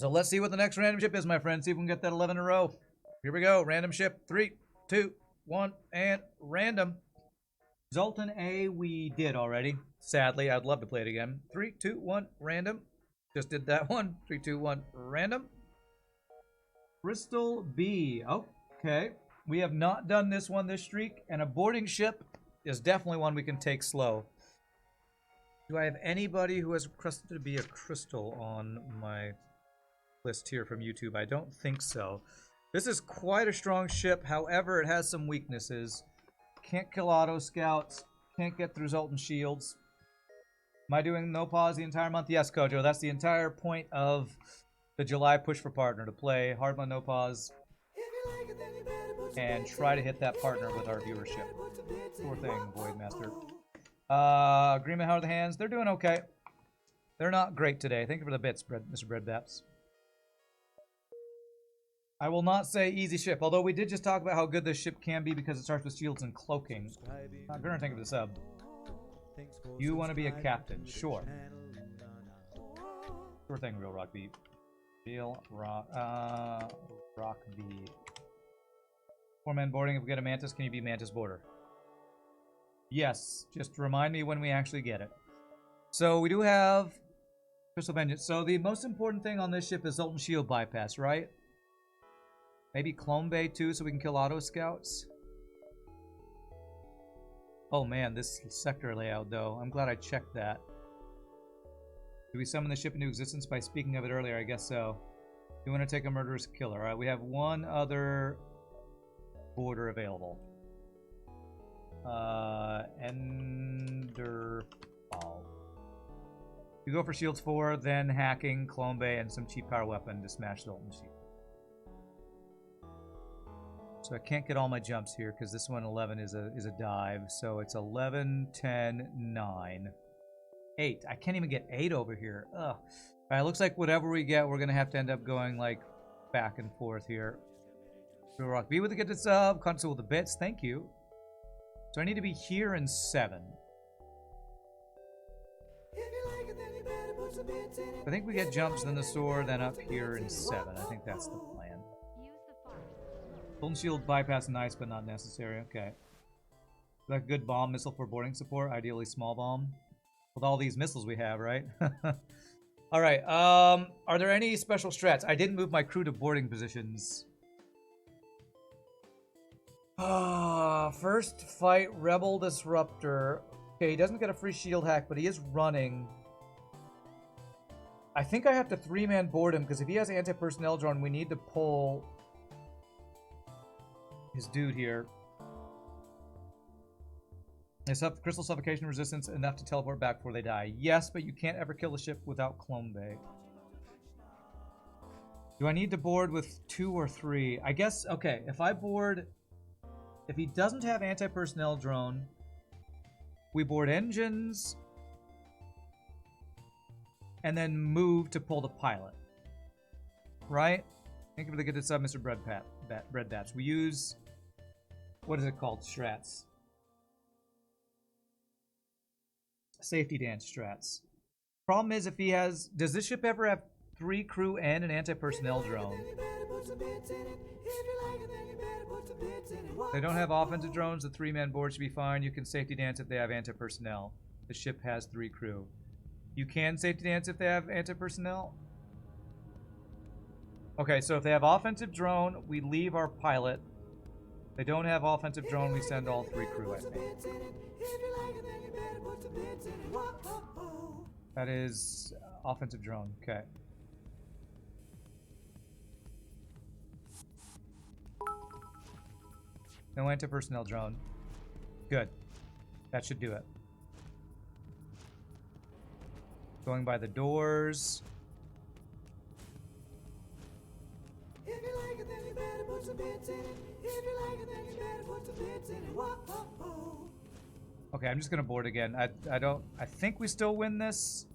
So let's see what the next random ship is, my friend. See if we can get that 11 in a row. Here we go. Random ship. 3, 2, 1, and random. Zoltan A, we did already. Sadly, I'd love to play it again. 3, 2, 1, random. Just did that one. 3, 2, 1, random. Crystal B. Okay. We have not done this one this streak, and a boarding ship is definitely one we can take slow. Do I have anybody who has requested to be a crystal on my list here from YouTube? I don't think so. This is quite a strong ship. However, it has some weaknesses. Can't kill auto scouts. Can't get through Zoltan shields. Am I doing no pause the entire month? Yes, Kojo. That's the entire point of the July push for partner, to play hard mode no pause and try to hit that partner with our viewership. Poor thing, Voidmaster. Agreement, how are the hands? They're doing okay. They're not great today. Thank you for the bits, Mr. Breadbaps. I will not say easy ship, although we did just talk about how good this ship can be because it starts with shields and cloaking. Not gonna think of the sub. You want to be a captain? Sure. Sure thing, Real Rock B. Real Rock, Rock B. 4-man boarding. If we get a Mantis, can you be Mantis boarder? Yes. Just remind me when we actually get it. So we do have Crystal Vengeance. So the most important thing on this ship is Zoltan Shield bypass, right? Maybe Clone Bay too, so we can kill auto scouts. Oh man, this sector layout though. I'm glad I checked that. Do we summon the ship into existence by speaking of it earlier? I guess so. You want to take a murderous killer. Alright, we have one other border available. Enderfall. You go for shields 4, then hacking, Clone Bay, and some cheap power weapon to smash Zoltan shield. So I can't get all my jumps here because this one 11 is a dive. So it's 11, 10, 9, 8. I can't even get 8 over here. Ugh. All right, looks like whatever we get, we're gonna have to end up going like back and forth here. Real Rock B with the gifted sub, Console with the bits. Thank you. So I need to be here in 7. I think we get jumps, then the sword, then up here in 7. I think that's the plan. Golden Shield bypass nice, but not necessary. Okay. That good bomb missile for boarding support. Ideally small bomb. With all these missiles we have, right? Alright, are there any special strats? I didn't move my crew to boarding positions. First fight, Rebel Disruptor. Okay, he doesn't get a free shield hack, but he is running. I think I have to 3-man board him, because if he has anti-personnel drone, we need to pull his dude here. Is crystal suffocation resistance enough to teleport back before they die? Yes, but you can't ever kill the ship without Clone Bay. Do I need to board with 2 or 3? I guess, okay, if I board... If he doesn't have anti-personnel drone, we board engines and then move to pull the pilot. Right? Thank you for the good sub, Mr. Breadbats. We use... What is it called? Strats. Safety dance strats. Problem is if he has... Does this ship ever have 3 crew and an anti-personnel drone? They don't have offensive drones. The 3-man board should be fine. You can safety dance if they have anti-personnel. The ship has 3 crew. You can safety dance if they have anti-personnel? Okay, so if they have offensive drone, we leave our pilot. If they don't have offensive drone, we send all 3 crew, I think. That is offensive drone, okay. No anti-personnel drone. Good. That should do it. Going by the doors. Okay, I'm just gonna board again. I think we still win this.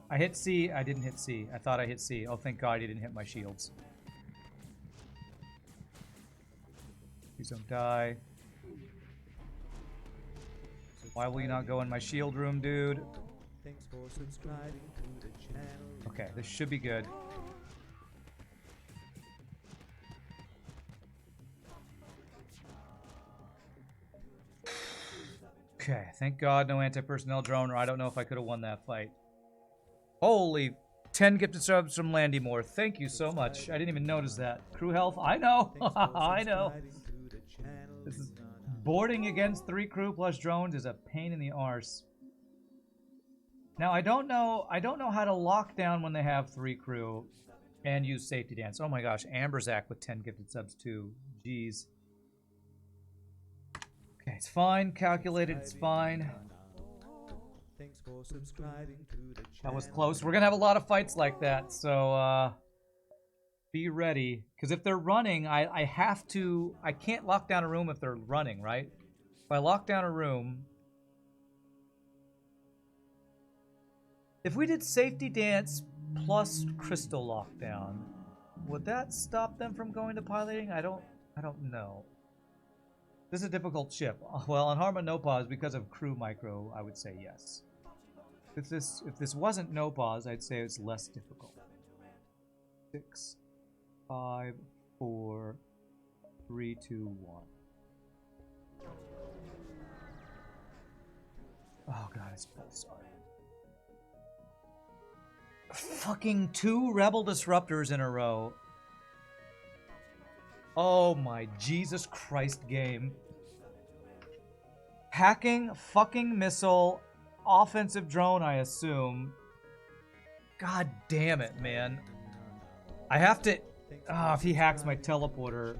I hit C. I didn't hit C. I thought I hit C. Oh, thank God he didn't hit my shields. Please don't die. Why will you not go in my shield room, dude? Okay, this should be good. Okay, thank God no anti-personnel drone, or I don't know if I could have won that fight. Holy 10 gifted subs from Landymore. Thank you so much. I didn't even notice that. Crew health, I know. I know. This is boarding against 3 crew plus drones is a pain in the arse. Now I don't know how to lock down when they have 3 crew and use safety dance. Oh my gosh, Amberzak with 10 gifted subs too. Jeez. Okay, it's fine. Calculated, it's fine. That was close. We're gonna have a lot of fights like that, so be ready. Because if they're running, I have to... I can't lock down a room if they're running, right? If I lock down a room... If we did safety dance plus crystal lockdown, would that stop them from going to piloting? I don't know. This is a difficult ship. Well, on Harma no pause because of crew micro, I would say yes. If this wasn't no pause, I'd say it's less difficult. 6, 5, 4, 3, 2, 1. Oh god, it's Pulsar. Fucking 2 Rebel Disruptors in a row. Oh my Jesus Christ game. Hacking, fucking missile, offensive drone, I assume. God damn it, man. I have to... if he hacks my teleporter...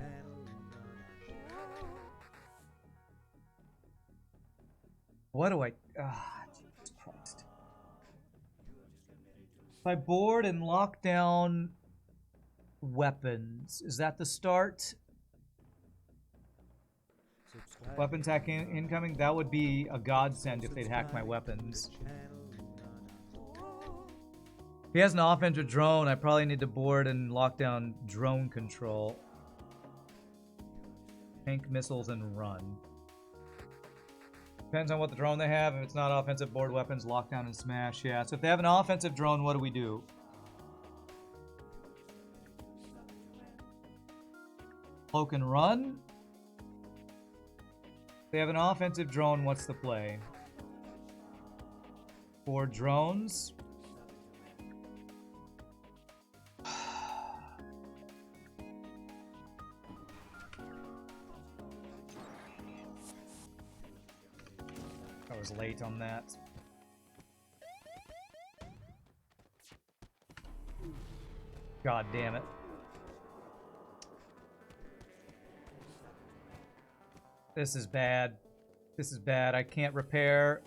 What do I... Jesus Christ. If I board and lock down weapons, is that the start? Weapons hack incoming? That would be a godsend if they'd hack my weapons. If he has an offensive drone, I probably need to board and lock down drone control. Tank missiles and run. Depends on what the drone they have. If it's not offensive, board weapons, lockdown and smash. Yeah, so if they have an offensive drone, what do we do? Cloak and run? If they have an offensive drone, what's the play? 4 drones. I was late on that. God damn it. This is bad. This is bad. I can't repair.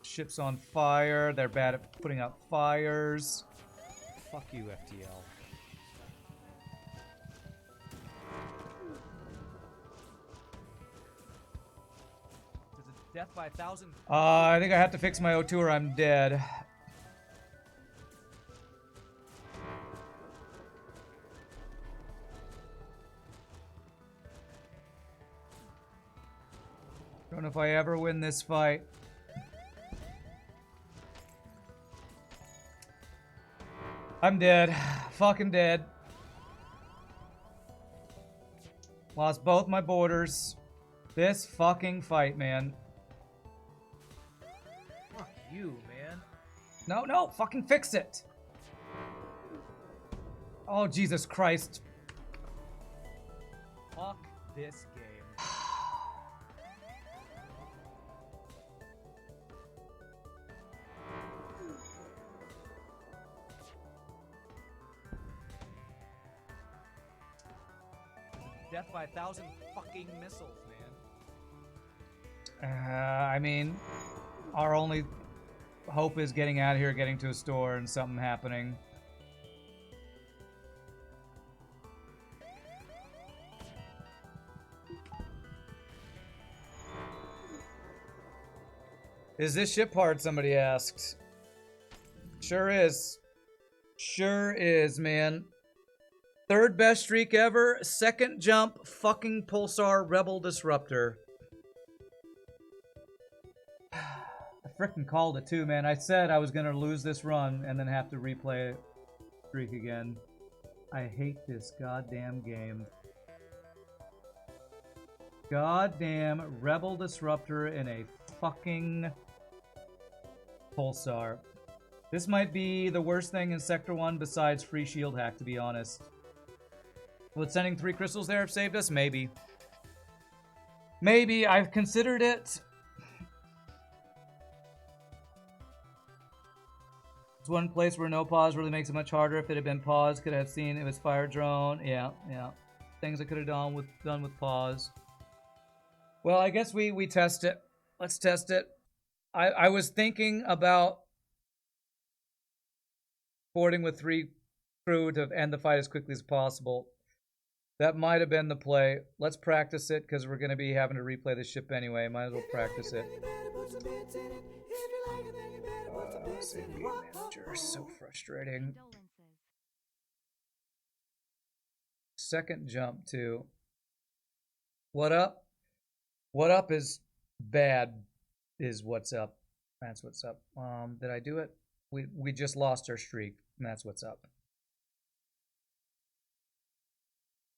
Ship's on fire. They're bad at putting out fires. Fuck you, FTL. Death by 1,000. I think I have to fix my O2 or I'm dead. Don't know if I ever win this fight. I'm dead. Fucking dead. Lost both my boarders. This fucking fight, man. Fuck you, man. No, no, fucking fix it. Oh, Jesus Christ. Fuck this game. Death by 1,000 fucking missiles, man. I mean, our only hope is getting out of here, getting to a store, and something happening. Is this ship hard? Somebody asked. Sure is. Sure is, man. 3rd best streak ever. 2nd jump. Fucking Pulsar Rebel Disruptor. frickin' called it too, man. I said I was gonna lose this run and then have to replay streak again. I hate this goddamn game. Goddamn Rebel Disruptor in a fucking Pulsar. This might be the worst thing in Sector 1 besides free shield hack, to be honest. Would sending 3 crystals there have saved us? Maybe. Maybe. I've considered it. It's one place where no pause really makes it much harder. If it had been paused, could have seen it was fire drone. Yeah. Things I could have done with pause. Well, I guess we test it. Let's test it. I was thinking about boarding with 3 crew to end the fight as quickly as possible. That might have been the play. Let's practice it because we're going to be having to replay this ship anyway. Might as well practice it. Save game manager. So frustrating. Second jump too. What up? What up is bad is what's up. That's what's up. Did I do it? We just lost our streak, and that's what's up.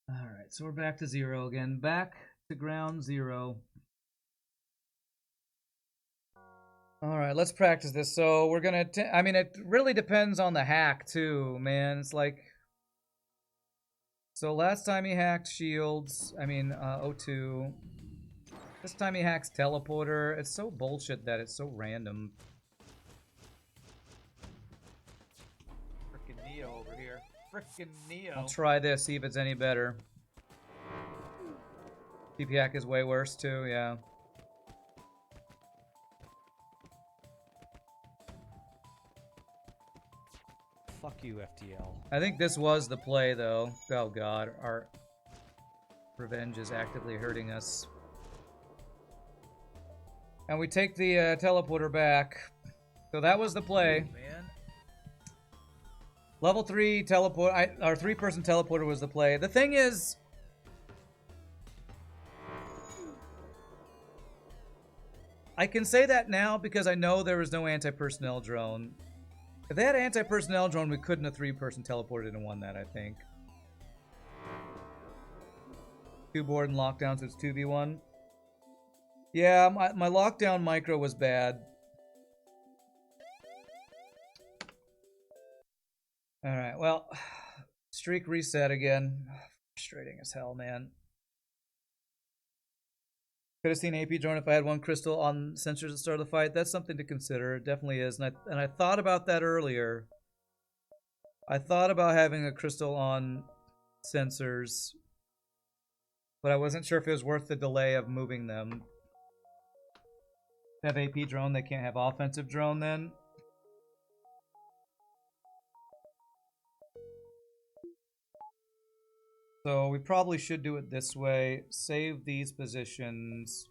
Alright, so we're back to 0 again. Back to ground 0. Alright, let's practice this. So we're gonna... I mean, it really depends on the hack, too, man. It's like... So last time he hacked shields, I mean, O2. This time he hacks teleporter. It's so bullshit that it's so random. Frickin' Neo over here. Frickin' Neo. I'll try this, see if it's any better. TP hack is way worse too, yeah. Fuck you, FTL. I think this was the play though. Oh god, our revenge is actively hurting us. And we take the teleporter back. So that was the play. Man. Level 3 teleport, our 3-person teleporter was the play. The thing is, I can say that now because I know there was no anti-personnel drone. If they had an anti-personnel drone, we couldn't have 3-person teleported and won that, I think. 2 board and lockdown, so it's 2v1. Yeah, my lockdown micro was bad. Alright, well, streak reset again. Frustrating as hell, man. Could have seen AP drone if I had 1 crystal on sensors at the start of the fight. That's something to consider. It definitely is. And I thought about that earlier. I thought about having a crystal on sensors, but I wasn't sure if it was worth the delay of moving them. Have AP drone, they can't have offensive drone then. So we probably should do it this way. Save these positions.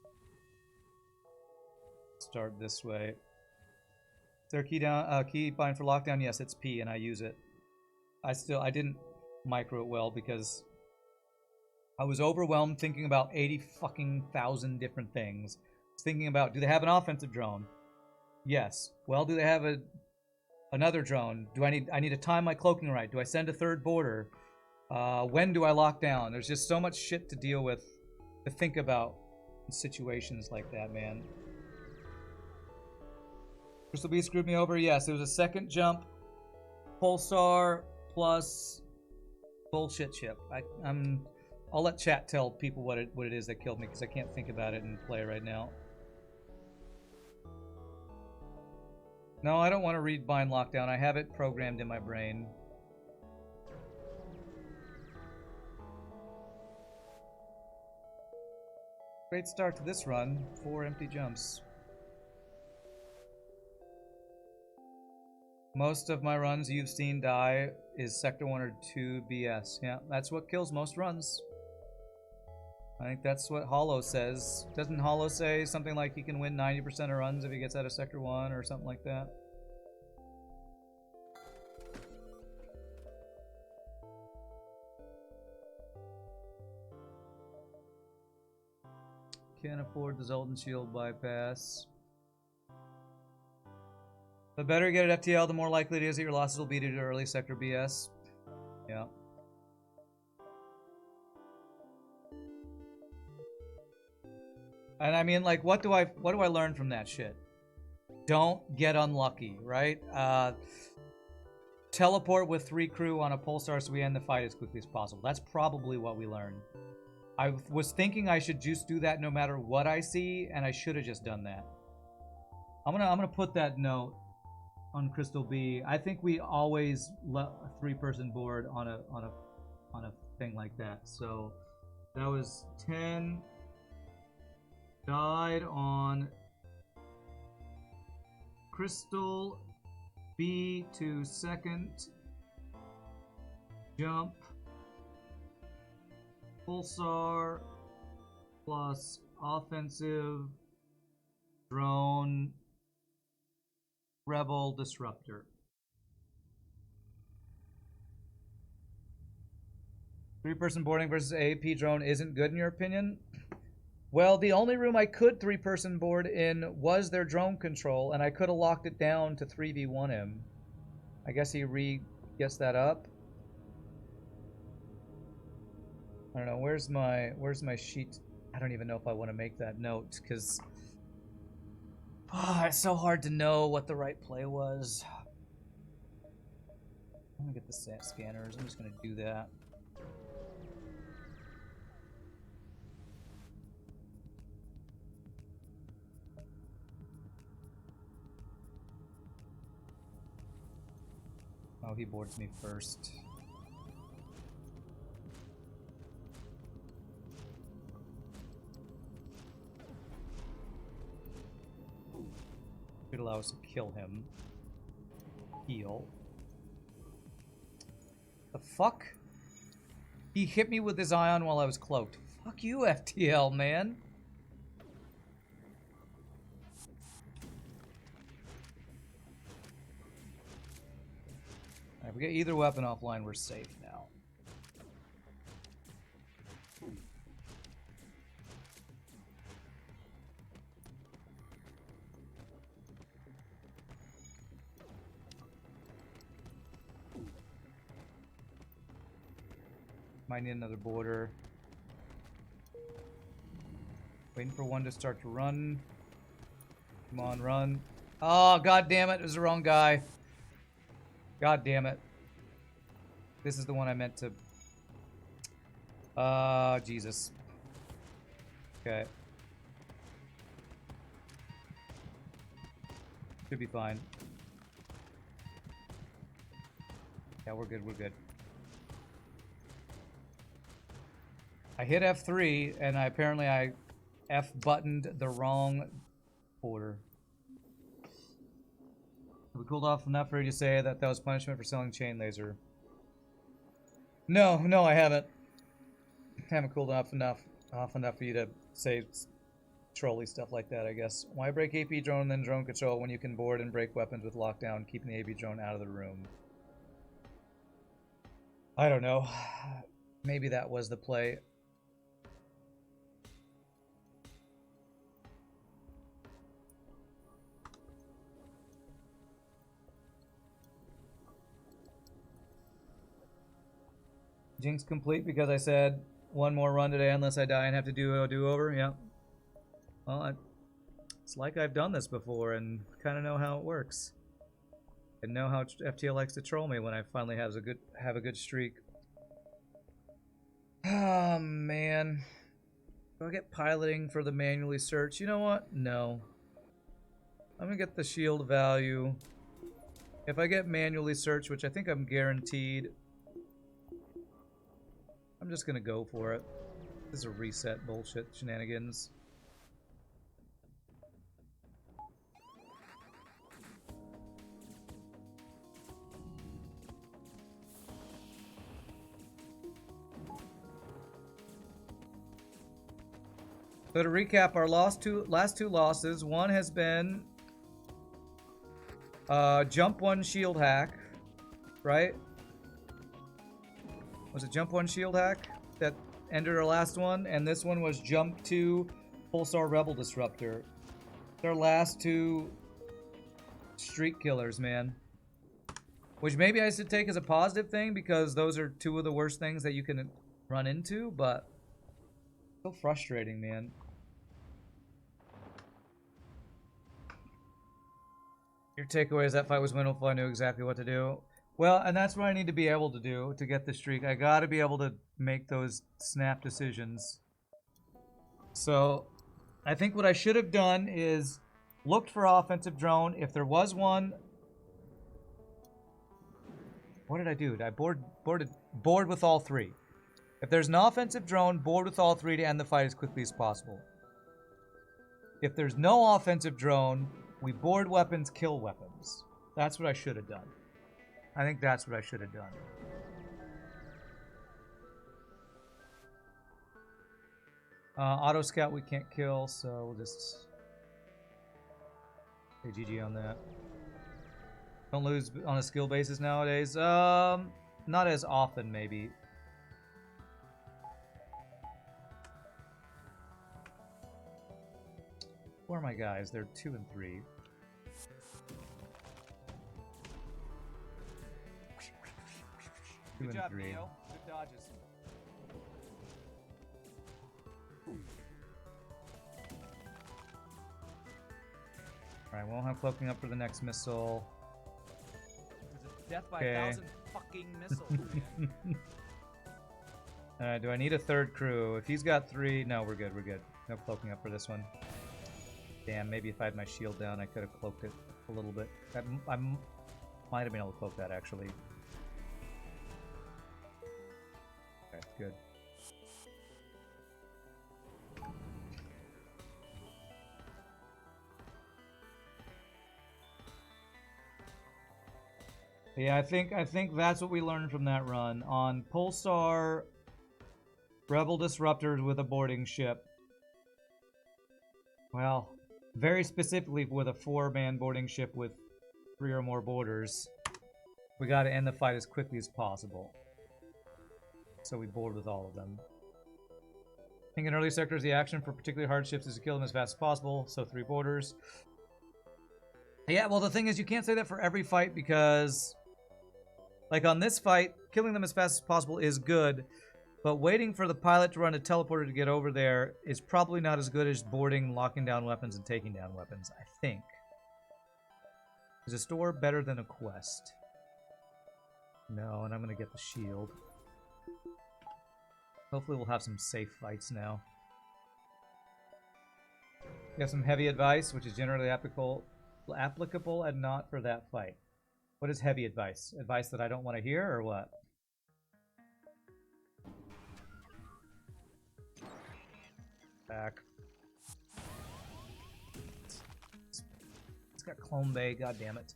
Start this way. Is there a key down? Key bind for lockdown? Yes, it's P, and I use it. I didn't micro it well because I was overwhelmed thinking about 80 fucking thousand different things. I was thinking about, do they have an offensive drone? Yes. Well, do they have another drone? I need to time my cloaking right? Do I send a 3rd border? When do I lock down? There's just so much shit to deal with, to think about in situations like that, man. Crystal B screwed me over. Yes, it was a 2nd jump, Pulsar plus bullshit ship. I'll let chat tell people what it is that killed me because I can't think about it in play right now. No, I don't want to read bind lockdown. I have it programmed in my brain. Great start to this run. 4 empty jumps. Most of my runs you've seen die is Sector 1 or 2 BS. Yeah, that's what kills most runs. I think that's what Hollow says. Doesn't Hollow say something like he can win 90% of runs if he gets out of Sector 1 or something like that? Can't afford the Zoltan Shield bypass. The better you get at FTL, the more likely it is that your losses will be due to early sector BS. Yeah. And I mean, like, what do I learn from that shit? Don't get unlucky, right? Teleport with 3 crew on a pulsar so we end the fight as quickly as possible. That's probably what we learned. I was thinking I should just do that no matter what I see, and I should have just done that. I'm gonna put that note on Crystal B. I think we always let a 3-person board on a thing like that. So that was 10. Died on Crystal B to second jump pulsar plus offensive drone rebel disruptor. 3-person boarding versus AAP drone isn't good in your opinion? Well, the only room I could 3-person board in was their drone control, and I could have locked it down to 3v1 him. I guess he gets that up. I don't know, where's my sheet? I don't even know if I want to make that note, because it's so hard to know what the right play was. I'm gonna get the scanners, I'm just gonna do that. Oh, he boards me first. Could allow us to kill him. Heal. The fuck? He hit me with his ion while I was cloaked. Fuck you, FTL, man. If we get either weapon offline, we're safe now. Might need another border. Waiting for one to start to run. Come on, run. Oh, god damn it, it was the wrong guy. God damn it. This is the one I meant to... Jesus. Okay. Should be fine. Yeah, we're good, we're good. I hit F3, and apparently I F-buttoned the wrong order. Have we cooled off enough for you to say that that was punishment for selling chain laser? No, I haven't. Haven't cooled off enough for you to say trolly stuff like that, I guess. Why break AP drone and then drone control when you can board and break weapons with lockdown, keeping the AP drone out of the room? I don't know. Maybe that was the play. Jinx complete because I said one more run today unless I die and have to do a do-over. Yeah. Well, it's like I've done this before and kind of know how it works. And know how FTL likes to troll me when I finally have a good streak. Oh man. Do I get piloting for the manually search? You know what? No. I'm gonna get the shield value. If I get manually search, which I think I'm guaranteed, I'm just gonna go for it. This is a reset bullshit shenanigans. So to recap, our last two losses, one has been jump one shield hack, right? Was it jump one shield hack that ended our last one? And this one was jump two pulsar rebel disruptor. Their last two streak killers, man. Which maybe I should take as a positive thing because those are two of the worst things that you can run into, but so frustrating, man. Your takeaway is that fight was winnable. I knew exactly what to do. Well, and that's what I need to be able to do to get the streak. I gotta be able to make those snap decisions. So, I think what I should have done is looked for offensive drone. If there was one, what did I do? I board with all three. If there's an offensive drone, board with all three to end the fight as quickly as possible. If there's no offensive drone, we board weapons, kill weapons. That's what I should have done. I think that's what I should have done. Auto scout we can't kill, so we'll just say GG on that. Don't lose on a skill basis nowadays. Not as often, maybe. Where are my guys? They're 2 and 3. Good job, Neo. Good dodges. Alright, won't have cloaking up for the next missile. There's a death by 1,000 fucking missiles, man. Alright, do I need a third crew? If he's got 3, no, we're good, we're good. No cloaking up for this one. Damn, maybe if I had my shield down, I could have cloaked it a little bit. I might have been able to cloak that, actually. Okay, good. Yeah, I think that's what we learned from that run. On Pulsar, Rebel Disruptors with a boarding ship. Well, very specifically with a 4-man boarding ship with 3 or more boarders. We gotta end the fight as quickly as possible. So we board with all of them. I think in early sectors the action for particularly hard ships is to kill them as fast as possible, so 3 boarders. Yeah, well the thing is you can't say that for every fight because like on this fight, killing them as fast as possible is good, but waiting for the pilot to run a teleporter to get over there is probably not as good as boarding, locking down weapons, and taking down weapons, I think. Is a store better than a quest? No, and I'm going to get the shield. Hopefully we'll have some safe fights now. We have some heavy advice, which is generally applicable and not for that fight. What is heavy advice? Advice that I don't want to hear, or what? Back. It's got Clone Bay, god damn it.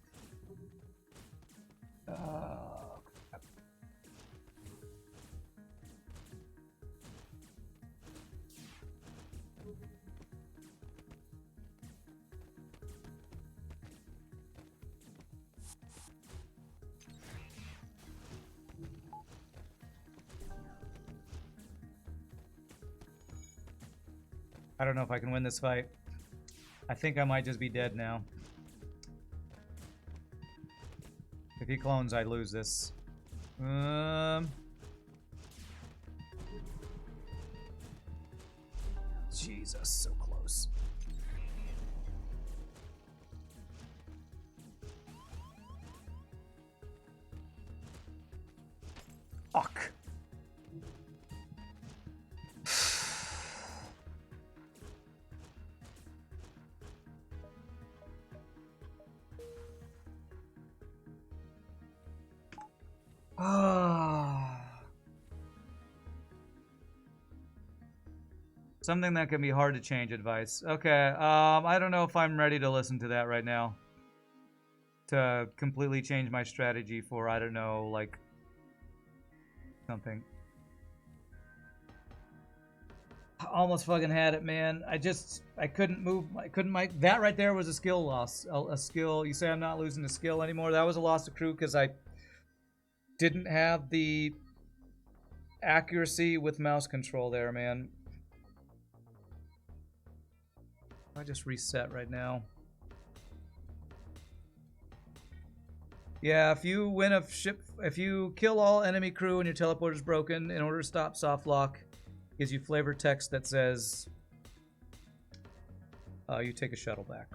I don't know if I can win this fight. I think I might just be dead now. If he clones, I lose this. Jesus, so close. Fuck. Something that can be hard to change advice. Okay, I don't know if I'm ready to listen to that right now. To completely change my strategy for, I don't know, like, something. I almost fucking had it, man. I couldn't move, that right there was a skill loss. A skill, you say I'm not losing a skill anymore. That was a loss of crew because I didn't have the accuracy with mouse control there, man. I just reset right now. Yeah, if you win a ship, if you kill all enemy crew and your teleporter's broken, in order to stop soft lock, gives you flavor text that says, you take a shuttle back.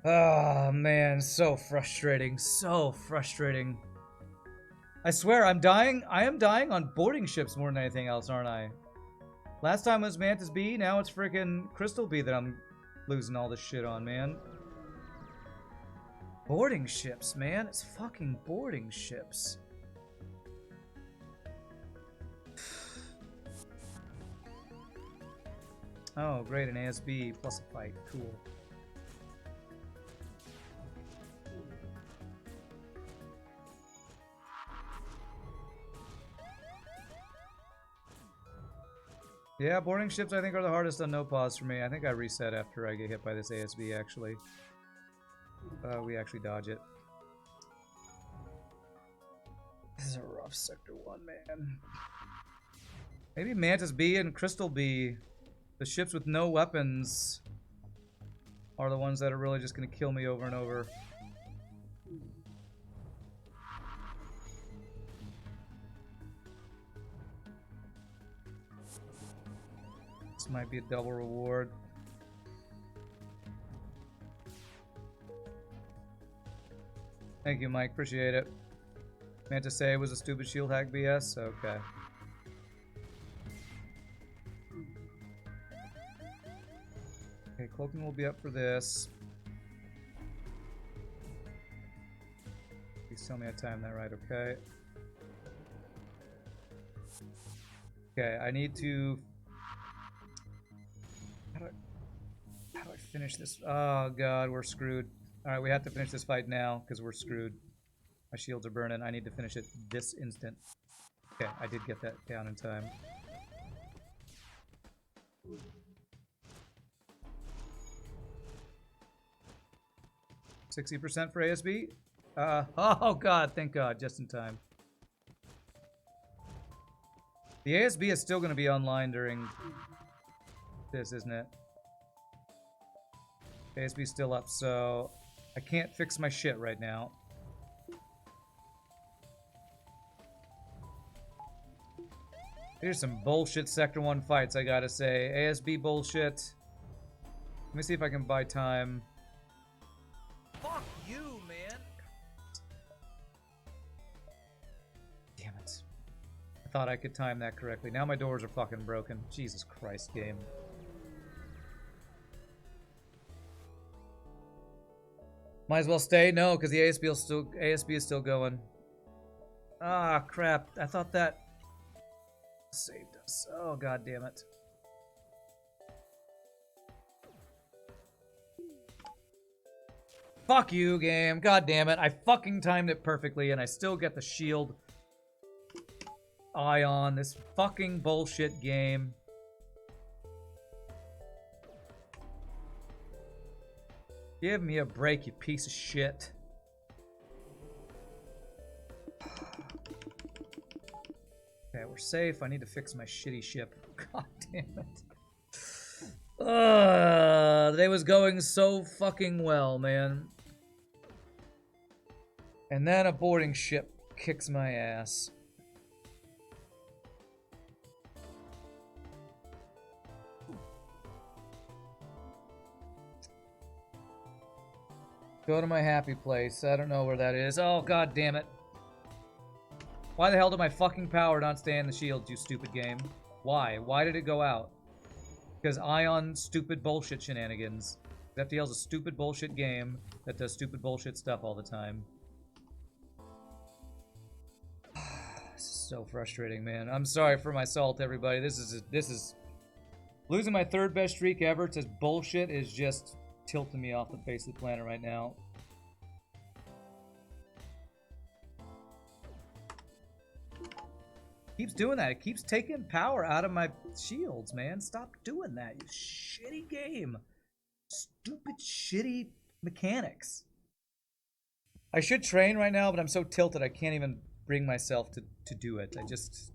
Oh man, so frustrating, so frustrating. I swear, I'm dying. I am dying on boarding ships more than anything else, aren't I? Last time was Mantis B, now it's freaking Crystal B that I'm losing all this shit on, man. Boarding ships, man. It's fucking boarding ships. Oh, great, an ASB plus a fight. Cool. Yeah, boarding ships I think are the hardest on no pause for me. I think I reset after I get hit by this ASB, actually. We actually dodge it. This is a rough Sector 1, man. Maybe Mantis B and Crystal B, the ships with no weapons, are the ones that are really just going to kill me over and over. This might be a double reward. Thank you, Mike. Appreciate it. Meant to say it was a stupid shield hack BS? Okay. Okay, cloaking will be up for this. Please tell me I timed that right, okay. Okay, I need to... How do I finish this? Oh god, we're screwed. Alright, we have to finish this fight now, because we're screwed. My shields are burning. I need to finish it this instant. Okay, I did get that down in time. %60 for ASB? Oh god, thank god, just in time. The ASB is still going to be online during this, isn't it? ASB is still up, so I can't fix my shit right now. Here's some bullshit Sector 1 fights, I gotta say. ASB bullshit. Let me see if I can buy time. Fuck you, man. Damn it. I thought I could time that correctly. Now my doors are fucking broken. Jesus Christ, game. Might as well stay? No, because the ASB is still going. Ah, crap. I thought that saved us. Oh, god damn it. Fuck you, game. God damn it. I fucking timed it perfectly, and I still get the shield eye on this fucking bullshit game. Give me a break, you piece of shit. Okay, we're safe. I need to fix my shitty ship. God damn it. Today was going so fucking well, man. And then a boarding ship kicks my ass. Go to my happy place. I don't know where that is. Oh, god damn it. Why the hell did my fucking power not stay in the shield, you stupid game? Why? Why did it go out? Because Ion stupid bullshit shenanigans. FTL's a stupid bullshit game that does stupid bullshit stuff all the time. This is so frustrating, man. I'm sorry for my salt, everybody. This is losing my third best streak ever to bullshit is just tilting me off the face of the planet right now. Keeps doing that. It keeps taking power out of my shields, man. Stop doing that, you shitty game. Stupid, shitty mechanics. I should train right now, but I'm so tilted I can't even bring myself to do it. I just...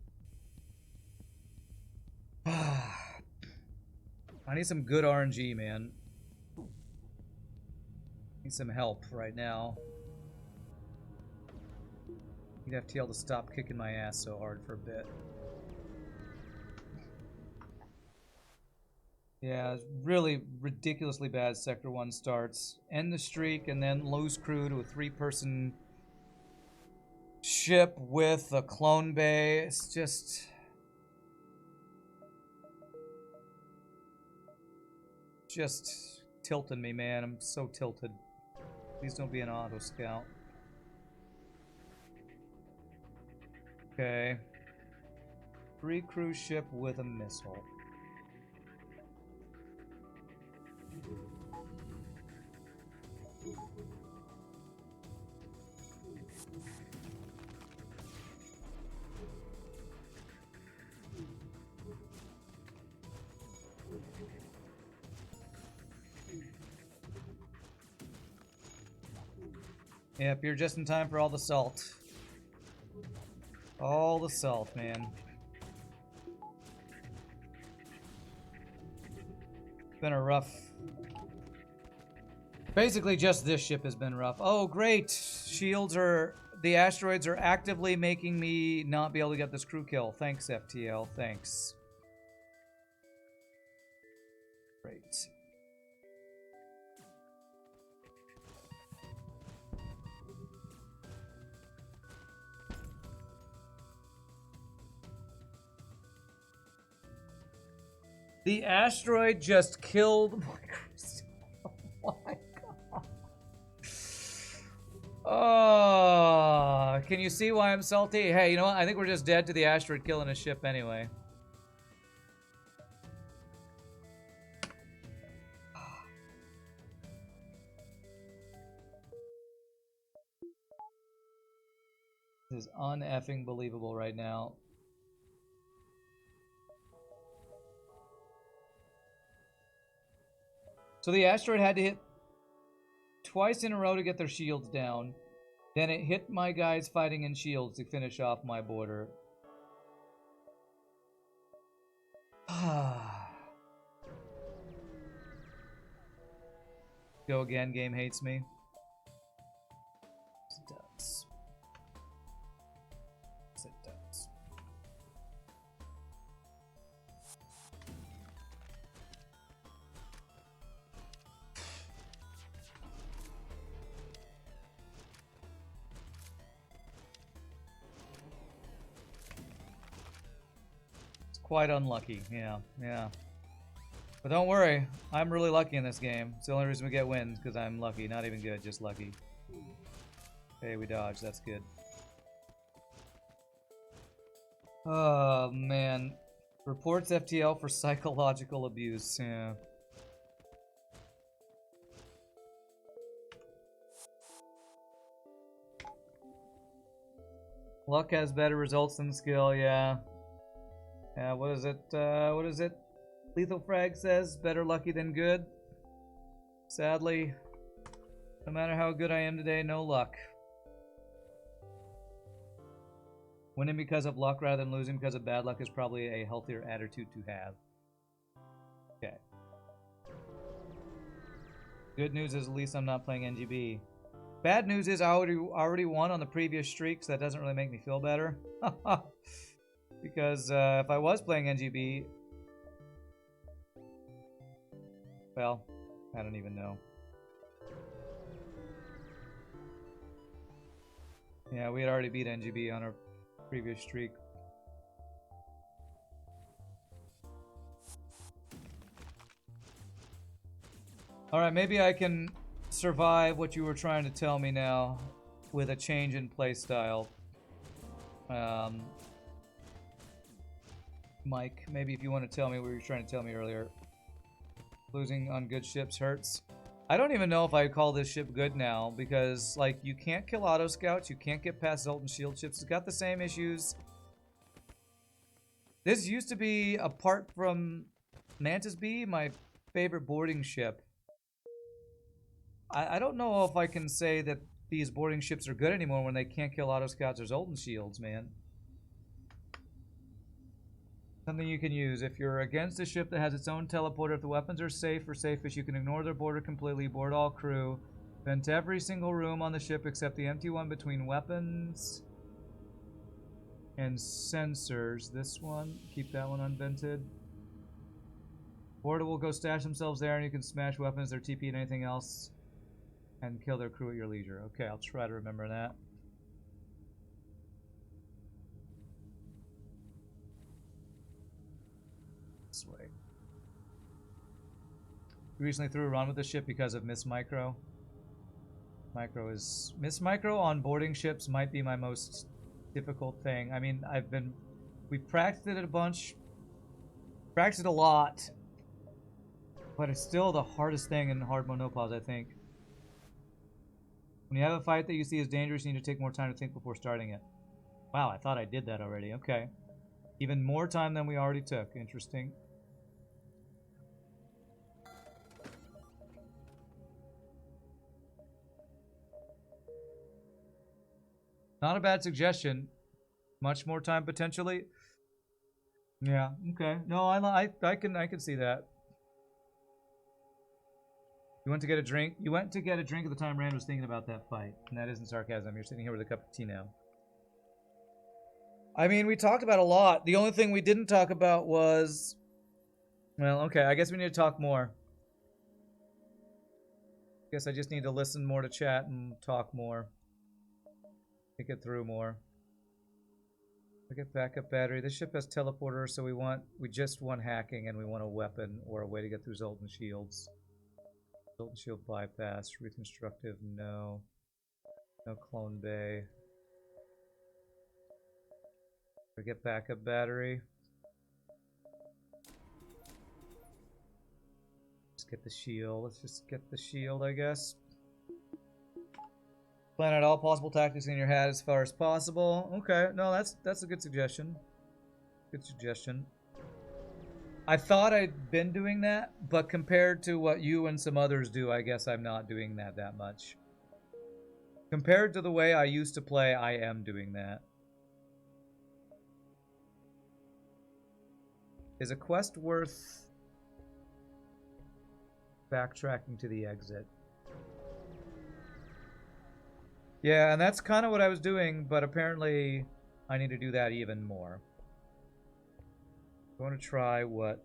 I need some good RNG, man. Need some help right now. Need FTL to stop kicking my ass so hard for a bit. Yeah, really ridiculously bad Sector 1 starts. End the streak and then lose crew to a 3-person ship with a clone bay. It's just... tilting me, man. I'm so tilted. Please don't be an auto scout. Okay. 3 cruise ship with a missile. Yep, you're just in time for all the salt. All the salt, man. It's been a rough... Basically, just this ship has been rough. Oh, great! Shields are... The asteroids are actively making me not be able to get this crew kill. Thanks, FTL. Thanks. Great. The asteroid just killed my crystal. Oh my god. Oh, can you see why I'm salty? Hey, you know what? I think we're just dead to the asteroid killing a ship anyway. This is uneffing believable right now. So the asteroid had to hit twice in a row to get their shields down. Then it hit my guys fighting in shields to finish off my border. Go again, game hates me. It does. Yes, it does. Quite unlucky, yeah. But don't worry, I'm really lucky in this game. It's the only reason we get wins, because I'm lucky. Not even good, just lucky. Hey, we dodged, that's good. Oh, man. Reports FTL for psychological abuse, yeah. Luck has better results than skill, yeah. Yeah, what is it? Lethal Frag says, better lucky than good. Sadly, no matter how good I am today, no luck. Winning because of luck rather than losing because of bad luck is probably a healthier attitude to have. Okay. Good news is at least I'm not playing NGB. Bad news is I already won on the previous streak, so that doesn't really make me feel better. Because if I was playing NGB, well, I don't even know. Yeah, we had already beat NGB on our previous streak. Alright, maybe I can survive what you were trying to tell me now with a change in playstyle. Mike, maybe if you want to tell me what you were trying to tell me earlier. Losing on good ships hurts. I don't even know if I call this ship good now, because, like, you can't kill auto scouts, you can't get past Zoltan shield ships. It's got the same issues. This used to be, apart from Mantis B, my favorite boarding ship. I don't know if I can say that these boarding ships are good anymore when they can't kill auto scouts or Zoltan shields, man. Something you can use. If you're against a ship that has its own teleporter, if the weapons are safe or safest, you can ignore their border completely, board all crew, vent every single room on the ship except the empty one between weapons and sensors. This one, keep that one unvented. Border will go stash themselves there and you can smash weapons, their TP, and anything else and kill their crew at your leisure. Okay, I'll try to remember that. This way. We recently threw a run with the ship because of Miss Micro. Miss Micro on boarding ships might be my most difficult thing. I mean, we've practiced it a bunch, practiced it a lot, but it's still the hardest thing in hard monopause, I think. When you have a fight that you see as dangerous, you need to take more time to think before starting it. Wow, I thought I did that already. Okay. Even more time than we already took. Interesting. Not a bad suggestion. Much more time potentially. Yeah. Okay. No, I can see that. You went to get a drink. You went to get a drink at the time Rand was thinking about that fight, and that isn't sarcasm. You're sitting here with a cup of tea now. I mean, we talked about a lot. The only thing we didn't talk about was, well, okay. I guess we need to talk more. I guess I just need to listen more to chat and talk more. Think it through more. We get backup battery. This ship has teleporter, so we just want hacking and we want a weapon or a way to get through Zoltan shields. Zoltan shield bypass, reconstructive, no. No clone bay. We get backup battery. Let's get the shield. Let's just get the shield, I guess. Plan out all possible tactics in your head as far as possible. Okay, no, that's a good suggestion. Good suggestion. I thought I'd been doing that, but compared to what you and some others do, I guess I'm not doing that much. Compared to the way I used to play, I am doing that. Is a quest worth backtracking to the exit? Yeah, and that's kind of what I was doing, but apparently I need to do that even more. I want to try what...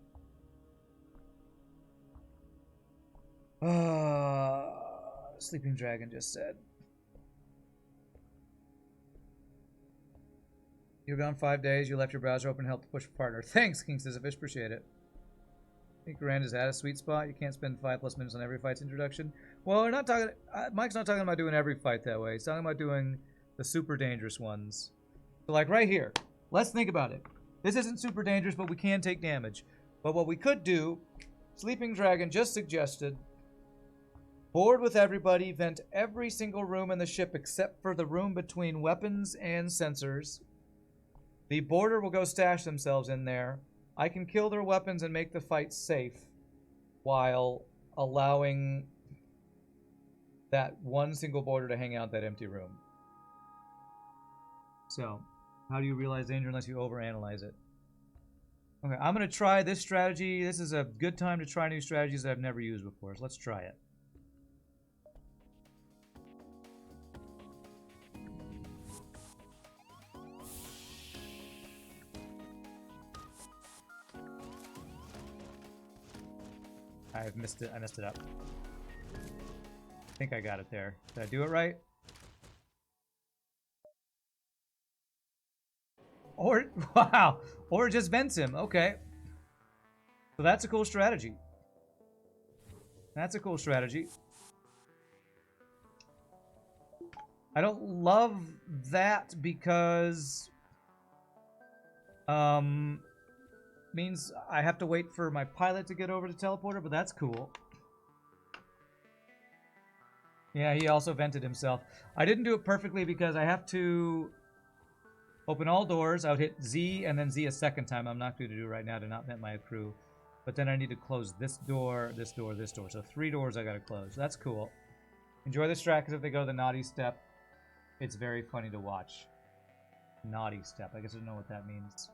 Sleeping Dragon just said. You're gone 5 days. You left your browser open to help to push a partner. Thanks, King says a fish. Appreciate it. I think Rand is at a sweet spot. You can't spend 5+ minutes on every fight's introduction. Well, we're not talking... Mike's not talking about doing every fight that way. He's talking about doing the super dangerous ones. So, like, right here. Let's think about it. This isn't super dangerous, but we can take damage. But what we could do... Sleeping Dragon just suggested... Board with everybody. Vent every single room in the ship except for the room between weapons and sensors. The boarder will go stash themselves in there. I can kill their weapons and make the fight safe while allowing that one single boarder to hang out that empty room. So, how do you realize danger unless you overanalyze it? Okay, I'm going to try this strategy. This is a good time to try new strategies that I've never used before, so let's try it. I messed it up. I think I got it there. Did I do it right? Or, wow, or just vents him. Okay. So that's a cool strategy. That's a cool strategy. I don't love that because means I have to wait for my pilot to get over to teleporter, but that's cool. Yeah, he also vented himself. I didn't do it perfectly because I have to open all doors. I would hit Z and then Z a second time. I'm not going to do right now to not vent my crew. But then I need to close this door, this door, this door. So 3 doors I got to close. That's cool. Enjoy the strat because if they go to the naughty step, it's very funny to watch. Naughty step. I guess I don't know what that means.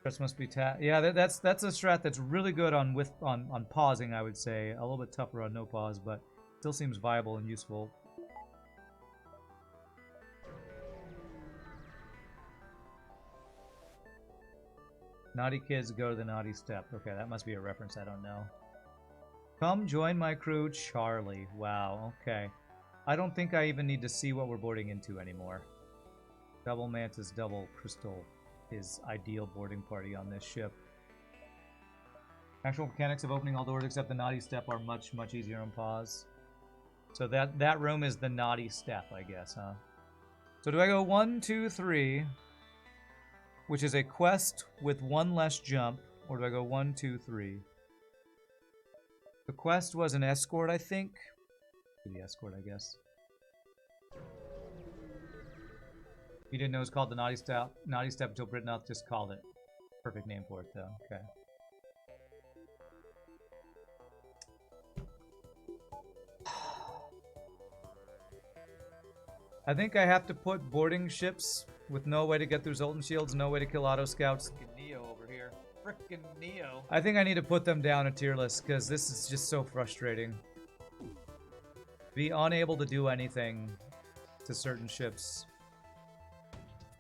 Press must be tap. Yeah, that's a strat that's really good on pausing. I would say a little bit tougher on no pause, but still seems viable and useful. Naughty kids go to the naughty step. Okay, that must be a reference I don't know. Come join my crew, Charlie. Wow, okay. I don't think I even need to see what we're boarding into anymore. Double Mantis, double Crystal is ideal boarding party on this ship. Actual mechanics of opening all doors except the naughty step are much, much easier on pause. So that room is the naughty step, I guess, huh? So do I go 1, 2, 3, which is a quest with one less jump, or do I go 1, 2, 3? The quest was an escort, I think. The escort, I guess. You didn't know it was called the Naughty Step. Naughty Step until Britnoth just called it. Perfect name for it, though. Okay. I think I have to put boarding ships with no way to get through Zoltan shields, no way to kill auto scouts. Frickin' Neo over here. Frickin' Neo. I think I need to put them down a tier list because this is just so frustrating. Be unable to do anything to certain ships.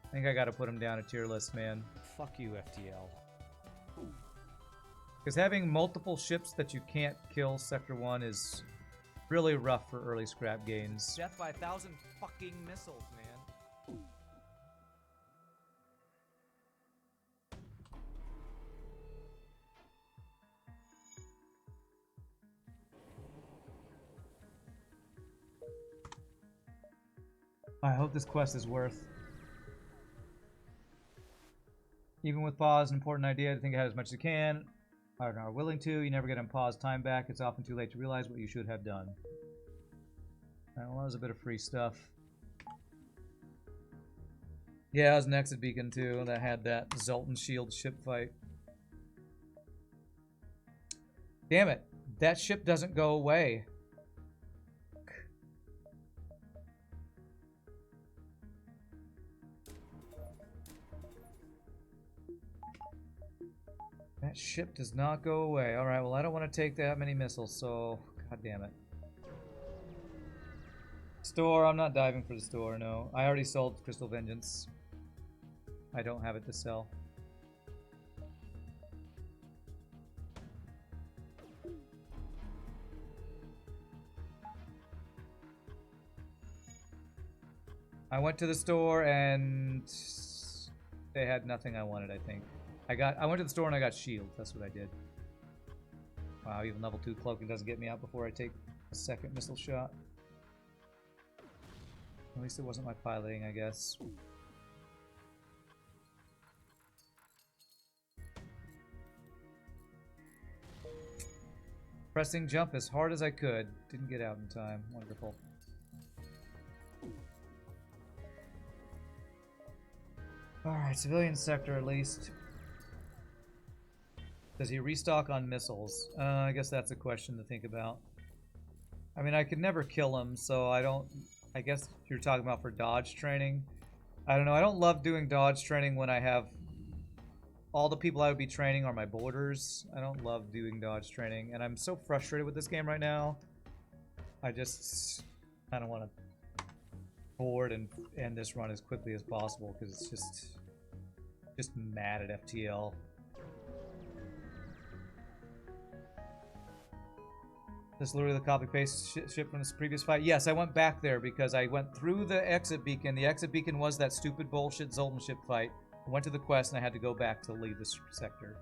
I think I gotta put them down a tier list, man. Fuck you, FTL. Because having multiple ships that you can't kill Sector 1 is really rough for early scrap gains. Death by 1,000 fucking missiles, man. I hope this quest is worth. Even with pause, an important idea to think ahead as much as you can. Are willing to. You never get on pause time back. It's often too late to realize what you should have done. Alright, well, that was a bit of free stuff. Yeah, it was an exit beacon too that had that Zoltan shield ship fight. Damn it. That ship doesn't go away. That ship does not go away. Alright, well I don't want to take that many missiles, so god damn it. Store, I'm not diving for the store, no. I already sold Crystal Vengeance. I don't have it to sell. I went to the store and they had nothing I wanted, I think. I went to the store and I got shield. That's what I did. Wow, even level 2 cloaking doesn't get me out before I take a second missile shot. At least it wasn't my piloting, I guess. Pressing jump as hard as I could. Didn't get out in time. Wonderful. Alright, civilian sector at least. Does he restock on missiles? I guess that's a question to think about. I mean, I could never kill him, so I don't... I guess you're talking about for dodge training. I don't know, I don't love doing dodge training when I have... all the people I would be training are my boarders. I don't love doing dodge training, and I'm so frustrated with this game right now. I just kind of want to board and end this run as quickly as possible, because it's just mad at FTL. This is literally the copy-paste ship from this previous fight. Yes, I went back there because I went through the exit beacon. The exit beacon was that stupid bullshit Zoltan ship fight. I went to the quest and I had to go back to leave this sector.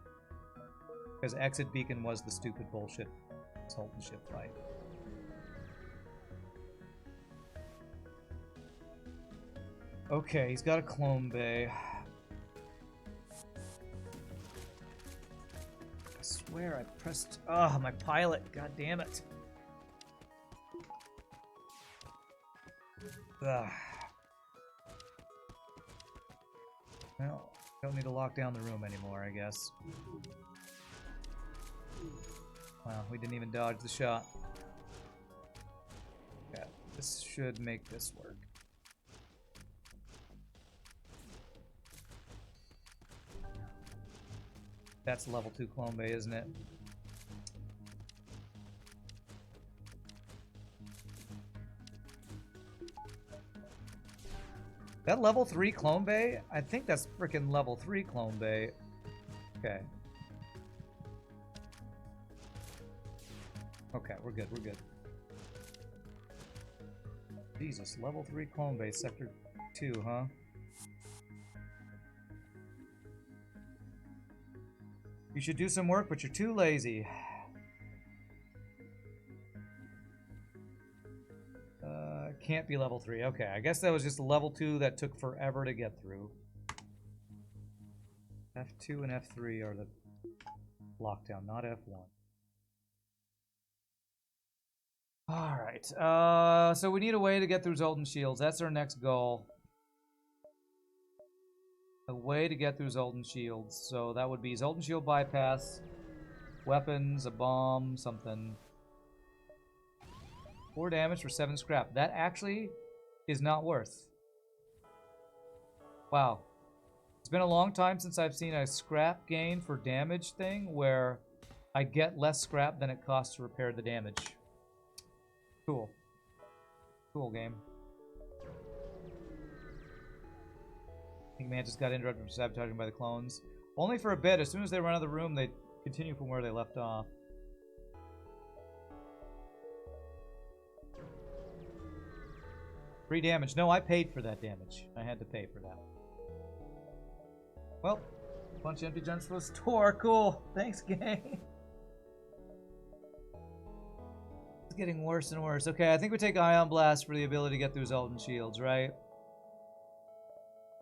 Because exit beacon was the stupid bullshit Zoltan ship fight. Okay, he's got a clone bay. I swear I pressed... Oh, my pilot. God damn it. Ugh. Well, don't need to lock down the room anymore, I guess. Wow, we didn't even dodge the shot. Yeah, this should make this work. That's level 2 Clone Bay, isn't it? That level 3 Clone Bay? I think that's freaking level 3 Clone Bay. Okay. Okay, we're good, we're good. Jesus, level 3 Clone Bay, Sector 2, huh? You should do some work, but you're too lazy. Can't be level 3. Okay, I guess that was just level 2 that took forever to get through. F2 and F3 are the lockdown, not F1. Alright, so we need a way to get through Zoltan Shields. That's our next goal. A way to get through Zoltan Shields. So that would be Zoltan Shield bypass, weapons, a bomb, something. 4 damage for 7 scrap. That actually is not worth. Wow. It's been a long time since I've seen a scrap gain for damage thing where I get less scrap than it costs to repair the damage. Cool. Cool game. I think man just got interrupted from sabotaging by the clones. Only for a bit. As soon as they run out of the room, they continue from where they left off. Free damage. No, I paid for that damage. I had to pay for that. Well, bunch of empty junks for the store. Cool. Thanks, gang. It's getting worse and worse. Okay, I think we take Ion Blast for the ability to get through Zoltan Shields, right?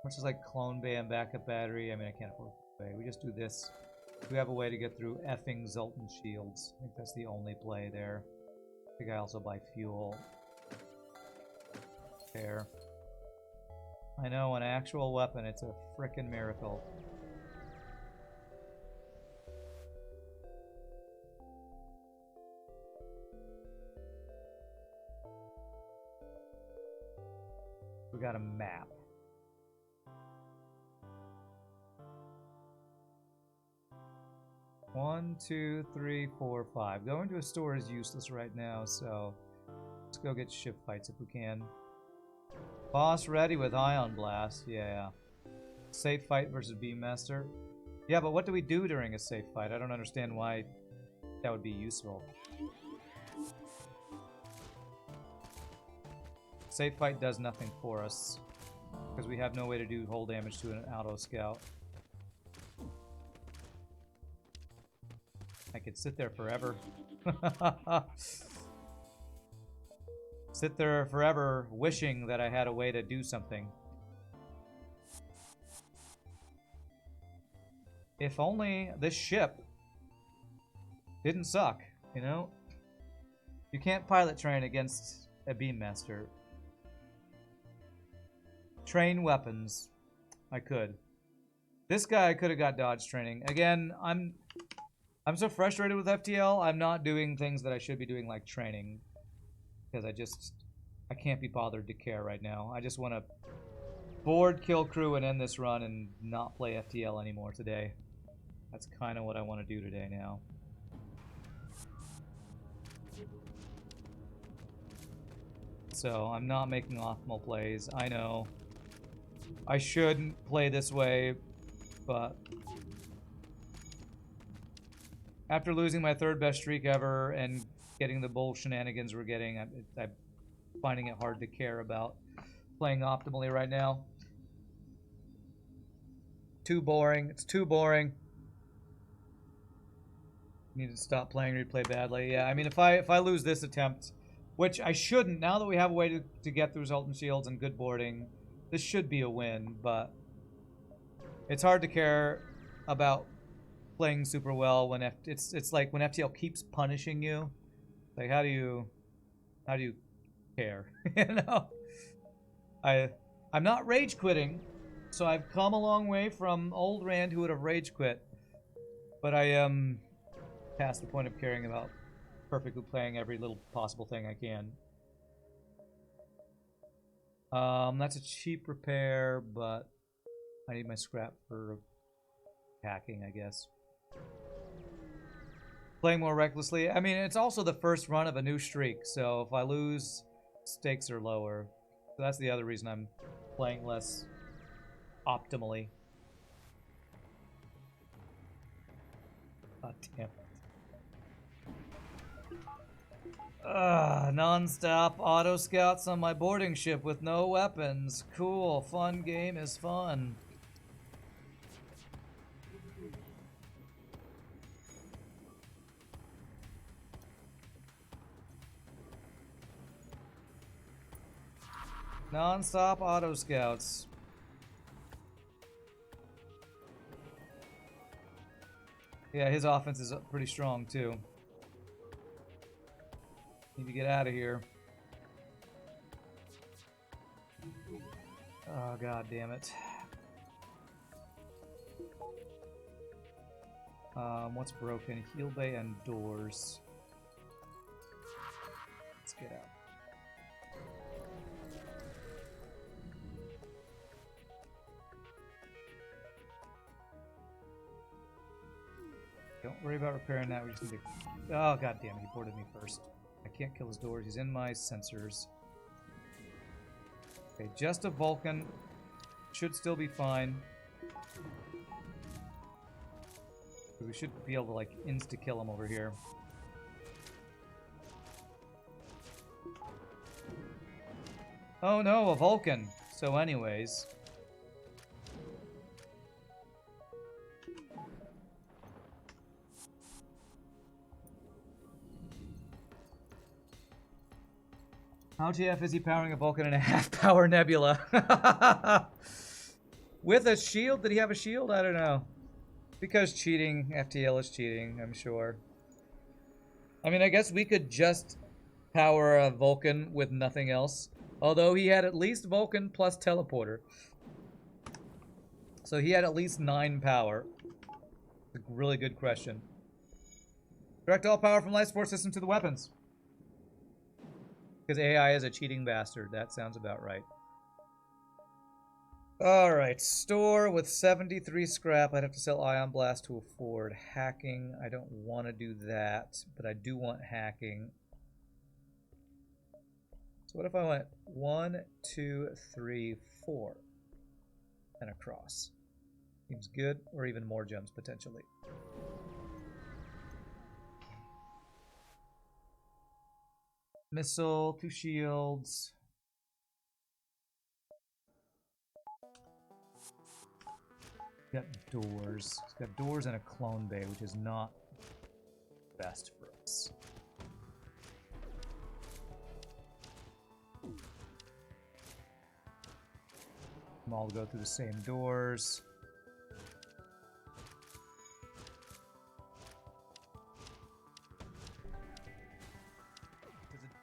Much as like Clone Bay and backup battery. I mean, I can't afford Clone Bay. We just do this. We have a way to get through effing Zoltan Shields. I think that's the only play there. I think I also buy fuel. Fair. I know, an actual weapon, it's a frickin' miracle. We got a map. One, two, three, four, five. Going to a store is useless right now, so let's go get ship fights if we can. Boss ready with Ion Blast, yeah. Safe fight versus Beammaster. Yeah, but what do we do during a safe fight? I don't understand why that would be useful. Safe fight does nothing for us, because we have no way to do hull damage to an auto scout. I could sit there forever. Sit there forever wishing that I had a way to do something. If only this ship didn't suck, you know? You can't pilot train against a Beammaster. Train weapons. I could. This guy I could have got dodge training. Again, I'm so frustrated with FTL, I'm not doing things that I should be doing like training. Because I can't be bothered to care right now. I just want to board, kill crew, and end this run and not play FTL anymore today. That's kind of what I want to do today now. So, I'm not making optimal plays. I know. I shouldn't play this way, but after losing my 3rd best streak ever and getting the bull shenanigans we're getting, I'm finding it hard to care about playing optimally right now. Too boring. It's too boring. Need to stop playing replay badly. Yeah, I mean, if I lose this attempt, which I shouldn't, now that we have a way to get through Zoltan Shields and good boarding, this should be a win, but it's hard to care about playing super well when it's like when FTL keeps punishing you. Like, how do you care? You know, I'm not rage quitting, so I've come a long way from old Rand who would have rage quit, but I am past the point of caring about perfectly playing every little possible thing I can. That's a cheap repair, but I need my scrap for hacking, I guess. Playing more recklessly. I mean, it's also the first run of a new streak, so if I lose, stakes are lower. So that's the other reason I'm playing less optimally. God damn it. Non-stop auto scouts on my boarding ship with no weapons. Cool, fun game is fun. Non-stop auto scouts. Yeah, his offense is pretty strong too. Need to get out of here. Oh, god damn it. What's broken? Heal bay and doors. Let's get out. Don't worry about repairing that. We just need to. Oh god damn it! He boarded me first. I can't kill his doors. He's in my sensors. Okay, just a Vulcan. Should still be fine. We should be able to, like, insta-kill him over here. Oh no, a Vulcan! So anyways... How TF is he powering a Vulcan and a half-power Nebula? With a shield? Did he have a shield? I don't know. Because cheating. FTL is cheating, I'm sure. I mean, I guess we could just power a Vulcan with nothing else. Although he had at least Vulcan plus Teleporter. So he had at least 9 power. A really good question. Direct all power from life support system to the weapons. Because AI is a cheating bastard. That sounds about right. Alright, store with 73 scrap. I'd have to sell Ion Blast to afford hacking. I don't want to do that, but I do want hacking. So what if I went 1, 2, 3, 4, and across? Seems good, or even more gems potentially. Missile, 2 shields. Got doors. It's got doors and a clone bay, which is not best for us. Them all go through the same doors.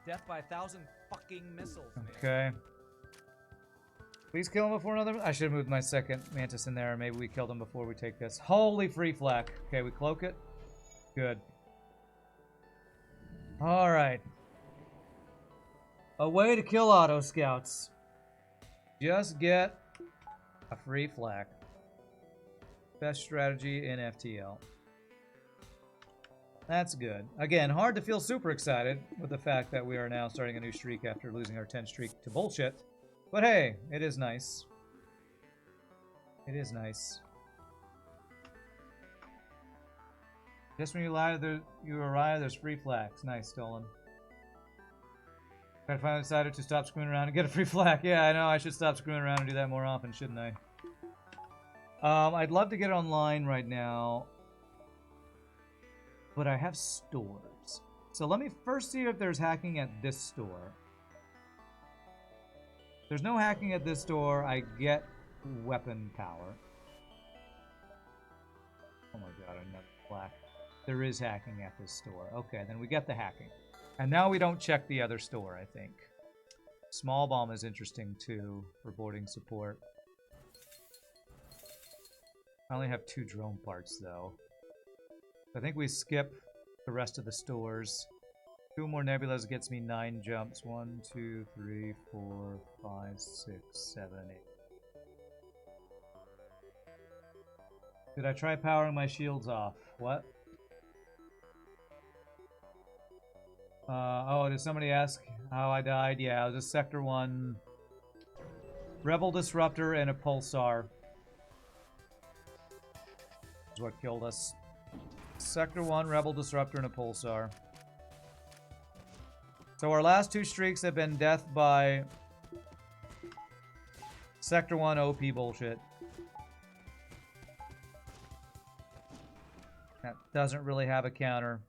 Death by 1,000 fucking missiles, man. Okay. Please kill him before another... I should have moved my second Mantis in there. Maybe we killed him before we take this. Holy free flak. Okay, we cloak it. Good. Alright. A way to kill auto scouts. Just get a free flak. Best strategy in FTL. That's good. Again, hard to feel super excited with the fact that we are now starting a new streak after losing our 10 streak to bullshit. But hey, it is nice. It is nice. Just when you arrive, there's free flags. Nice, Stolen. I finally decided to stop screwing around and get a free flag. Yeah, I know, I should stop screwing around and do that more often, shouldn't I? I'd love to get online right now, but I have stores. So let me first see if there's hacking at this store. If there's no hacking at this store, I get weapon power. Oh my god, another black. There is hacking at this store. Okay, then we get the hacking. And now we don't check the other store, I think. Small bomb is interesting too for boarding support. I only have 2 drone parts though. I think we skip the rest of the stores. 2 more nebulas gets me 9 jumps. 1, 2, 3, 4, 5, 6, 7, 8. Did I try powering my shields off? What? Oh, did somebody ask how I died? Yeah, it was a Sector 1 Rebel Disruptor and a Pulsar. That's what killed us. Sector 1 Rebel Disruptor and a Pulsar. So our last two streaks have been death by Sector 1 OP bullshit. That doesn't really have a counter.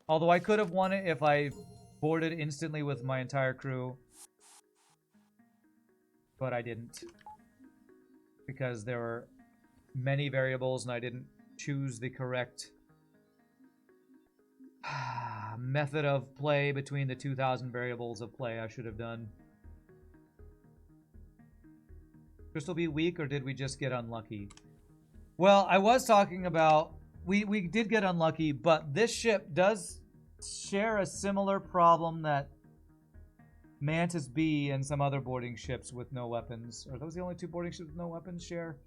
Although I could have won it if I boarded instantly with my entire crew. But I didn't. Because there were many variables and I didn't choose the correct method of play between the 2,000 variables of play I should have done. Crystal be weak, or did we just get unlucky? Well, I was talking about... We did get unlucky, but this ship does share a similar problem that Mantis B and some other boarding ships with no weapons. Are those the only two boarding ships with no weapons share?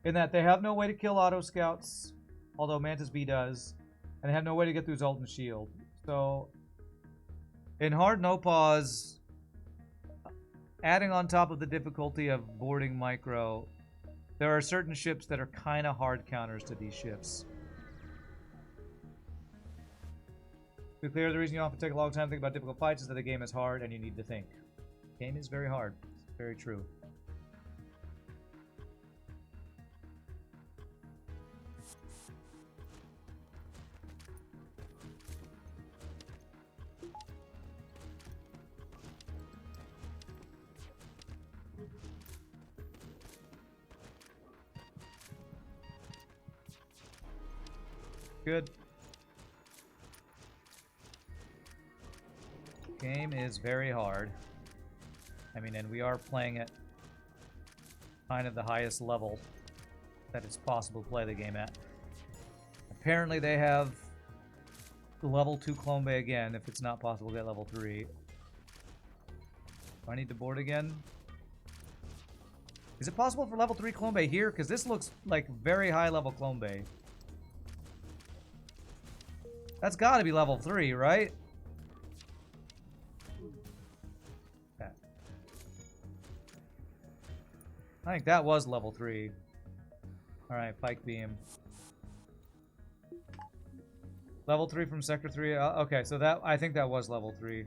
In that they have no way to kill auto scouts, although Mantis B does, and they have no way to get through Zoltan's shield. So, in hard no pause, adding on top of the difficulty of boarding micro, there are certain ships that are kind of hard counters to these ships. To be clear, the reason you often take a long time to think about difficult fights is that the game is hard and you need to think. The game is very hard. It's very true. Good. Game is very hard. I mean, and we are playing at kind of the highest level that it's possible to play the game at. Apparently they have level 2 Clone Bay again, if it's not possible to get level 3. Do I need to board again? Is it possible for level 3 Clone Bay here? Because this looks like very high level Clone Bay. That's gotta be level 3, right? I think that was level 3. Alright, Pike Beam. Level 3 from Sector 3. Okay, so that I think that was level 3.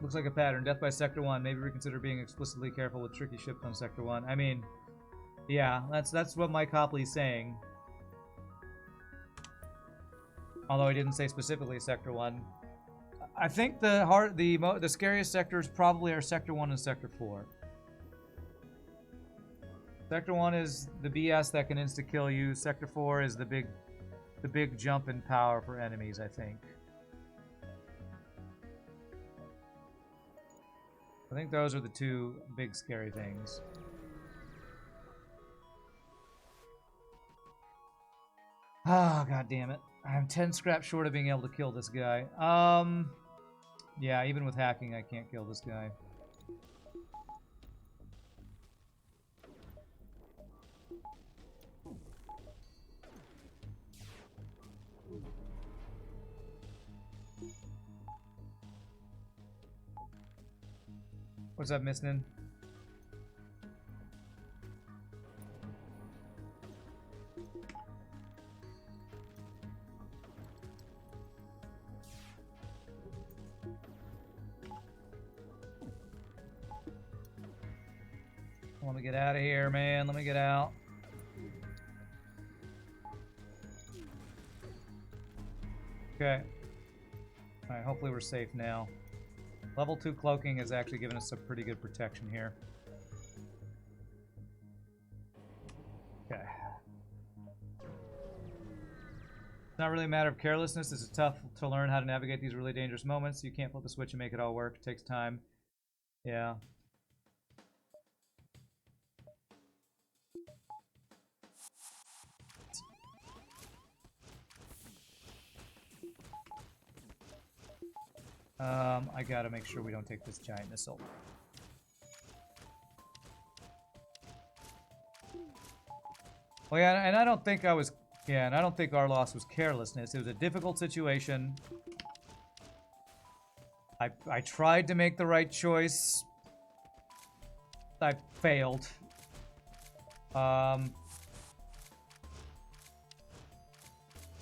Looks like a pattern. Death by Sector 1. Maybe reconsider being explicitly careful with tricky ships on Sector 1. I mean, yeah, that's what Mike Hopley's saying. Although he didn't say specifically Sector 1. I think the scariest sectors probably are Sector 1 and Sector 4. Sector 1 is the BS that can insta-kill you. Sector 4 is the big jump in power for enemies, I think. I think those are the two big scary things. Oh, god damn it. I'm 10 scraps short of being able to kill this guy. Yeah, even with hacking, I can't kill this guy. What's up, Missnin? Let me get out of here, man. Let me get out. Okay. Alright, hopefully we're safe now. Level 2 cloaking has actually given us some pretty good protection here. Okay. It's not really a matter of carelessness. It's tough to learn how to navigate these really dangerous moments. You can't flip a switch and make it all work. It takes time. Yeah. I gotta make sure we don't take this giant missile. Well, yeah, and I don't think I was... Yeah, and I don't think our loss was carelessness. It was a difficult situation. I tried to make the right choice. I failed.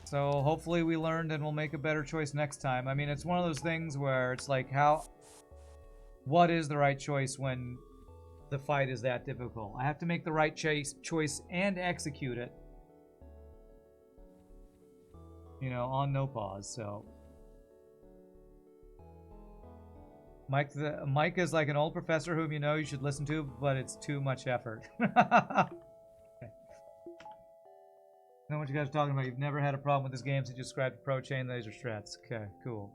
So hopefully we learned and we'll make a better choice next time. I mean, it's one of those things where it's like, what is the right choice when the fight is that difficult? I have to make the right choice and execute it. You know, on no pause, so. Mike is like an old professor whom you know you should listen to, but it's too much effort. I know what you guys are talking about. You've never had a problem with this game since you described the Pro Chain Laser strats. Okay, cool.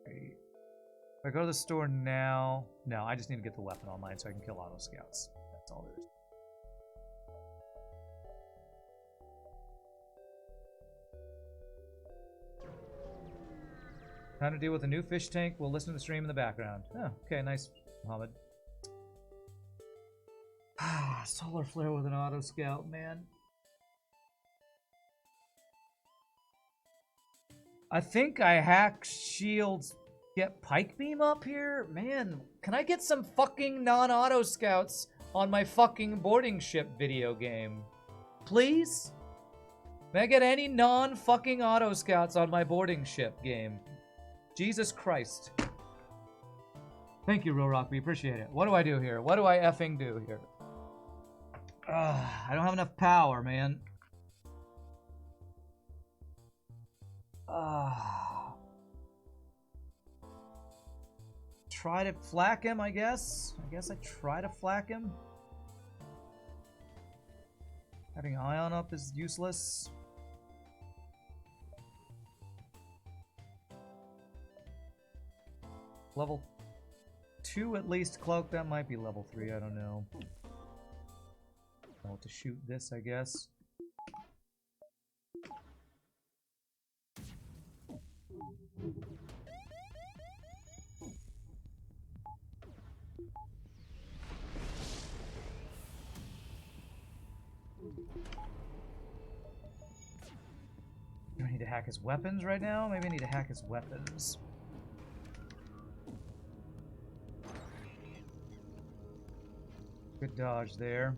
If I go to the store now... No, I just need to get the weapon online so I can kill auto scouts. That's all there is. Time to deal with a new fish tank. We'll listen to the stream in the background. Oh, okay, nice, Mohammed. Solar flare with an auto scout, man. I think I hack shields. Get pike beam up here? Man, can I get some fucking non-auto scouts on my fucking boarding ship video game? Please? May I get any non-fucking auto scouts on my boarding ship game? Jesus Christ. Thank you, Rorock. We appreciate it. What do I do here? What do I effing do here? I don't have enough power, man. Try to flak him, I guess. I guess I try to flak him. Having Ion up is useless. Level 2 at least cloak. That might be level 3. I don't know. To shoot this, I guess. Do I need to hack his weapons right now? Maybe I need to hack his weapons. Good dodge there.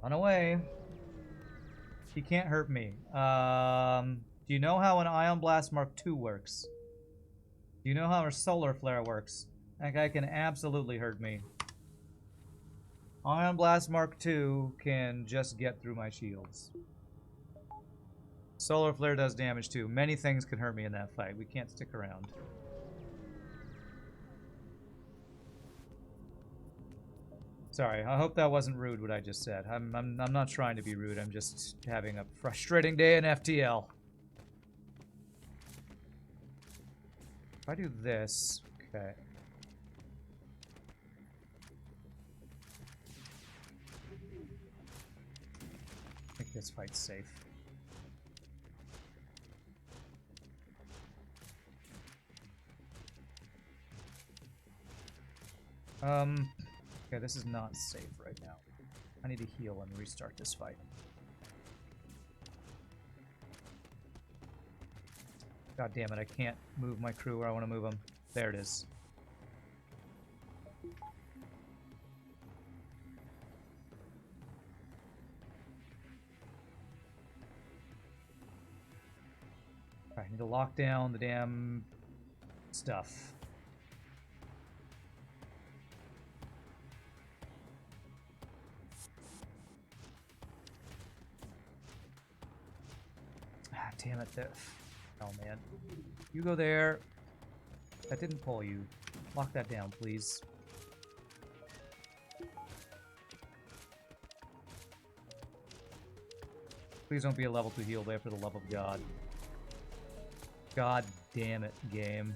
Run away. He can't hurt me. Do you know how an Ion Blast Mark II works? Do you know how a Solar Flare works? That guy can absolutely hurt me. Ion Blast Mark II can just get through my shields. Solar Flare does damage too. Many things can hurt me in that fight. We can't stick around. Sorry, I hope that wasn't rude what I just said. I'm not trying to be rude. I'm just having a frustrating day in FTL. If I do this, okay. I think this fight's safe. Okay, this is not safe right now. I need to heal and restart this fight. God damn it, I can't move my crew where I want to move them. There it is. Alright, I need to lock down the damn stuff. Ah, damn it. Oh, man. You go there. That didn't pull you. Lock that down, please. Please don't be a level 2 heal there for the love of God. God damn it, game.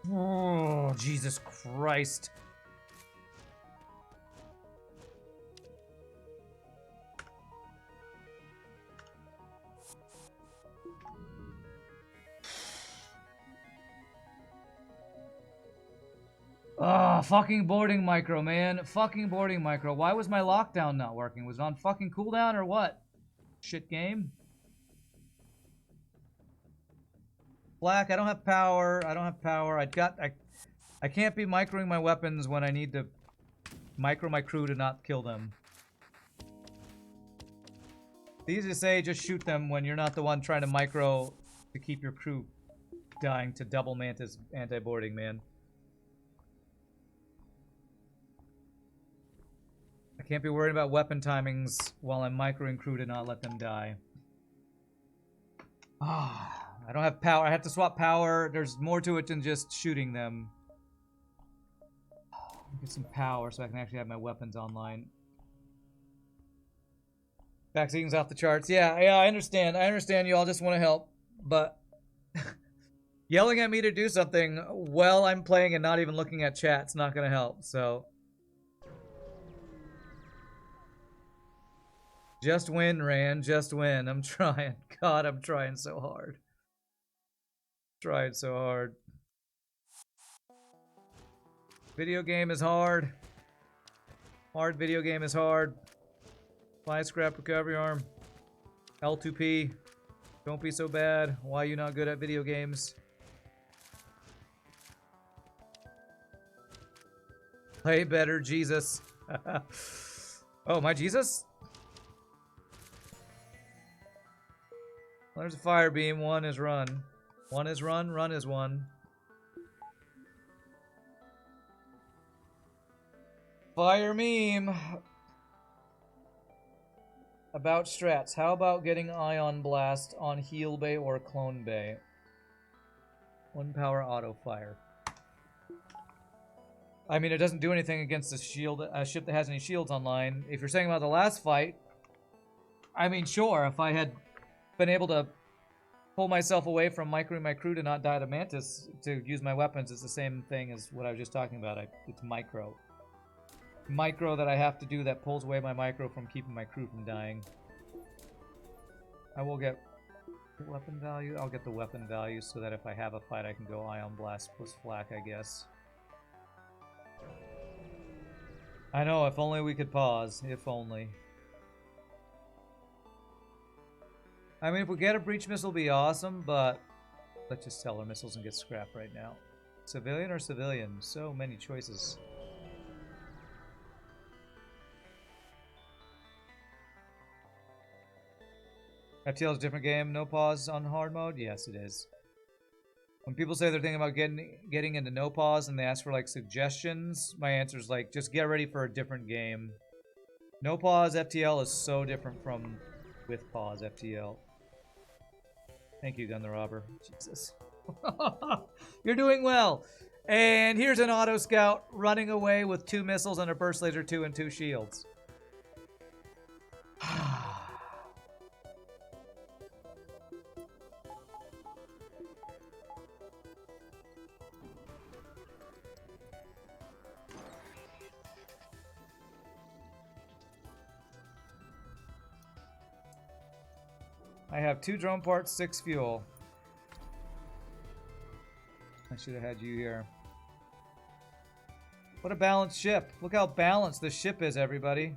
Oh, Jesus Christ. Oh, fucking boarding micro, man. Fucking boarding micro. Why was my lockdown not working? Was it on fucking cooldown or what? Shit game. Black, I don't have power. I don't have power. I can't be microing my weapons when I need to micro my crew to not kill them. It's easy to say just shoot them when you're not the one trying to micro to keep your crew dying to double mantis anti-boarding, man. I can't be worried about weapon timings while I'm microing crew to not let them die. Ah, I don't have power. I have to swap power. There's more to it than just shooting them. Get some power so I can actually have my weapons online. Vaccines off the charts. Yeah, I understand. I understand you all just want to help, but yelling at me to do something while I'm playing and not even looking at chat's not going to help, so... Just win, Rand. Just win. I'm trying. God, I'm trying so hard. Trying so hard. Video game is hard. Hard video game is hard. Fly scrap recovery arm. L2P. Don't be so bad. Why are you not good at video games? Play better, Jesus. Oh, my Jesus? There's a fire beam. One is run. One is run. Run is one. Fire meme. About strats. How about getting Ion Blast on Heal Bay or Clone Bay? One power auto fire. I mean, it doesn't do anything against a ship that has any shields online. If you're saying about the last fight, I mean, sure, if I had been able to pull myself away from microing my crew to not die to Mantis to use my weapons, it's the same thing as what I was just talking about. It's micro. Micro that I have to do that pulls away my micro from keeping my crew from dying. I will get weapon value. I'll get the weapon value so that if I have a fight I can go Ion Blast plus Flak, I guess. I know, if only we could pause. If only. I mean, if we get a breach missile, it'll be awesome, but let's just sell our missiles and get scrapped right now. Civilian or civilian? So many choices. FTL is a different game. No pause on hard mode? Yes, it is. When people say they're thinking about getting into no pause and they ask for like suggestions, my answer is like, just get ready for a different game. No pause FTL is so different from with pause FTL. Thank you, Gun the Robber. Jesus. You're doing well. And here's an auto scout running away with 2 missiles and a burst laser 2 and 2 shields. I have 2 drone parts, 6 fuel. I should have had you here. What a balanced ship. Look how balanced this ship is, everybody.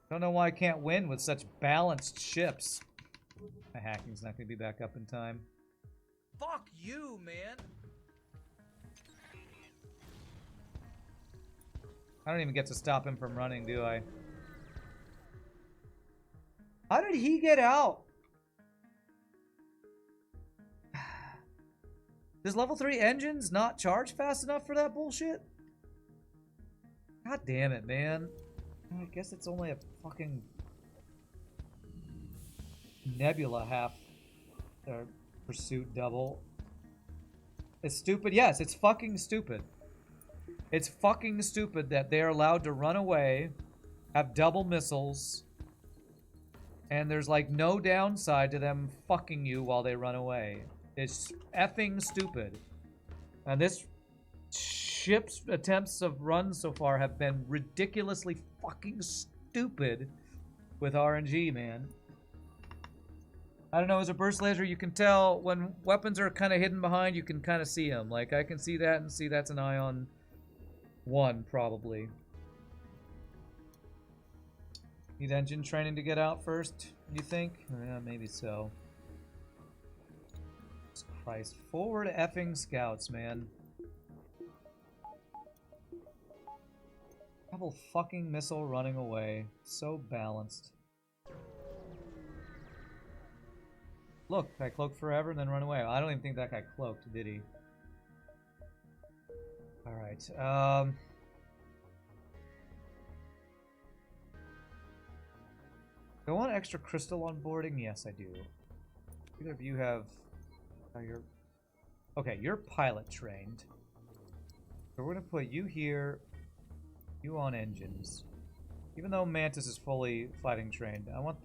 Don't know why I can't win with such balanced ships. My hacking's not going to be back up in time. Fuck you, man. I don't even get to stop him from running, do I? How did he get out? Does level 3 engines not charge fast enough for that bullshit? God damn it, man. I guess it's only a fucking Nebula half pursuit double. It's stupid. Yes, it's fucking stupid. It's fucking stupid that they're allowed to run away, have double missiles, and there's like no downside to them fucking you while they run away. It's effing stupid. And this ship's attempts of runs so far have been ridiculously fucking stupid with RNG, man. I don't know, as a burst laser, you can tell when weapons are kind of hidden behind, you can kind of see them. Like, I can see that and see that's an ion 1, probably. Need engine training to get out first, you think? Yeah, maybe so. Jesus Christ. Forward effing scouts, man. Double fucking missile running away. So balanced. Look, I cloaked forever and then run away. I don't even think that guy cloaked, did he? Alright, do I want extra crystal on boarding? Yes, I do. Either of you have... Oh, you're... Okay, you're pilot trained. So we're gonna put you here, you on engines. Even though Mantis is fully fighting trained, I want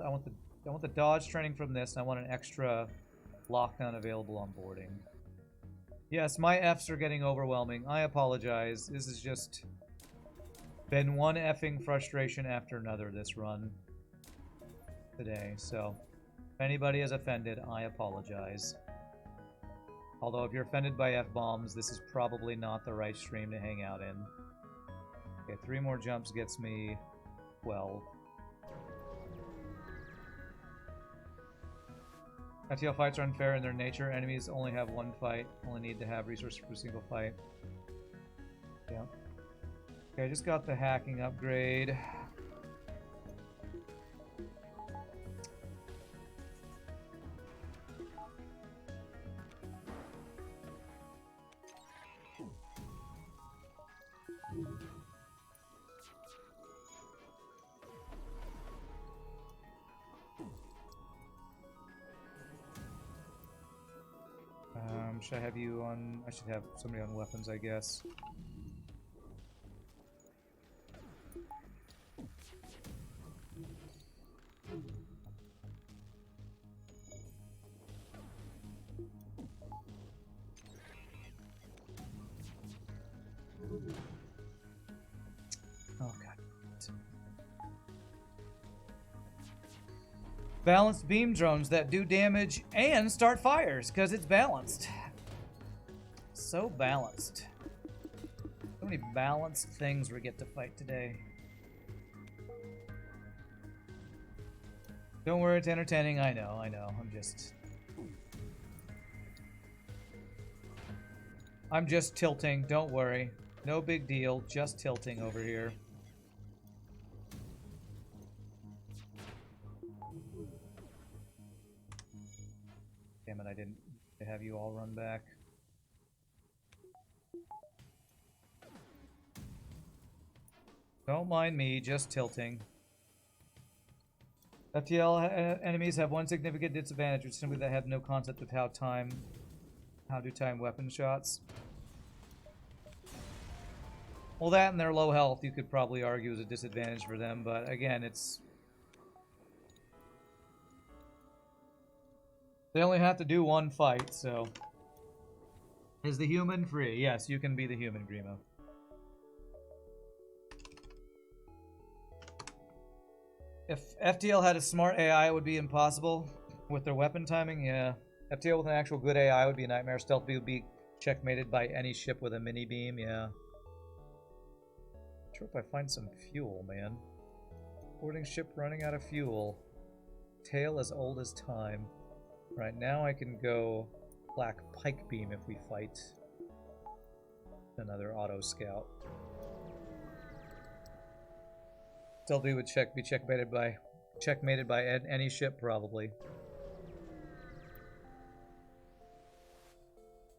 the dodge training from this, and I want an extra lockdown available on boarding. Yes, my Fs are getting overwhelming. I apologize. This has just been one effing frustration after another this run today, so if anybody is offended, I apologize. Although if you're offended by F-bombs, this is probably not the right stream to hang out in. Okay, 3 more jumps gets me 12. FTL fights are unfair in their nature. Enemies only have 1 fight. Only need to have resources for a single fight. Yeah. Okay, I just got the hacking upgrade. Should I have you on... I should have somebody on weapons, I guess. Oh, God. Balanced beam drones that do damage and start fires, because it's balanced. So balanced. So many balanced things we get to fight today. Don't worry, it's entertaining. I know. I'm just tilting. Don't worry. No big deal. Just tilting over here. Damn it, I didn't have you all run back. Don't mind me, just tilting. FTL enemies have 1 significant disadvantage, which is simply they have no concept of how to time weapon shots. Well, that and their low health, you could probably argue is a disadvantage for them, but again, it's... They only have to do 1 fight, so... Is the human free? Yes, you can be the human, Grimo. If FTL had a smart AI, it would be impossible. With their weapon timing, yeah. FTL with an actual good AI would be a nightmare. Stealth B would be checkmated by any ship with a mini beam, yeah. Sure if I find some fuel, man. Boarding ship running out of fuel. Tail as old as time. Right now I can go black pike beam if we fight another auto scout. Stealth B would be checkmated by any ship probably.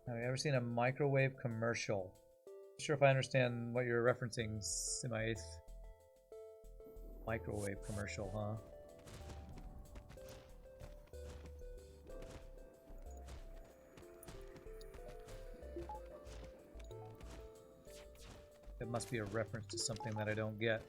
Have you ever seen a microwave commercial? Not sure if I understand what you're referencing, Simi. Microwave commercial, huh? It must be a reference to something that I don't get.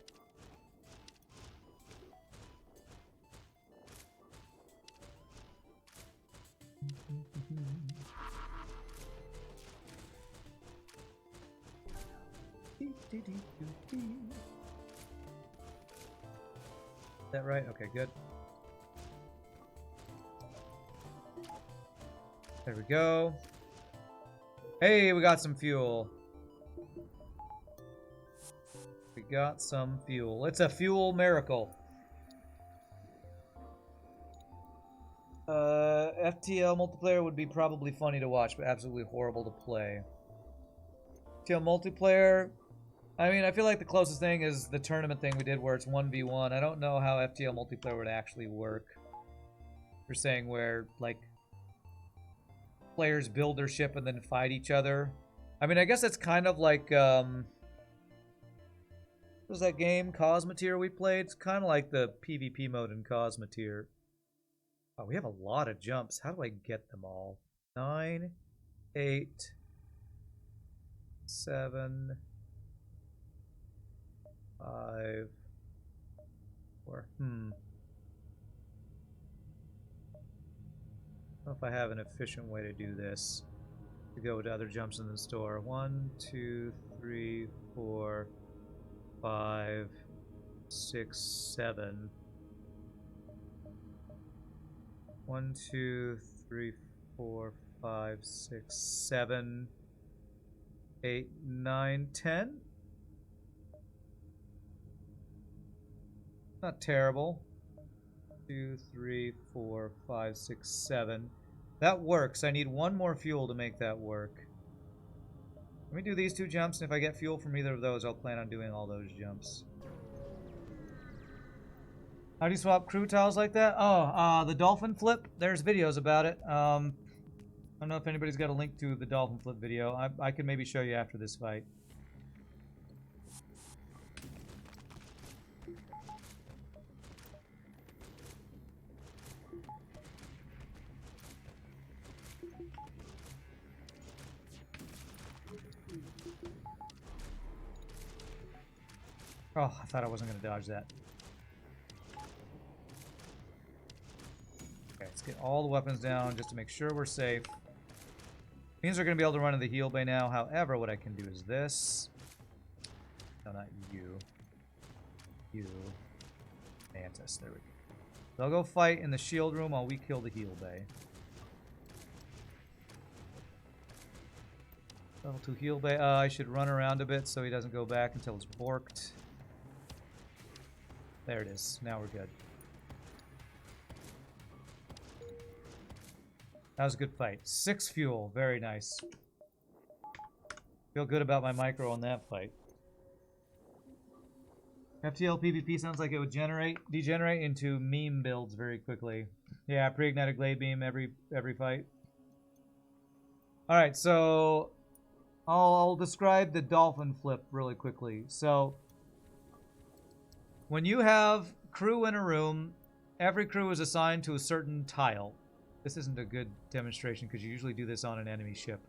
that right? Okay, good. There we go. Hey, we got some fuel. We got some fuel. It's a fuel miracle. FTL multiplayer would be probably funny to watch, but absolutely horrible to play. FTL multiplayer, I mean, I feel like the closest thing is the tournament thing we did where it's 1v1. I don't know how FTL multiplayer would actually work. You're saying where, like, players build their ship and then fight each other. I mean, I guess it's kind of like, what was that game, Cosmoteer, we played? It's kind of like the PvP mode in Cosmoteer. Oh, we have a lot of jumps. How do I get them all? 9, 8, 7, 5, 4. I don't know if I have an efficient way to do this. To go to other jumps in the store. 1, 2, 3, 4, 5, 6, 7. 1, 2, 3, 4, 5, 6, 7, 8, 9, 10. Not terrible. 2, 3, 4, 5, 6, 7. That works. I need one more fuel to make that work. Let me do these 2 jumps, and if I get fuel from either of those, I'll plan on doing all those jumps. How do you swap crew tiles like that? Oh, the dolphin flip. There's videos about it. I don't know if anybody's got a link to the dolphin flip video. I can maybe show you after this fight. Oh, I thought I wasn't going to dodge that. Okay, let's get all the weapons down just to make sure we're safe. Means we're going to be able to run into the heal bay now. However, what I can do is this. No, not you. You. Mantis. There we go. So I'll go fight in the shield room while we kill the heal bay. Level 2 heal bay. I should run around a bit so he doesn't go back until it's borked. There it is. Now we're good. That was a good fight. 6 fuel. Very nice. Feel good about my micro on that fight. FTL PvP sounds like it would degenerate into meme builds very quickly. Yeah, pre-ignited glade beam every fight. Alright, so I'll describe the dolphin flip really quickly. So when you have crew in a room, every crew is assigned to a certain tile. This isn't a good demonstration because you usually do this on an enemy ship.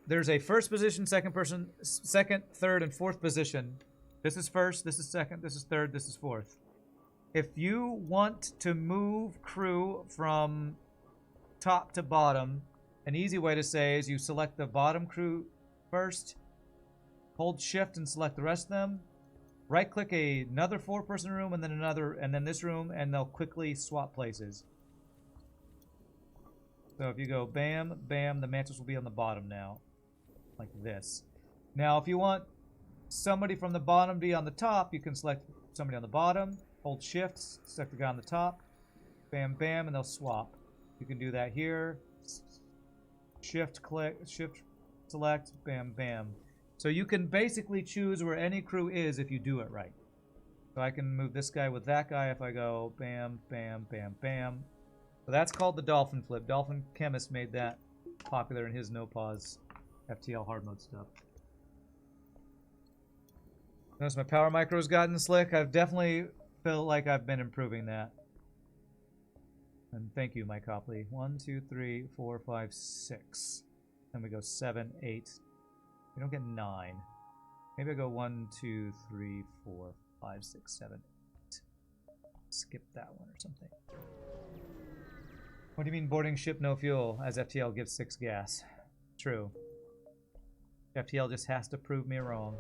There's a first position, second, third, and fourth position. This is first, this is second, this is third, this is fourth. If you want to move crew from top to bottom, an easy way to say is you select the bottom crew first, hold shift and select the rest of them, right click another 4-person room and then another, and then this room, and they'll quickly swap places. So if you go bam, bam, the Mantis will be on the bottom now. Like this. Now if you want somebody from the bottom to be on the top, you can select somebody on the bottom, hold shift, select the guy on the top, bam, bam, and they'll swap. You can do that here. Shift click, shift select, bam, bam. So you can basically choose where any crew is if you do it right. So I can move this guy with that guy if I go bam, bam, bam, bam. So that's called the dolphin flip. Dolphin Chemist made that popular in his no-pause FTL hard mode stuff. Notice my power micro's gotten slick. I've definitely felt like I've been improving that. And thank you, Mike Copley. 1, 2, 3, 4, 5, 6. Then we go 7, 8. We don't get 9. Maybe I go 1, 2, 3, 4, 5, 6, 7, 8. Skip that one or something. What do you mean boarding ship no fuel as FTL gives 6 gas? True. FTL just has to prove me wrong.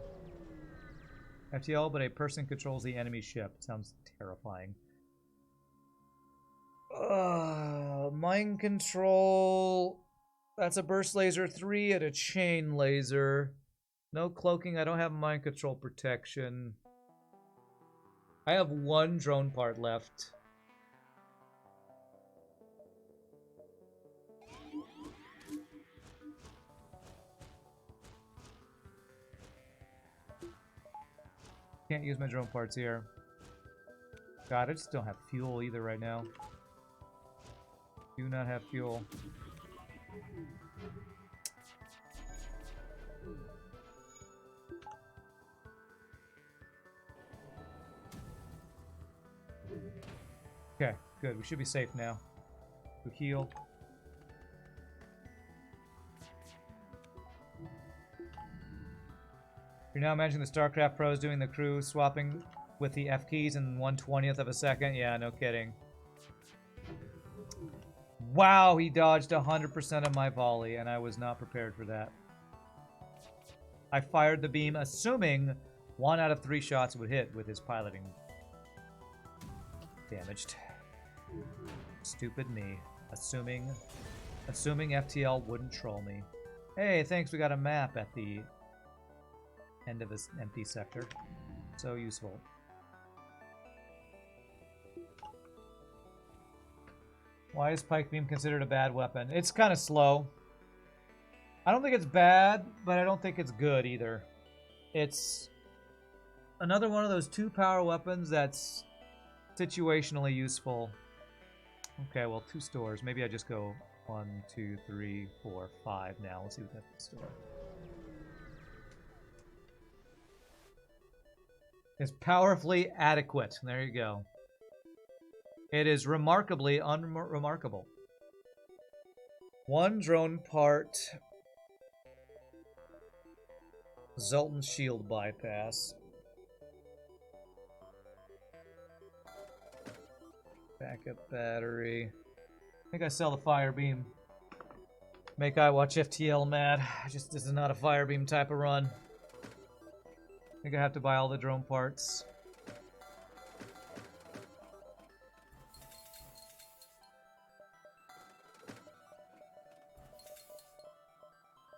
FTL, but a person controls the enemy ship. Sounds terrifying. Mind control. That's a burst laser 3 and a chain laser. No cloaking. I don't have mind control protection. I have one drone part left. Can't use my drone parts here. God, I just don't have fuel either right now. Do not have fuel. Okay, good. We should be safe now. We heal. You're now imagining the StarCraft pros doing the crew swapping with the F keys in 1/20th of a second? Yeah, no kidding. Wow, he dodged 100% of my volley, and I was not prepared for that. I fired the beam, assuming 1 out of 3 shots would hit with his piloting. Damaged. Stupid me. Assuming FTL wouldn't troll me. Hey, thanks, we got a map at the end of this empty sector. So useful. Why is Pike Beam considered a bad weapon? It's kind of slow. I don't think it's bad, but I don't think it's good either. It's another one of those 2-power weapons that's situationally useful. Okay, well, 2 stores. Maybe I just go 1, 2, 3, 4, 5 now. Let's see what that's the store. It's powerfully adequate. There you go. It is remarkably unremarkable. 1 drone part. Zoltan shield bypass. Backup battery. I think I sell the fire beam. Make I watch FTL mad. This is not a fire beam type of run. I think I have to buy all the drone parts.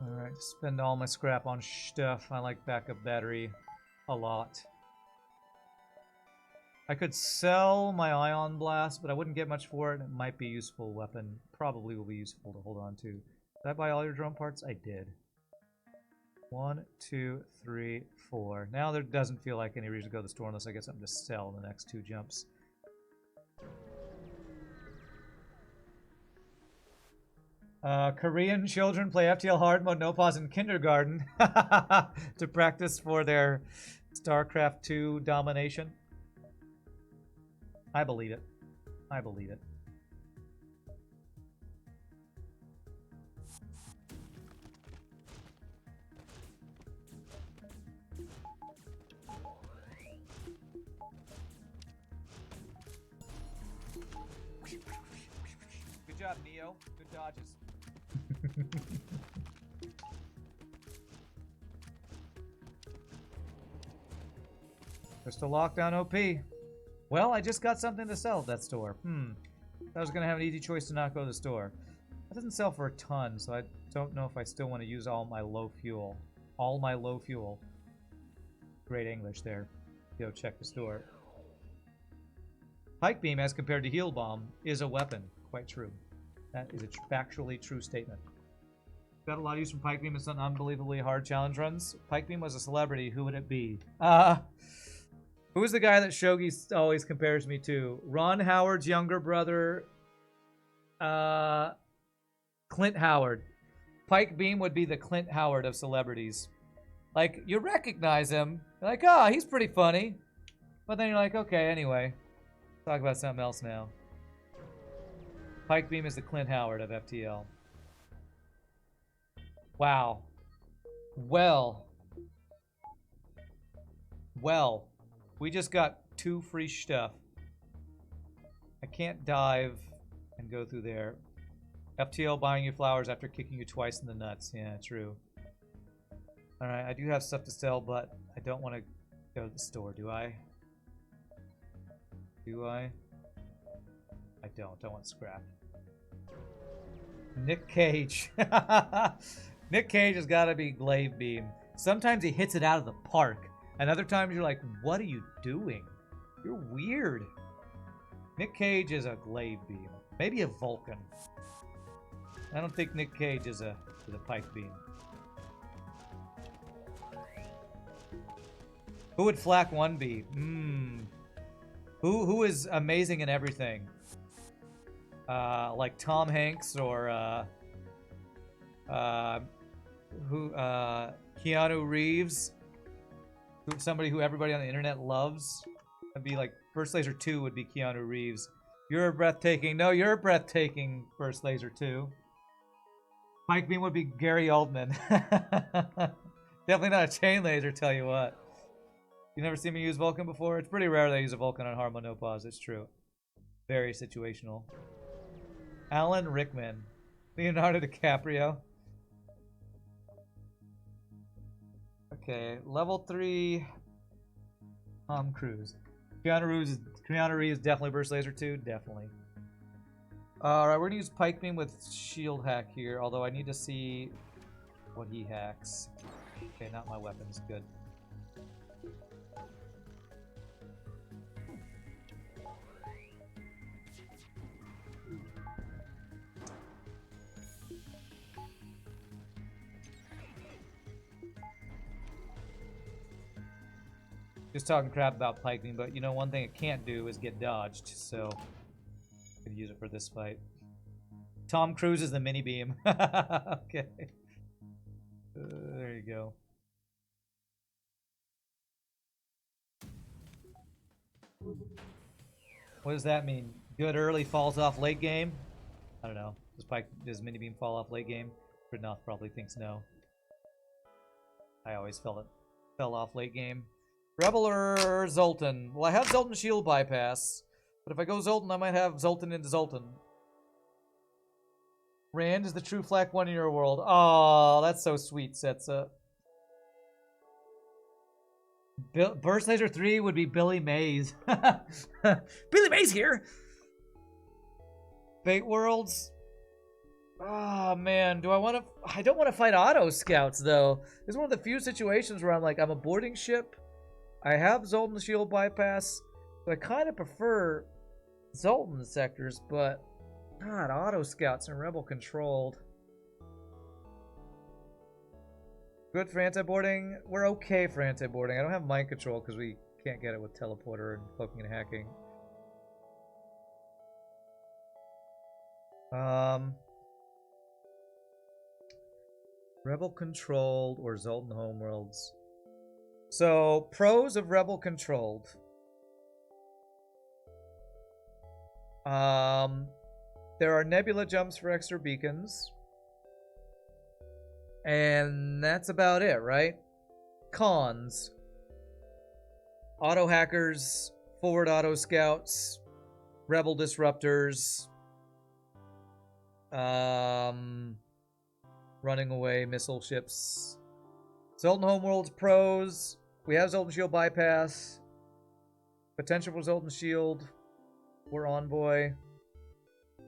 Alright, spend all my scrap on stuff. I like backup battery a lot. I could sell my ion blast, but I wouldn't get much for it. It might be a useful weapon. Probably will be useful to hold on to. Did I buy all your drone parts? I did. 1, 2, 3, 4. Now there doesn't feel like any reason to go to the store unless I get something to sell in the next 2 jumps. Korean children play FTL Hard mode no pause in kindergarten to practice for their StarCraft 2 domination. I believe it. I believe it. Good job, Neo. Good dodges. Crystal Lockdown OP. Well, I just got something to sell at that store. I was going to have an easy choice to not go to the store. That doesn't sell for a ton, so I don't know if I still want to use all my low fuel. All my low fuel. Great English there. Go check the store. Pike Beam, as compared to Heal Bomb, is a weapon. Quite true. That is a factually true statement. Got a lot of use from Pike Beam in some unbelievably hard challenge runs. Pike Beam was a celebrity. Who would it be? Who's the guy that Shogi always compares me to? Ron Howard's younger brother, Clint Howard. Pike Beam would be the Clint Howard of celebrities. Like, you recognize him. You're like, oh, he's pretty funny. But then you're like, okay, anyway. Talk about something else now. Pike Beam is the Clint Howard of FTL. Wow. Well. We just got 2 free stuff. I can't dive and go through there. FTL buying you flowers after kicking you twice in the nuts. Yeah, true. Alright, I do have stuff to sell, but I don't want to go to the store, do I? Do I? I don't. I want scrap. Nick Cage. Nick Cage has got to be glaive beam. Sometimes he hits it out of the park. And other times you're like, what are you doing? You're weird. Nick Cage is a glaive beam. Maybe a Vulcan. I don't think Nick Cage is a pike beam. Who would Flak 1 be? Who is amazing in everything? Like Tom Hanks or Keanu Reeves, somebody who everybody on the internet loves. That'd be like First Laser 2 would be Keanu Reeves. You're breathtaking. No, you're breathtaking, First Laser 2. Mike Beam would be Gary Oldman. Definitely not a chain laser, tell you what. You never seen me use Vulcan before? It's pretty rare that I use a Vulcan on Harmo No Pause. It's true. Very situational. Alan Rickman. Leonardo DiCaprio. Okay, level 3. Tom Cruise. Keanu Reeves is definitely Burst Laser 2. Definitely. Alright, we're gonna use Pike Beam with Shield Hack here, although I need to see what he hacks. Okay, not my weapons. Good. Just talking crap about Pike Beam, but you know, one thing it can't do is get dodged, so I could use it for this fight. Tom Cruise is the mini beam. Okay. There you go. What does that mean? Good early, falls off late game? I don't know. Does mini beam fall off late game? Ridnoth probably thinks no. I always fell off late game. Rebel or Zoltan? Well, I have Zoltan shield bypass, but if I go Zoltan, I might have Zoltan into Zoltan. Rand is the true Flak 1 in your world. Oh, that's so sweet, Setsa. Burst Laser 3 would be Billy Mays. Billy Mays here! Fate Worlds. Oh, man. I don't want to fight Auto Scouts, though. This is one of the few situations where I'm like, I'm a boarding ship. I have Zoltan shield bypass. So I kind of prefer Zoltan sectors, but God, Auto Scouts and Rebel controlled. Good for anti-boarding. We're okay for anti-boarding. I don't have mind control because we can't get it with teleporter and cloaking and hacking. Rebel controlled or Zoltan homeworlds. So, pros of Rebel controlled. There are nebula jumps for extra beacons. And that's about it, right? Cons. Auto hackers, forward auto scouts, rebel disruptors, running away missile ships. Zoltan homeworlds pros. We have Zoltan shield bypass. Potential for Zoltan shield. We're envoy.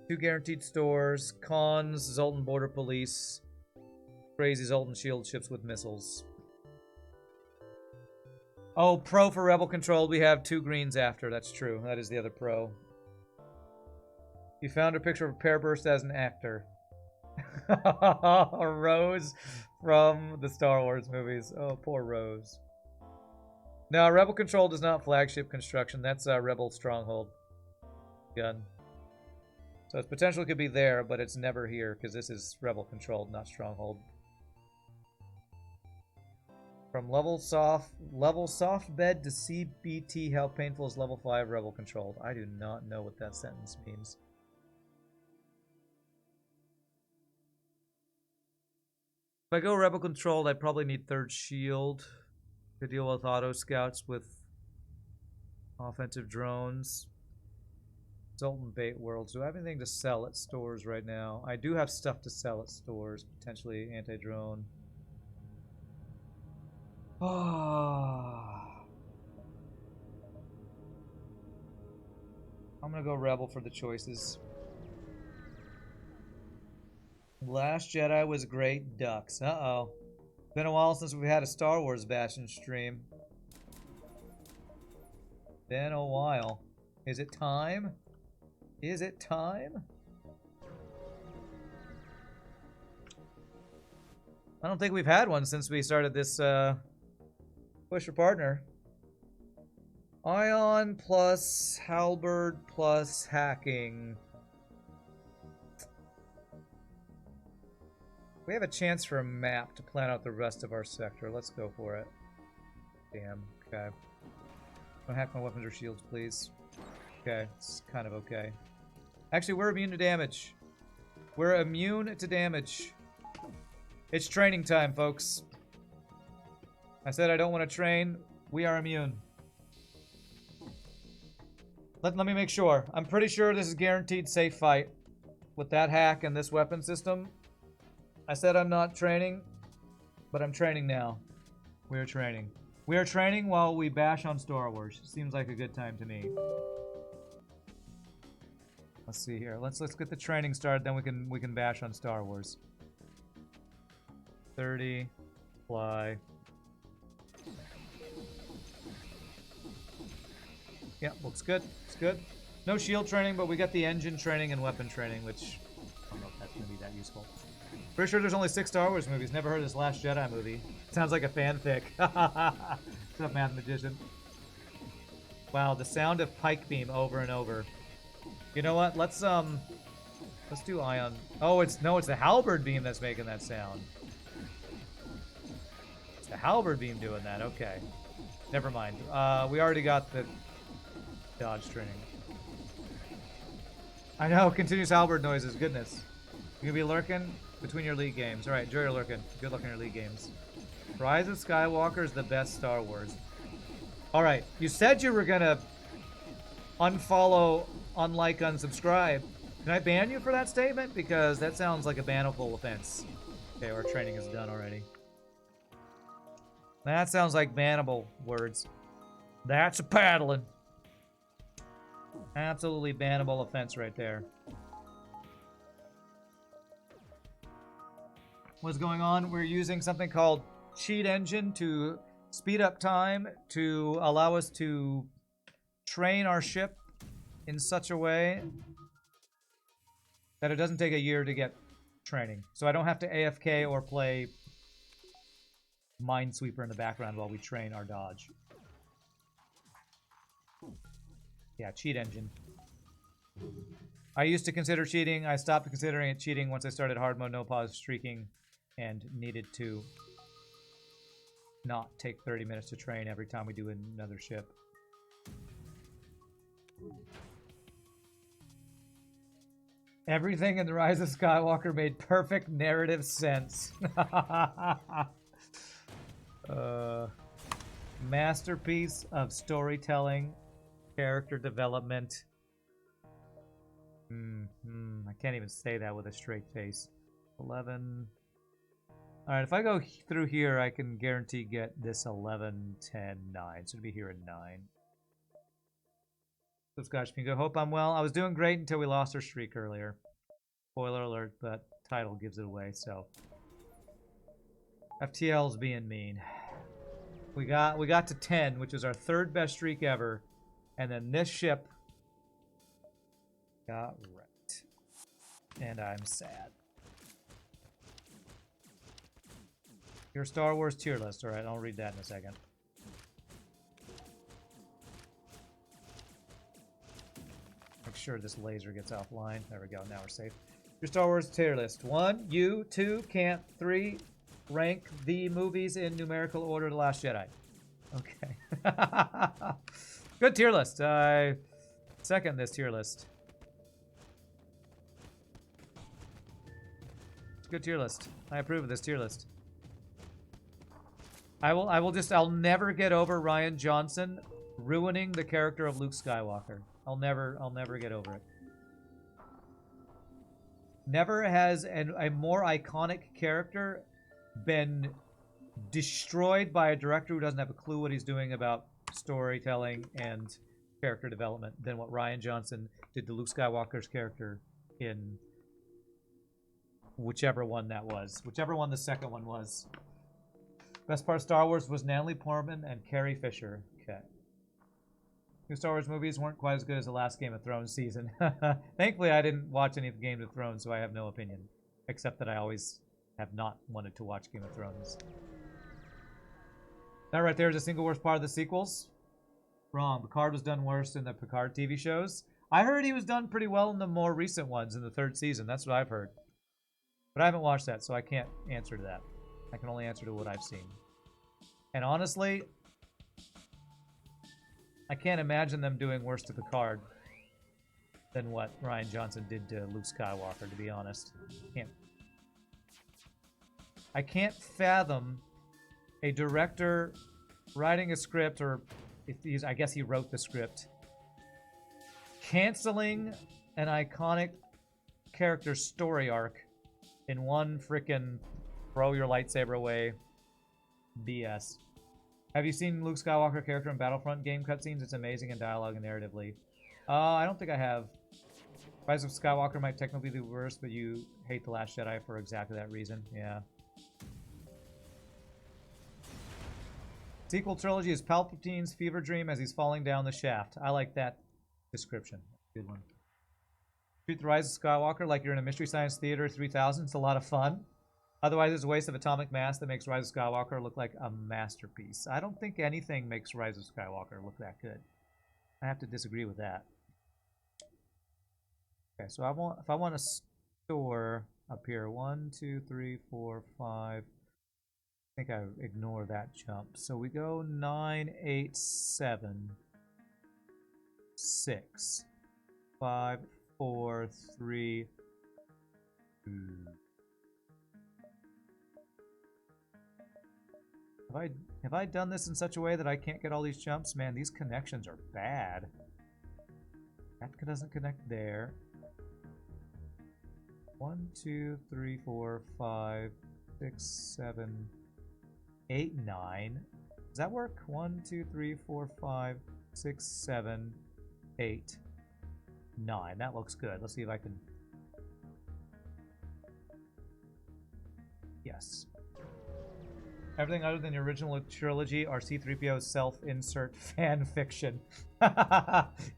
2 guaranteed stores. Cons, Zoltan border police. Crazy Zoltan shield ships with missiles. Oh, pro for rebel controlled. We have 2 greens after. That's true. That is the other pro. You found a picture of a pear burst as an actor. Rose from the Star Wars movies. Oh, poor Rose. No, rebel controlled is not flagship construction. That's a rebel stronghold gun. So its potential could be there, but it's never here because this is rebel controlled, not stronghold. From level soft bed to CBT, how painful is level 5 rebel controlled? I do not know what that sentence means. If I go rebel controlled, I'd probably need 3rd shield to deal with auto scouts with offensive drones. Zoltan bait worlds. Do I have anything to sell at stores right now? I do have stuff to sell at stores, potentially anti-drone. I'm gonna go Rebel for the choices. Last Jedi was great. Ducks. Uh-oh. Been a while since we've had a Star Wars Bastion stream. Been a while. Is it time? Is it time? I don't think we've had one since we started this push for partner. Ion plus halberd plus hacking. We have a chance for a map to plan out the rest of our sector. Let's go for it. Damn. Okay. Don't hack my weapons or shields, please. Okay. It's kind of okay. Actually, we're immune to damage. We're immune to damage. It's training time, folks. I said I don't want to train. We are immune. Let me make sure. I'm pretty sure this is guaranteed safe fight. With that hack and this weapon system. I said I'm not training, but I'm training now. We are training. We are training while we bash on Star Wars. Seems like a good time to me. Let's see here. Let's get the training started, then we can bash on Star Wars. 30, fly. Yeah, looks good. It's good. No shield training, but we got the engine training and weapon training, which I don't know if that's gonna be that useful. Pretty sure there's only 6 Star Wars movies. Never heard of this Last Jedi movie. Sounds like a fanfic. What's up, Math Magician? Wow, the sound of pike beam over and over. You know what? Let's do ion. Oh, it's the halberd beam that's making that sound. It's the halberd beam doing that. Okay. Never mind. We already got the dodge training. I know, continuous halberd noises. Goodness. You gonna be lurking? Between your league games. Alright, enjoy your lurking. Good luck in your league games. Rise of Skywalker is the best Star Wars. Alright, you said you were gonna unfollow, unlike, unsubscribe. Can I ban you for that statement? Because that sounds like a bannable offense. Okay, our training is done already. That sounds like bannable words. That's a paddling. Absolutely bannable offense right there. What's going on? We're using something called Cheat Engine to speed up time to allow us to train our ship in such a way that it doesn't take a year to get training. So I don't have to AFK or play Minesweeper in the background while we train our dodge. Yeah, Cheat Engine. I used to consider cheating. I stopped considering it cheating once I started hard mode, no pause, streaking, and needed to not take 30 minutes to train every time we do another ship. Everything in The Rise of Skywalker made perfect narrative sense. Masterpiece of storytelling, character development. I can't even say that with a straight face. 11. Alright, if I go through here, I can guarantee get this 11, 10, 9. So it'll be here at 9. So Scotch Pingo, hope I'm well. I was doing great until we lost our streak earlier. Spoiler alert, but title gives it away, so. FTL's being mean. We got to 10, which is our 3rd best streak ever. And then this ship got wrecked. And I'm sad. Your Star Wars tier list. Alright, I'll read that in a second. Make sure this laser gets offline. There we go, now we're safe. Your Star Wars tier list. 1, you. 2, can't. 3, rank the movies in numerical order. The Last Jedi. Okay. Good tier list. I second this tier list. Good tier list. I approve of this tier list. I'll never get over Rian Johnson ruining the character of Luke Skywalker. I'll never get over it. Never has a more iconic character been destroyed by a director who doesn't have a clue what he's doing about storytelling and character development than what Rian Johnson did to Luke Skywalker's character in whichever one that was. Whichever one the second one was. Best part of Star Wars was Natalie Portman and Carrie Fisher. Okay. New Star Wars movies weren't quite as good as the last Game of Thrones season. Thankfully, I didn't watch any of Game of Thrones, so I have no opinion. Except that I always have not wanted to watch Game of Thrones. That right there is the single worst part of the sequels. Wrong. Picard was done worse in the Picard TV shows. I heard he was done pretty well in the more recent ones in the third season. That's what I've heard. But I haven't watched that, so I can't answer to that. I can only answer to what I've seen. And honestly, I can't imagine them doing worse to Picard than what Rian Johnson did to Luke Skywalker, to be honest. I can't fathom a director writing a script, or if he's, I guess he wrote the script, canceling an iconic character story arc in one frickin' throw your lightsaber away BS. Have you seen Luke Skywalker character in Battlefront game cutscenes? It's amazing in dialogue and narratively. I don't think I have. Rise of Skywalker might technically be worse, but you hate The Last Jedi for exactly that reason. Yeah. Sequel trilogy is Palpatine's fever dream as he's falling down the shaft. I like that description. Good one. Treat The Rise of Skywalker like you're in a Mystery Science Theater 3000. It's a lot of fun. Otherwise, it's a waste of atomic mass that makes Rise of Skywalker look like a masterpiece. I don't think anything makes Rise of Skywalker look that good. I have to disagree with that. Okay, so if I want to store up here, 1, 2, 3, 4, 5. I think I ignore that jump. So we go 9, 8, 7, 6, 5, 4, 3, 2. Have I done this in such a way that I can't get all these jumps? Man, these connections are bad. That doesn't connect there. 1, 2, 3, 4, 5, 6, 7, 8, 9. Does that work? 1, 2, 3, 4, 5, 6, 7, 8, 9. That looks good. Let's see if I can... Yes. Everything other than the original trilogy are C-3PO's self-insert fan fiction.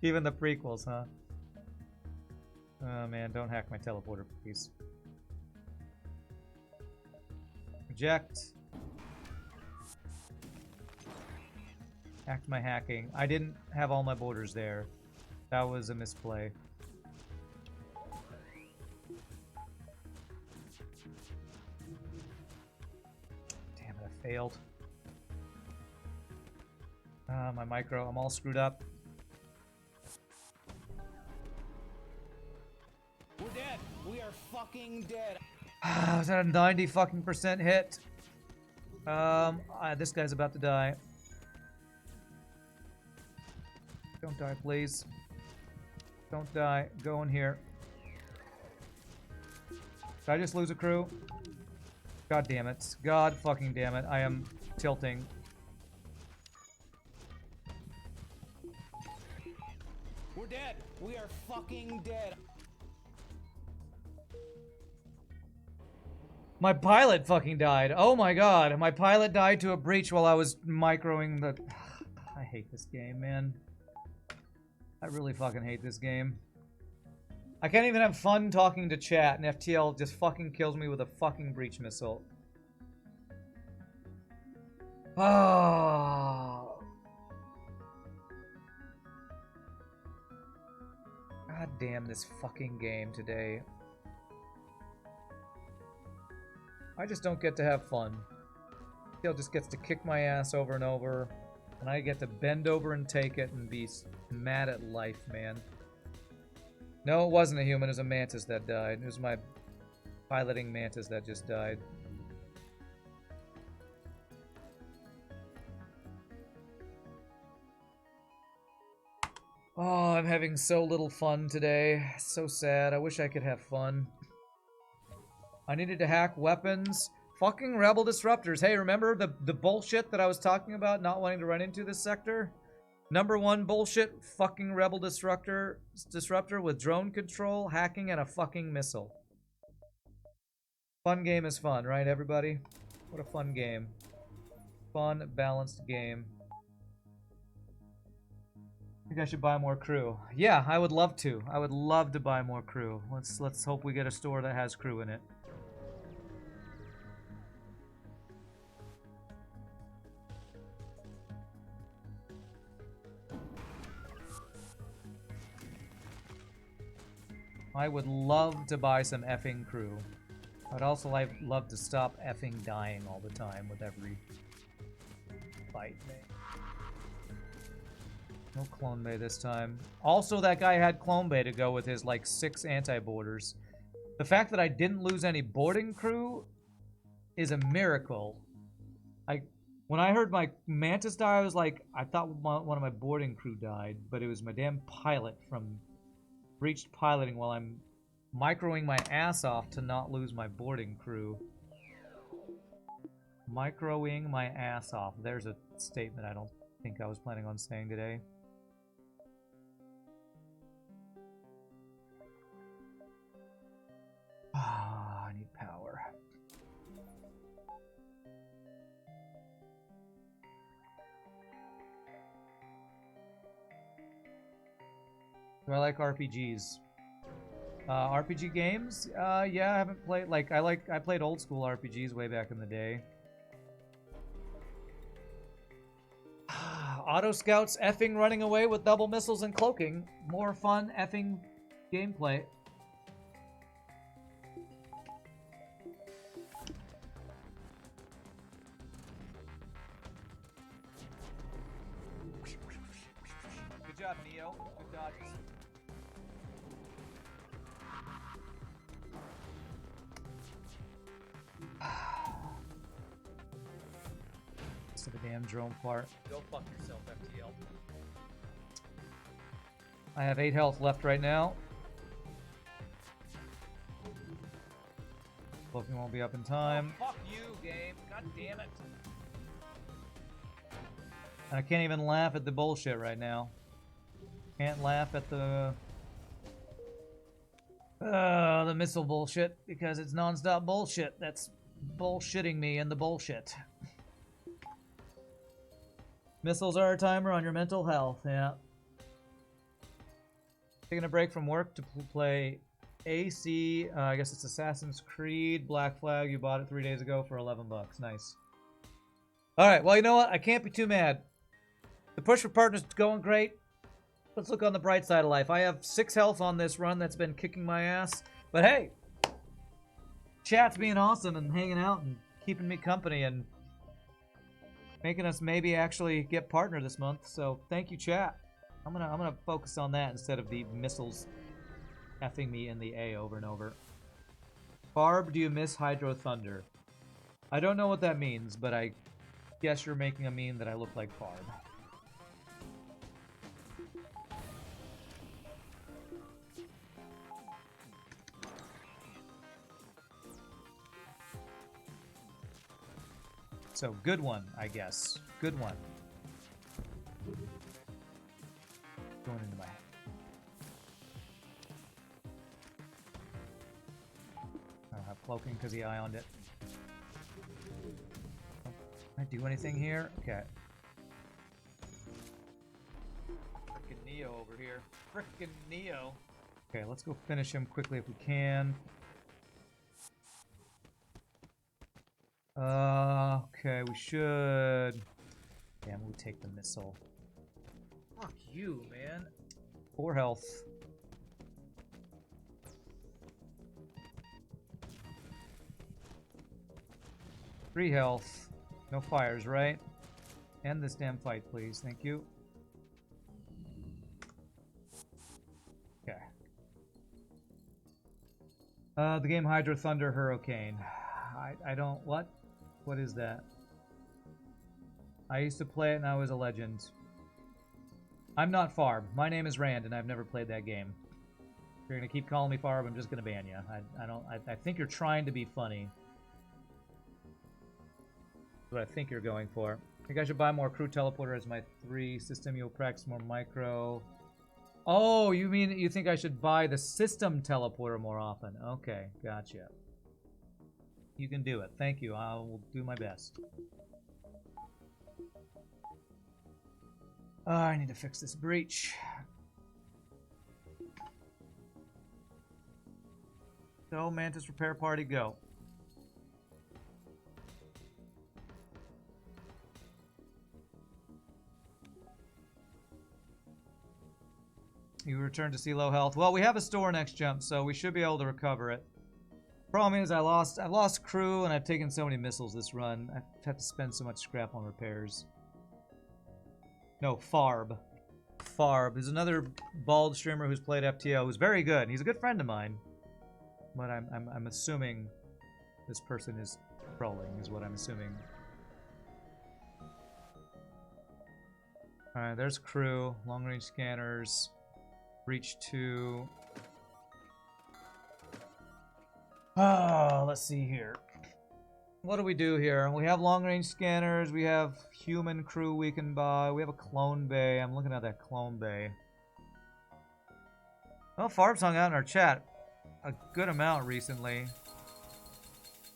Even the prequels, huh? Oh man, don't hack my teleporter, please. Reject. Hacked my hacking. I didn't have all my borders there. That was a misplay. Damn it, I failed. My micro, I'm all screwed up. We're dead. We are fucking dead. Was that a 90 fucking % hit? This guy's about to die. Don't die, please. Don't die. Go in here. Did I just lose a crew? God damn it. God fucking damn it. I am tilting. We're dead. We are fucking dead. My pilot fucking died. Oh my god. My pilot died to a breach while I was microing the... I hate this game, man. I really fucking hate this game. I can't even have fun talking to chat, and FTL just fucking kills me with a fucking breach missile. Oh. God damn this fucking game today. I just don't get to have fun. FTL just gets to kick my ass over and over, and I get to bend over and take it and be mad at life, man. No, it wasn't a human. It was a mantis that died. It was my piloting mantis that just died. Oh, I'm having so little fun today. So sad. I wish I could have fun. I needed to hack weapons, Fucking rebel disruptors. Hey, remember the bullshit that I was talking about not wanting to run into this sector? Number one bullshit, fucking rebel disruptor with drone control, hacking, and a fucking missile. Fun game is fun, right, everybody? What a fun game. Fun, balanced game. I think I should buy more crew. Yeah, I would love to. I would love to buy more crew. Let's hope we get a store that has crew in it. I would love to buy some effing crew. I'd also love to stop effing dying all the time with every fight. No Clone Bay this time. Also, that guy had Clone Bay to go with his, like, 6 anti-boarders. The fact that I didn't lose any boarding crew is a miracle. When I heard my Mantis die, I was like, I thought one of my boarding crew died, but it was my damn pilot from breached piloting while I'm microing my ass off to not lose my boarding crew. Microing my ass off. There's a statement I don't think I was planning on saying today. I need power. Do I like RPGs? RPG games? Yeah, I haven't played, I played old school RPGs way back in the day. Auto Scouts effing running away with double missiles and cloaking. More fun effing gameplay. Good job, Neo. Good dodges. To the damn drone part. Go fuck yourself, FTL. I have 8 health left right now. Cloaking won't be up in time. Oh, fuck you, game. God damn it. And I can't even laugh at the bullshit right now. Can't laugh at the missile bullshit because it's non-stop bullshit. That's bullshitting me in the bullshit. Missiles are a timer on your mental health, yeah. Taking a break from work to play AC, I guess it's Assassin's Creed, Black Flag. You bought it 3 days ago for 11 bucks. Nice. Alright, well, you know what? I can't be too mad. The push for partners is going great. Let's look on the bright side of life. I have 6 health on this run that's been kicking my ass. But hey, chat's being awesome and hanging out and keeping me company and making us maybe actually get partner this month. So thank you, chat. I'm gonna focus on that instead of the missiles effing me in the A over and over. Barb, do you miss Hydro Thunder? I don't know what that means, but I guess you're making a meme that I look like Barb. So, good one, I guess. Good one. Going into my head. I don't have cloaking because he ioned it. Can I do anything here? Okay. Frickin' Neo over here. Frickin' Neo. Okay, let's go finish him quickly if we can. Okay, we should... Damn, we'll take the missile. Fuck you, man. 4 health. Three health. No fires, right? End this damn fight, please. Thank you. Okay. The game Hydro Thunder Hurricane. I don't... What? What is that? I used to play it and I was a legend. I'm not Farb. My name is Rand and I've never played that game. If you're gonna keep calling me Farb, I'm just gonna ban you. I think you're trying to be funny. what I think you're going for. I think I should buy more crew teleporter as my 3 system. You'll practice more micro. Oh, you mean you think I should buy the system teleporter more often? Okay, gotcha. You can do it. Thank you. I will do my best. I need to fix this breach. So, Mantis repair party, go. You return to see low health. Well, we have a store next jump, so we should be able to recover it. Problem is, I've lost crew, and I've taken so many missiles this run. I've had to spend so much scrap on repairs. No, Farb. Farb is another bald streamer who's played FTL, who's very good. He's a good friend of mine, but I'm assuming this person is trolling, is what I'm assuming. All right, there's crew, long range scanners. Breach 2. Let's see here. What do we do here? We have long-range scanners. We have human crew we can buy. We have a clone bay. I'm looking at that clone bay. Well, Farb's hung out in our chat a good amount recently.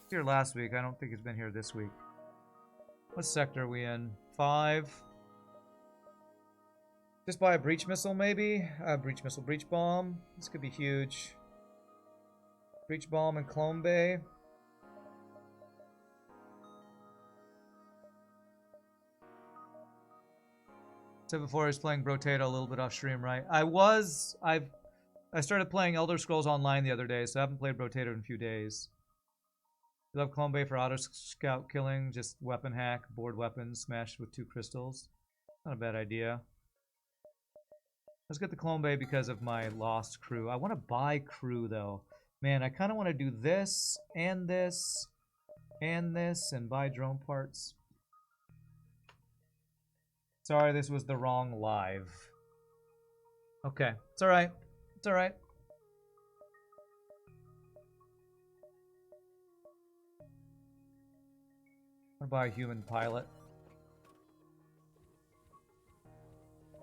Here last week. I don't think he's been here this week. What sector are we in? 5. Just buy a breach missile, maybe? Breach missile, breach bomb. This could be huge. Breach bomb and clone bay. Said before I was playing Brotato a little bit off stream, right? I started playing Elder Scrolls Online the other day, so I haven't played Brotato in a few days. You love clone bay for auto scout killing, just weapon hack, board weapons, smashed with 2 crystals. Not a bad idea. Let's get the clone bay because of my lost crew. I want to buy crew though. Man, I kind of want to do this and this and this and buy drone parts. Sorry, this was the wrong live. Okay, it's alright. It's alright. I'm gonna buy a human pilot.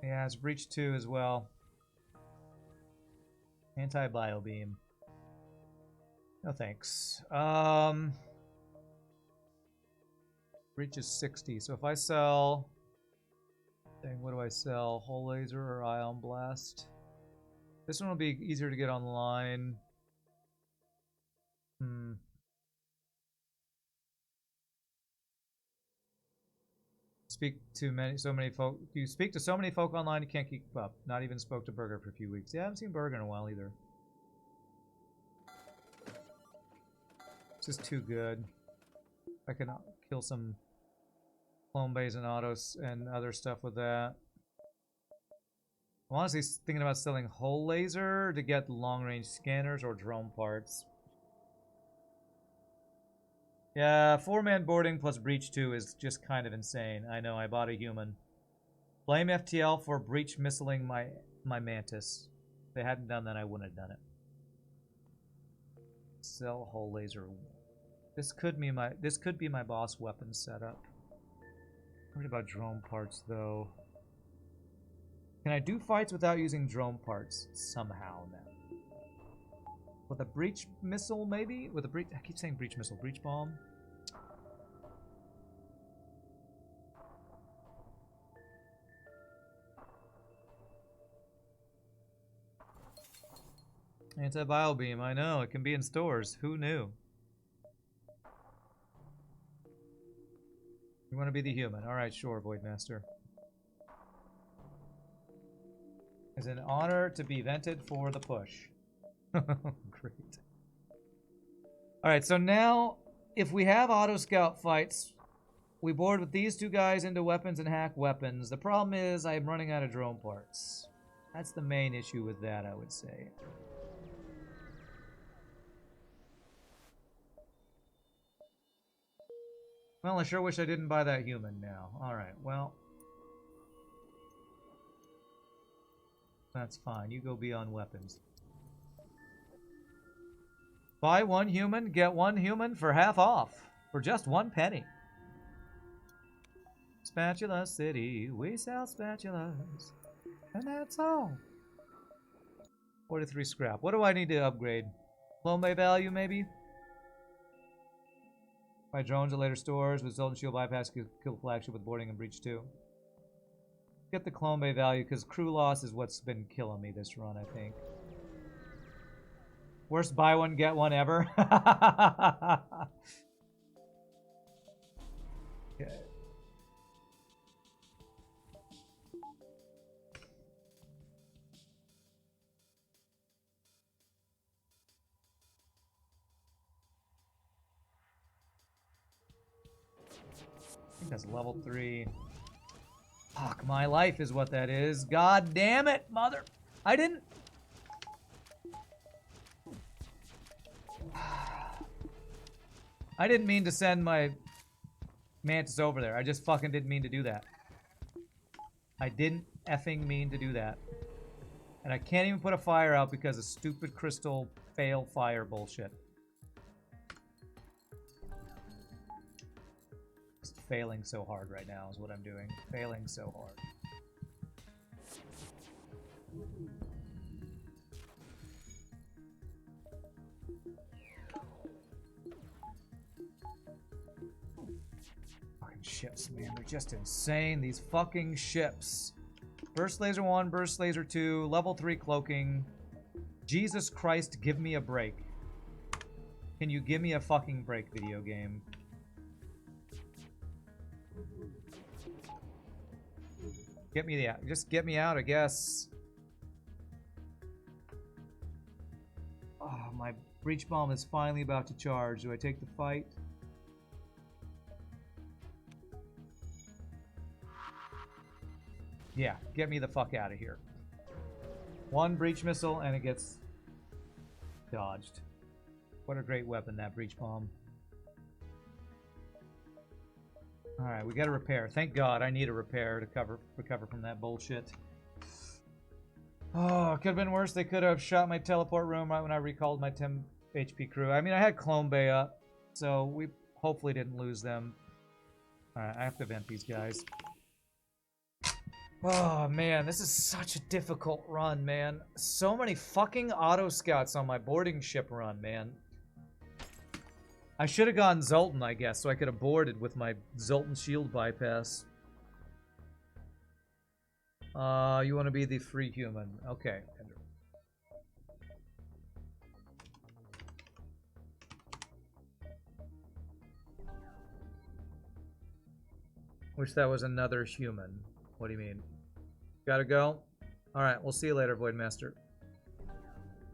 Yeah, it's Breach 2 as well. Anti-bio beam. No thanks. Breach is 60, so if I sell... Dang, what do I sell? Hull laser or ion blast? This one will be easier to get online. Speak to so many folk. You speak to so many folk online, you can't keep up. Not even spoke to Burger for a few weeks. Yeah, I haven't seen Burger in a while either. It's just too good. I can kill some clone bays and autos and other stuff with that. I'm honestly thinking about selling hull laser to get long range scanners or drone parts. Yeah, 4-man boarding plus Breach 2 is just kind of insane. I know, I bought a human. Blame FTL for breach missiling my Mantis. If they hadn't done that, I wouldn't have done it. Sell hull laser. This could be my boss weapon setup. Worried about drone parts though. Can I do fights without using drone parts somehow now? With a breach missile, maybe? With a breach... I keep saying breach missile. Breach bomb? Anti-bio beam. I know. It can be in stores. Who knew? You want to be the human. Alright, sure, Voidmaster. It's an honor to be vented for the push. Great. Alright, so now, if we have auto scout fights, we board with these 2 guys into weapons and hack weapons. The problem is I'm running out of drone parts. That's the main issue with that, I would say. Well, I sure wish I didn't buy that human now. Alright, well. That's fine. You go be on weapons. Buy 1 human, get 1 human for half off. For just 1 penny. Spatula City, we sell spatulas. And that's all. 43 scrap. What do I need to upgrade? Clone value, maybe? By drones at later stores with Zoltan Shield bypass, kill flagship with boarding and breach 2. Get the clone bay value because crew loss is what's been killing me this run, I think. Worst buy one, get one ever. Okay. I think that's level 3. Fuck, my life is what that is. God damn it, mother. I didn't. I didn't mean to send my Mantis over there. I just fucking didn't mean to do that. I didn't effing mean to do that. And I can't even put a fire out because of stupid crystal fail fire bullshit. Just failing so hard right now is what I'm doing. Failing so hard. Ships, man, they're just insane. These fucking ships. Burst laser 1, burst laser 2, level 3 cloaking. Jesus Christ, give me a break. Can you give me a fucking break, video game? Get me out. Just get me out, I guess. Oh, my breach bomb is finally about to charge. Do I take the fight? Yeah, get me the fuck out of here. One breach missile and it gets dodged. What a great weapon, that breach bomb. Alright, we gotta repair. Thank God I need a repair to recover from that bullshit. Oh, it could have been worse. They could have shot my teleport room right when I recalled my 10 HP crew. I mean, I had Clone Bay up, so we hopefully didn't lose them. Alright, I have to vent these guys. Oh man, this is such a difficult run, man. So many fucking auto scouts on my boarding ship run, man. I should have gone Zoltan, I guess, so I could have boarded with my Zoltan shield bypass. You want to be the free human. Okay, Andrew. Wish that was another human. What do you mean? Gotta go? Alright, we'll see you later, Voidmaster.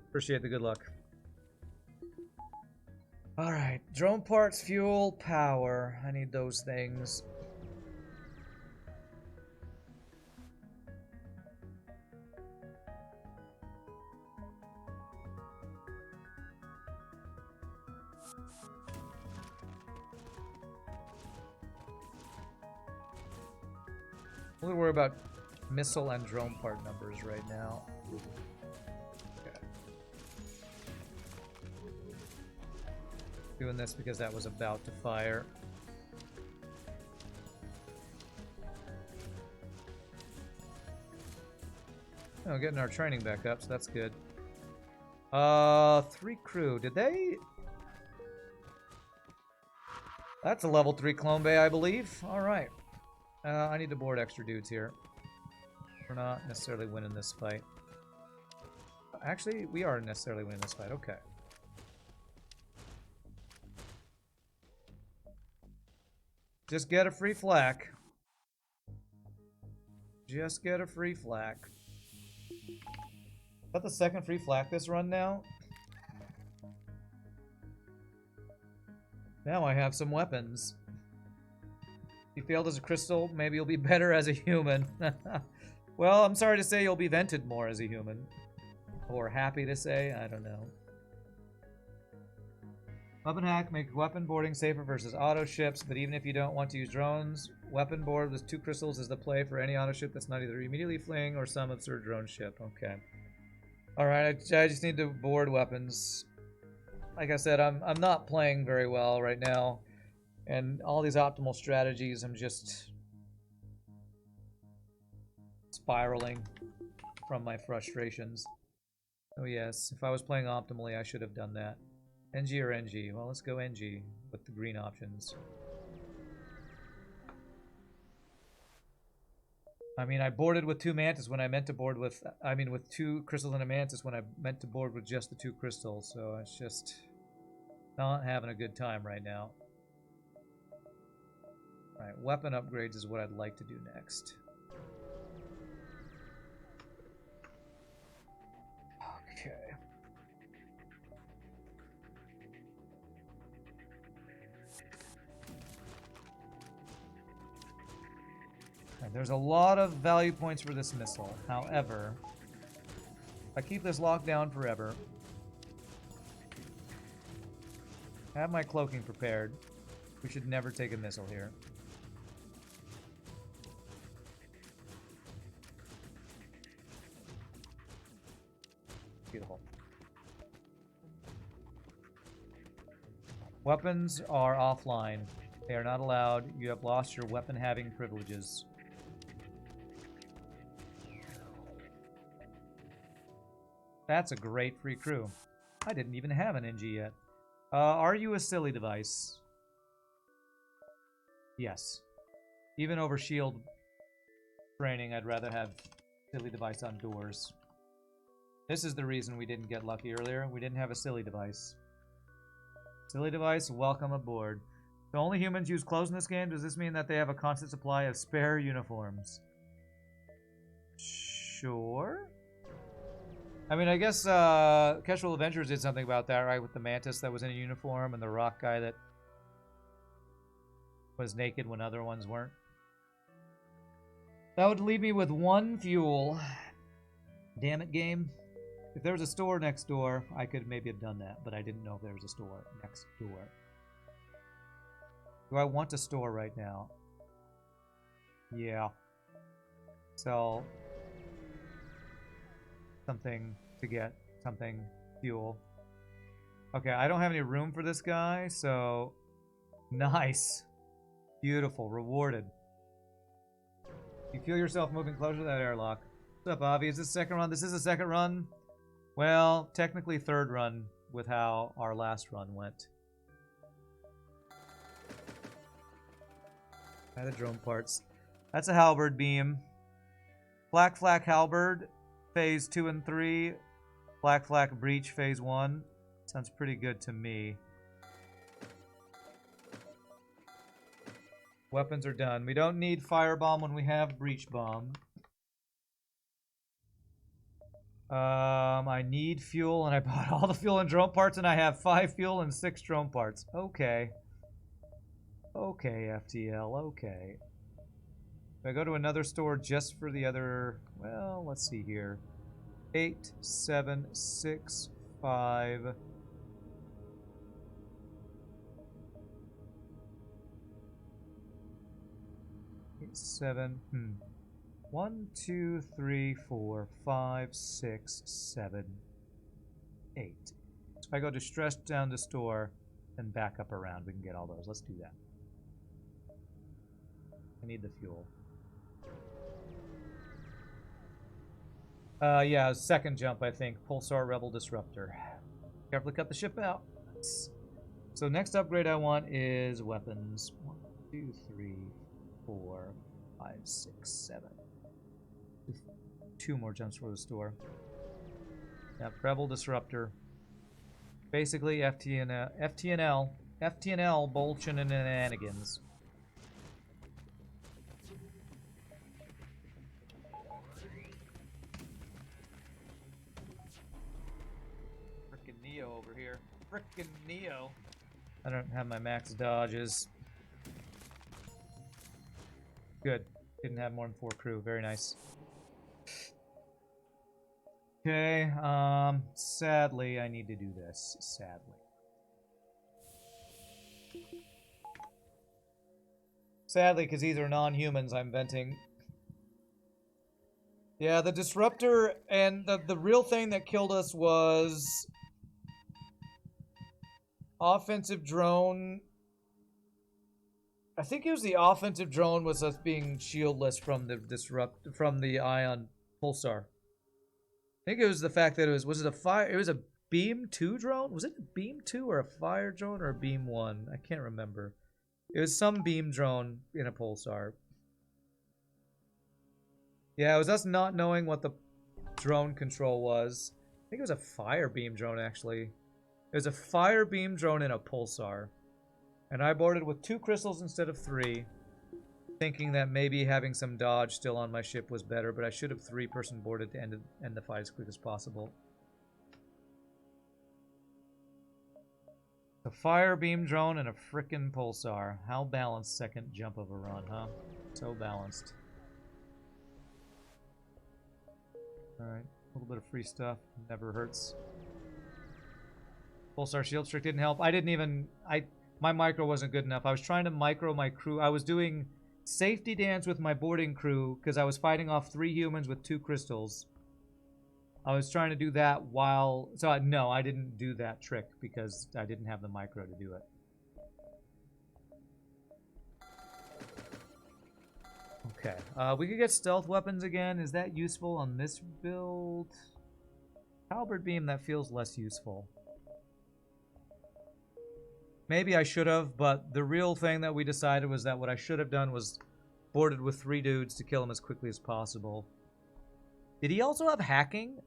Appreciate the good luck. Alright, drone parts, fuel, power. I need those things. Only worry about missile and drone part numbers right now. Okay. Doing this because that was about to fire. Oh, getting our training back up, so that's good. 3 crew. Did they? That's a level 3 clone bay, I believe. Alright. I need to board extra dudes here. We're not necessarily winning this fight. Actually, we are necessarily winning this fight. Okay. Just get a free flak. Just get a free flak. Is that the second free flak this run now? Now I have some weapons. If you failed as a crystal, maybe you'll be better as a human. Well, I'm sorry to say you'll be vented more as a human. Or happy to say, I don't know. Weapon hack, make weapon boarding safer versus auto ships, but even if you don't want to use drones, weapon board with 2 crystals is the play for any auto ship that's not either immediately fleeing or some absurd drone ship. Okay. Alright, I just need to board weapons. Like I said, I'm not playing very well right now. And all these optimal strategies, I'm just spiraling from my frustrations. Oh yes, if I was playing optimally, I should have done that. NG or NG? Well, let's go NG with the green options. I mean, I boarded with 2 mantis when I meant to board with... I mean, with 2 crystals and a mantis when I meant to board with just the 2 crystals. So it's just not having a good time right now. Alright, weapon upgrades is what I'd like to do next. Okay. And there's a lot of value points for this missile. However, if I keep this locked down forever, have my cloaking prepared, we should never take a missile here. Beautiful. Weapons are offline. They are not allowed. You have lost your weapon having privileges. That's a great free crew. I didn't even have an NG yet. Are you a silly device? Yes. Even over shield training, I'd rather have silly device on doors. This is the reason we didn't get lucky earlier. We didn't have a silly device. Silly device, welcome aboard. So only humans use clothes in this game? Does this mean that they have a constant supply of spare uniforms? Sure. I mean, I guess Casual Adventures did something about that, right? With the mantis that was in a uniform and the rock guy that was naked when other ones weren't. That would leave me with 1 fuel. Damn it, game. If there was a store next door, I could maybe have done that, but I didn't know if there was a store next door. Do I want a store right now? Yeah. Sell something to get something fuel. Okay, I don't have any room for this guy, so nice. Beautiful, rewarded. You feel yourself moving closer to that airlock. What's up, Avi? Is this second run? This is a second run? Well, technically third run with how our last run went. The drone parts. That's a halberd beam. Black flak halberd, phase 2 and 3. Black flak breach, phase 1. Sounds pretty good to me. Weapons are done. We don't need firebomb when we have breach bomb. I need fuel, and I bought all the fuel and drone parts, and I have 5 fuel and 6 drone parts. Okay. Okay, FTL, okay. If I go to another store just for the other... Well, let's see here. 8, 7, 6, 5... 8, 7... 1, 2, 3, 4, 5, 6, 7, 8. So if I go distressed down the store and back up around, we can get all those. Let's do that. I need the fuel. Yeah, second jump, I think. Pulsar Rebel Disruptor. Carefully cut the ship out. So next upgrade I want is weapons. 1, 2, 3, 4, 5, 6, 7. 2 more jumps for the store. Yep, Rebel Disruptor. Basically FTNL Bolchin and Shenanigans. Frickin' Neo over here. Frickin' Neo. I don't have my max dodges. Good. Didn't have more than 4 crew. Very nice. Okay, sadly, I need to do this. Sadly. Sadly, because these are non-humans I'm venting. Yeah, the Disruptor, and the real thing that killed us was... offensive drone I think it was the offensive drone was us being shieldless from the ion pulsar. I think it was the fact that it was it a fire? It was a beam 2 drone? Was it a beam 2 or a fire drone or a beam 1? I can't remember. It was some beam drone in a pulsar. Yeah, it was us not knowing what the drone control was. I think it was a fire beam drone, actually. It was a fire beam drone in a pulsar. And I boarded with 2 crystals instead of 3, thinking that maybe having some dodge still on my ship was better, but I should have 3-person boarded to end the fight as quick as possible. A fire beam drone and a frickin' pulsar. How balanced second jump of a run, huh? So balanced. Alright, a little bit of free stuff. Never hurts. Pulsar shield trick didn't help. My micro wasn't good enough. I was trying to micro my crew. I was doing safety dance with my boarding crew because I was fighting off 3 humans with 2 crystals. I was trying to do that while... So, no, I didn't do that trick because I didn't have the micro to do it. Okay. We could get stealth weapons again. Is that useful on this build? Halberd beam, that feels less useful. Maybe I should have, but the real thing that we decided was that what I should have done was boarded with 3 dudes to kill him as quickly as possible. Did he also have hacking?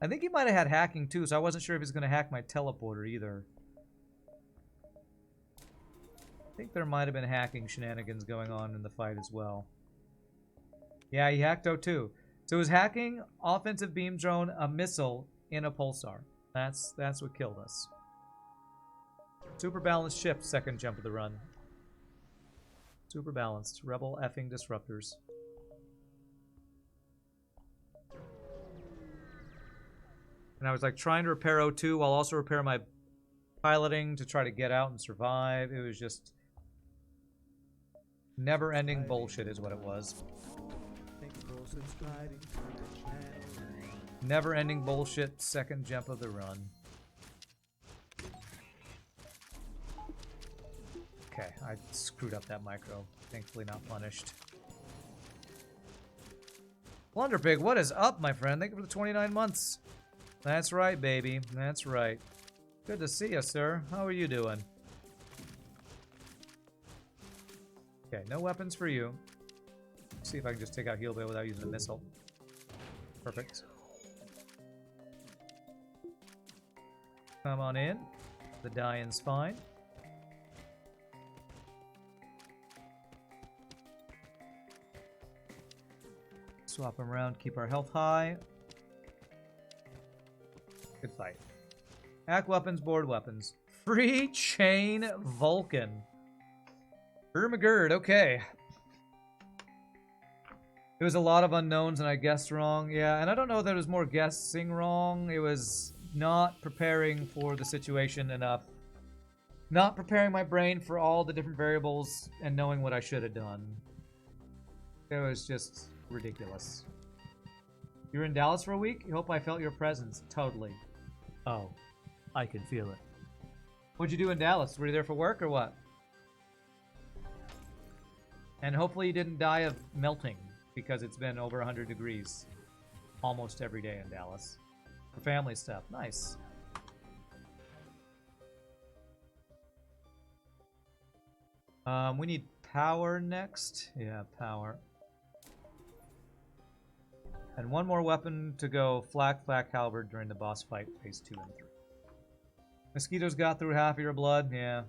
I think he might have had hacking too, so I wasn't sure if he was going to hack my teleporter either. I think there might have been hacking shenanigans going on in the fight as well. Yeah, he hacked O2. So it was hacking, offensive beam drone, a missile in a pulsar. That's what killed us. Super balanced ship, second jump of the run. Super balanced. Rebel effing disruptors. And I was like trying to repair O2 while also repair my piloting to try to get out and survive. It was just never-ending bullshit is what it was. Never-ending bullshit, second jump of the run. Okay, I screwed up that micro. Thankfully not punished. Blunderpig, what is up, my friend? Thank you for the 29 months. That's right, baby. That's right. Good to see you, sir. How are you doing? Okay, no weapons for you. Let's see if I can just take out Heal Bay without using a missile. Perfect. Come on in. The die-in's fine. Swap them around, keep our health high. Good fight. Hack weapons, board weapons. Free chain Vulcan. Ermagerd, okay. It was a lot of unknowns and I guessed wrong. Yeah, and I don't know that it was more guessing wrong. It was not preparing for the situation enough. Not preparing my brain for all the different variables and knowing what I should have done. It was just ridiculous. You were in Dallas for a week? You hope I felt your presence. Totally. Oh, I can feel it. What'd you do in Dallas? Were you there for work or what? And hopefully you didn't die of melting because it's been over 100 degrees almost every day in Dallas. For family stuff. Nice. We need power next. Yeah, power. And one more weapon to go flak halberd during the boss fight, phase 2 and 3. Mosquitoes got through half of your blood, yeah.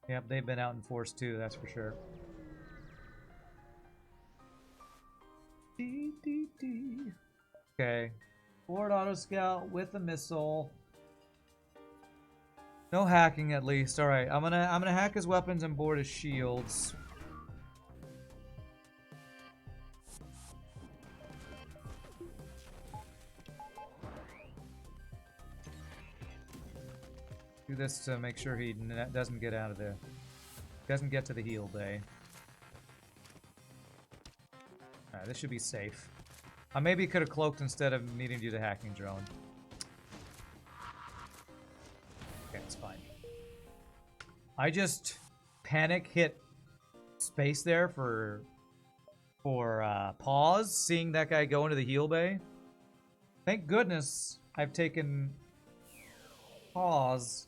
Yep, they've been out in force too, that's for sure. Okay. Forward auto scout with a missile. No hacking at least. Alright, I'm gonna hack his weapons and board his shields. Do this to make sure he doesn't get out of there. Doesn't get to the heal bay. Alright, this should be safe. I maybe could have cloaked instead of needing to do the hacking drone. Okay. It's fine. I just panic hit space there for pause, seeing that guy go into the heal bay. Thank goodness I've taken pause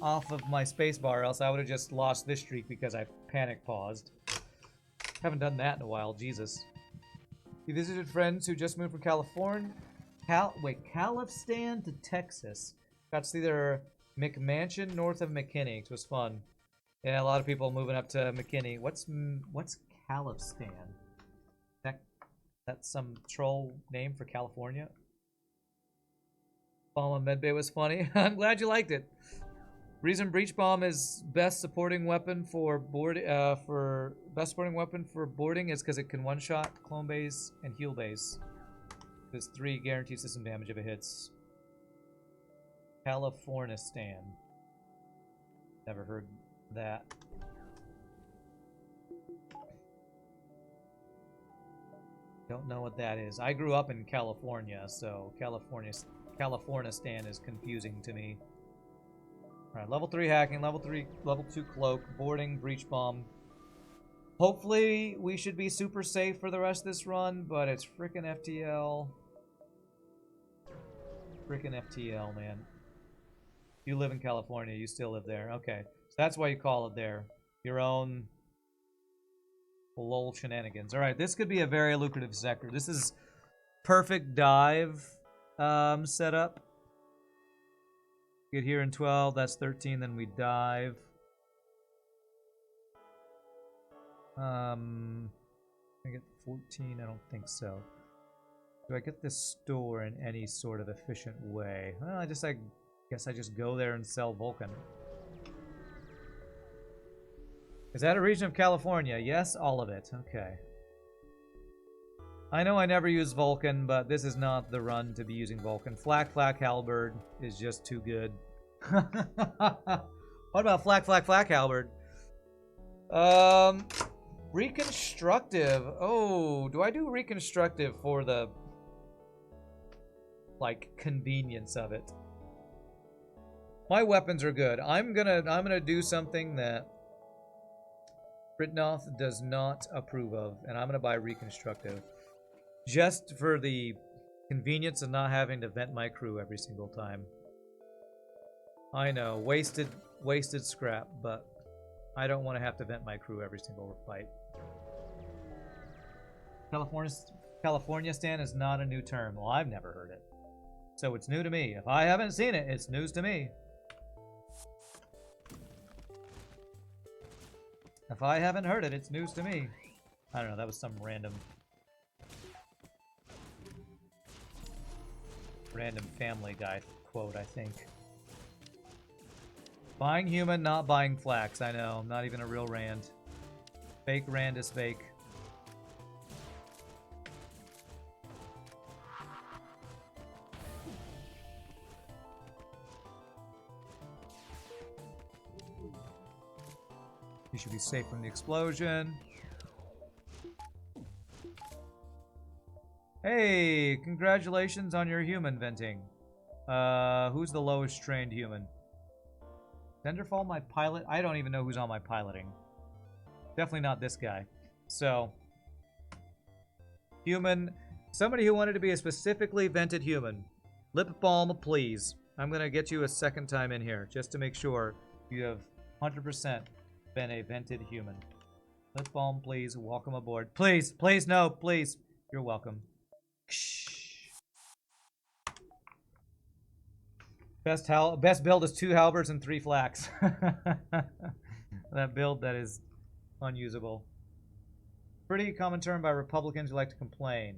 off of my spacebar, else I would have just lost this streak because I panic paused. Haven't done that in a while, Jesus. We visited friends who just moved from California. Califstan to Texas. Got to see their McMansion north of McKinney. It was fun. Yeah, a lot of people moving up to McKinney. What's Califstan? That's some troll name for California? Bomb on Medbay was funny. I'm glad you liked it. Reason Breach Bomb is best supporting weapon for boarding is because it can one-shot clone base and heal base. There's 3 guaranteed system damage if it hits. Californistan. Never heard that. Don't know what that is. I grew up in California, so Californistan is confusing to me. Alright, level 3 hacking, level 2 cloak, boarding, breach bomb. Hopefully we should be super safe for the rest of this run, but it's frickin' FTL. Frickin' FTL, man. You live in California, you still live there. Okay, so that's why you call it there. Your own lol shenanigans. Alright, this could be a very lucrative sector. This is perfect dive setup. Get here in 12, that's 13, then we dive. I get 14, I don't think so. Do I get this store in any sort of efficient way? Well, I guess I just go there and sell Vulcan. Is that a region of California? Yes, all of it. Okay. I know I never use Vulcan, but this is not the run to be using Vulcan. Flak Halberd is just too good. What about Flak Halberd? Reconstructive. Oh, do I do reconstructive for the convenience of it? My weapons are good. I'm gonna do something that Britnoth does not approve of, and I'm gonna buy reconstructive. Just for the convenience of not having to vent my crew every single time. I know, wasted scrap, but I don't want to have to vent my crew every single fight. California Stan is not a new term. Well, I've never heard it. So it's new to me. If I haven't seen it, it's news to me. If I haven't heard it, it's news to me. I don't know, that was some random Family Guy quote, I think. Buying human, not buying flax. I know, not even a real Rand. Fake Rand is fake. You should be safe from the explosion. Hey, congratulations on your human venting. Who's the lowest trained human? Denderfall, my pilot? I don't even know who's on my piloting. Definitely not this guy. So, human, somebody who wanted to be a specifically vented human. Lip balm, please. I'm gonna get you a second time in here, just to make sure you have 100% been a vented human. Lip balm, please. Welcome aboard. Please, please, no, please. You're welcome. Best build is 2 halberds and 3 flax. That build that is unusable. Pretty common term by Republicans who like to complain.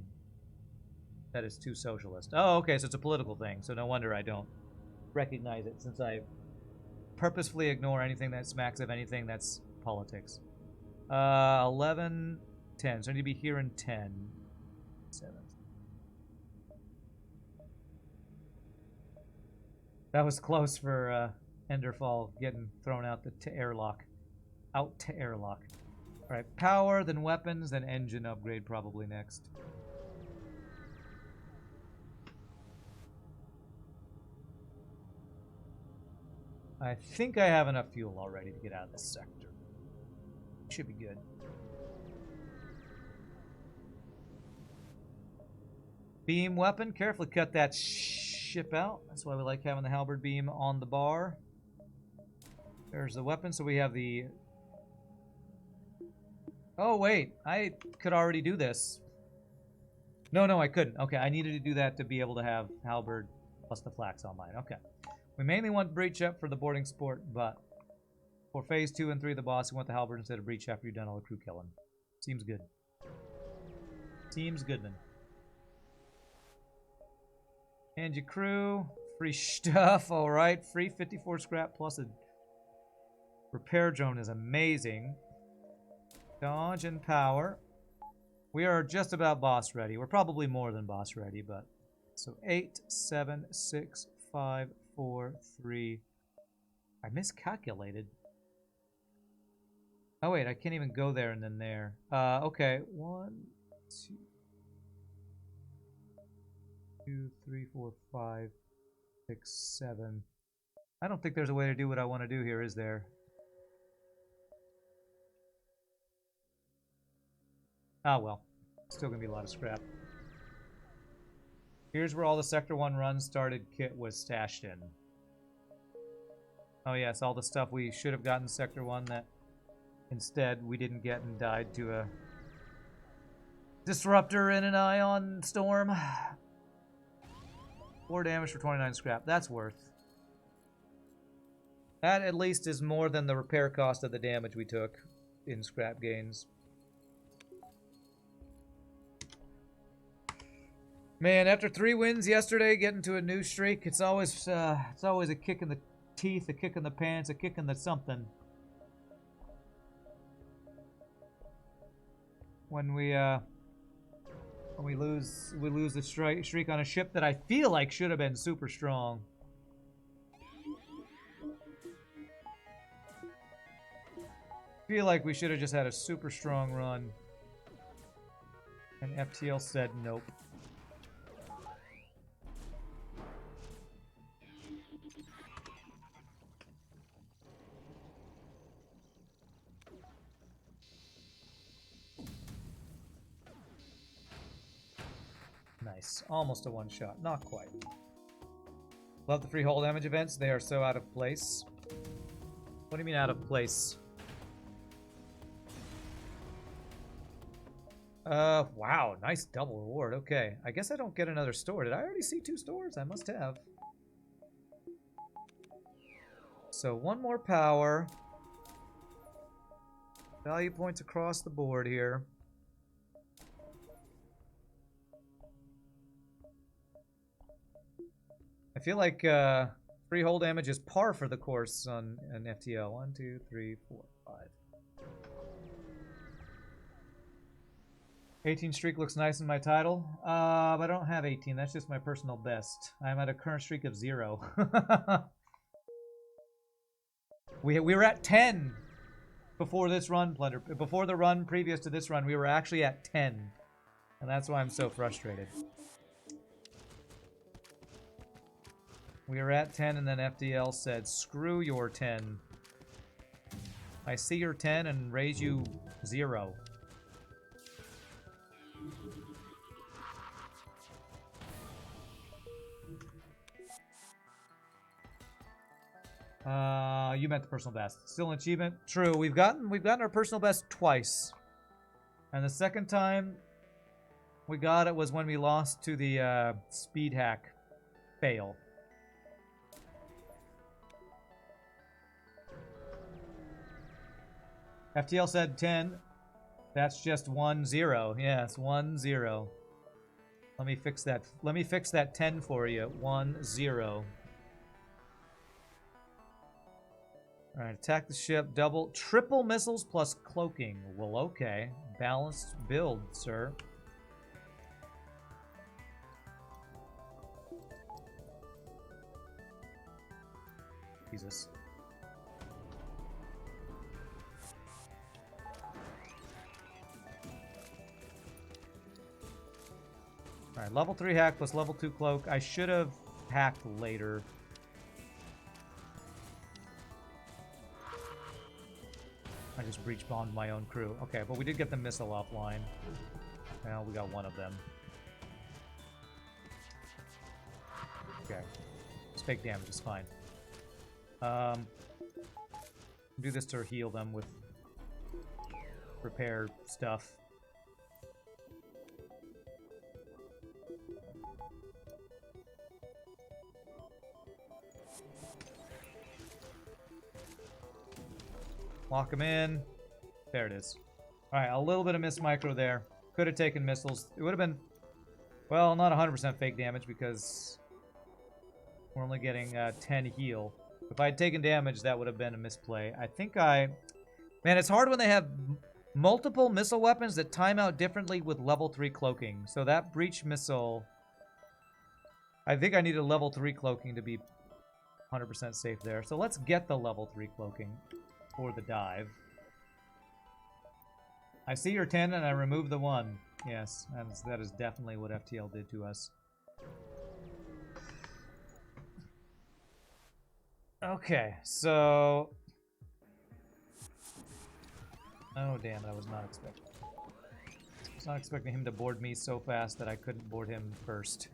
That is too socialist. Oh, okay, so it's a political thing. So no wonder I don't recognize it, since I purposefully ignore anything that smacks of anything that's politics. 11, 10. So I need to be here in 10. 7. That was close for Enderfall getting thrown out to airlock. Out to airlock. Alright, power, then weapons, then engine upgrade probably next. I think I have enough fuel already to get out of this sector. Should be good. Beam weapon. Carefully cut that ship out. That's why we like having the halberd beam on the bar. There's the weapon, so we have the... Oh, wait. I could already do this. No, I couldn't. Okay, I needed to do that to be able to have halberd plus the flax online. Okay. We mainly want breach up for the boarding sport, but for phase 2 and 3 of the boss, we want the halberd instead of breach after you've done all the crew killing. Seems good. Seems good, man. And your crew. Free stuff, alright. Free 54 scrap plus a repair drone is amazing. Dodge and power. We are just about boss ready. We're probably more than boss ready, but... So 8, 7, 6, 5, 4, 3... I miscalculated. Oh wait, I can't even go there and then there. Okay. 1, 2, 3, 4, 5, 6, 7. I don't think there's a way to do what I want to do here, is there? Ah, well. Still gonna be a lot of scrap. Here's where all the Sector 1 runs started kit was stashed in. Oh yes, all the stuff we should have gotten Sector 1 that instead we didn't get and died to a disruptor in an ion storm. 4 damage for 29 scrap. That's worth. That at least is more than the repair cost of the damage we took in scrap gains. Man, after 3 wins yesterday, getting to a new streak, it's always a kick in the teeth, a kick in the pants, a kick in the something. When we lose the streak on a ship that I feel like should have been super strong. Feel like we should have just had a super strong run. And FTL said nope. Nice. Almost a one-shot. Not quite. Love the free hull damage events. They are so out of place. What do you mean out of place? Wow. Nice double reward. Okay. I guess I don't get another store. Did I already see 2 stores? I must have. So 1 more power. Value points across the board here. I feel like free hull damage is par for the course on an FTL. 1, 2, 3, 4, 5. 18 streak looks nice in my title. But I don't have 18. That's just my personal best. I'm at a current streak of 0. we were at 10 before this run, Plunder. Before the run previous to this run, we were actually at 10. And that's why I'm so frustrated. We were at 10 and then FTL said, screw your 10. I see your 10 and raise you 0. You meant the personal best. Still an achievement? True. We've gotten our personal best twice. And the second time we got it was when we lost to the speed hack fail. FTL said 10. That's just 1, 0. Yes, 1, 0. Let me fix that. Let me fix that 10 for you. 1, 0. Alright, attack the ship. Triple missiles plus cloaking. Well, okay. Balanced build, sir. Jesus. Alright, level 3 hack plus level 2 cloak. I should have hacked later. I just breach bombed my own crew. Okay, but we did get the missile offline. Well, we got one of them. Okay. It's fake damage, is fine. Do this to heal them with repair stuff. Lock him in. There it is. Alright, a little bit of miss micro there. Could have taken missiles. It would have been, well, not 100% fake damage because we're only getting 10 heal. If I had taken damage, that would have been a misplay. I think man, it's hard when they have multiple missile weapons that time out differently with level 3 cloaking. So that breach missile, I think I need a level 3 cloaking to be 100% safe there. So let's get the level 3 cloaking for the dive. I see your 10 and I remove the 1. Yes, that is definitely what FTL did to us. Okay, so... Oh, damn it, I was not expecting. I was not expecting him to board me so fast that I couldn't board him first.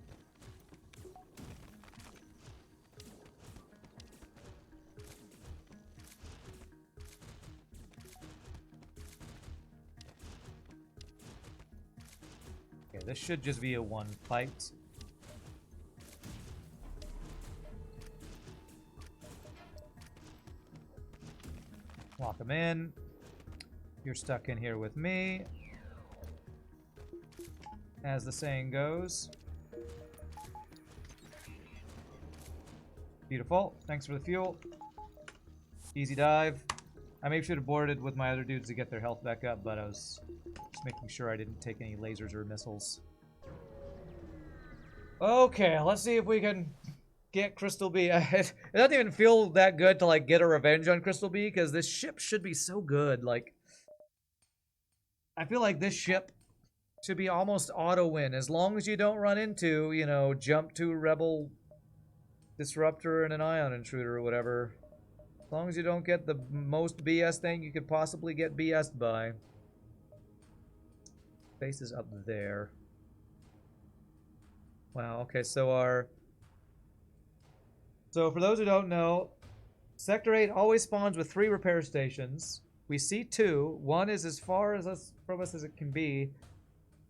Okay, this should just be a one fight. Lock him in. You're stuck in here with me. As the saying goes. Beautiful. Thanks for the fuel. Easy dive. I maybe should have boarded with my other dudes to get their health back up, but I was just making sure I didn't take any lasers or missiles. Okay, let's see if we can get Crystal B. It doesn't even feel that good to like get a revenge on Crystal B because this ship should be so good. Like, I feel like this ship should be almost auto win as long as you don't run into, you know, jump to Rebel Disruptor and an Ion Intruder or whatever. As long as you don't get the most BS thing you could possibly get BS'd by. Base is up there. Wow, okay, so for those who don't know, Sector 8 always spawns with 3 repair stations. We see 2. One is as far from us as it can be.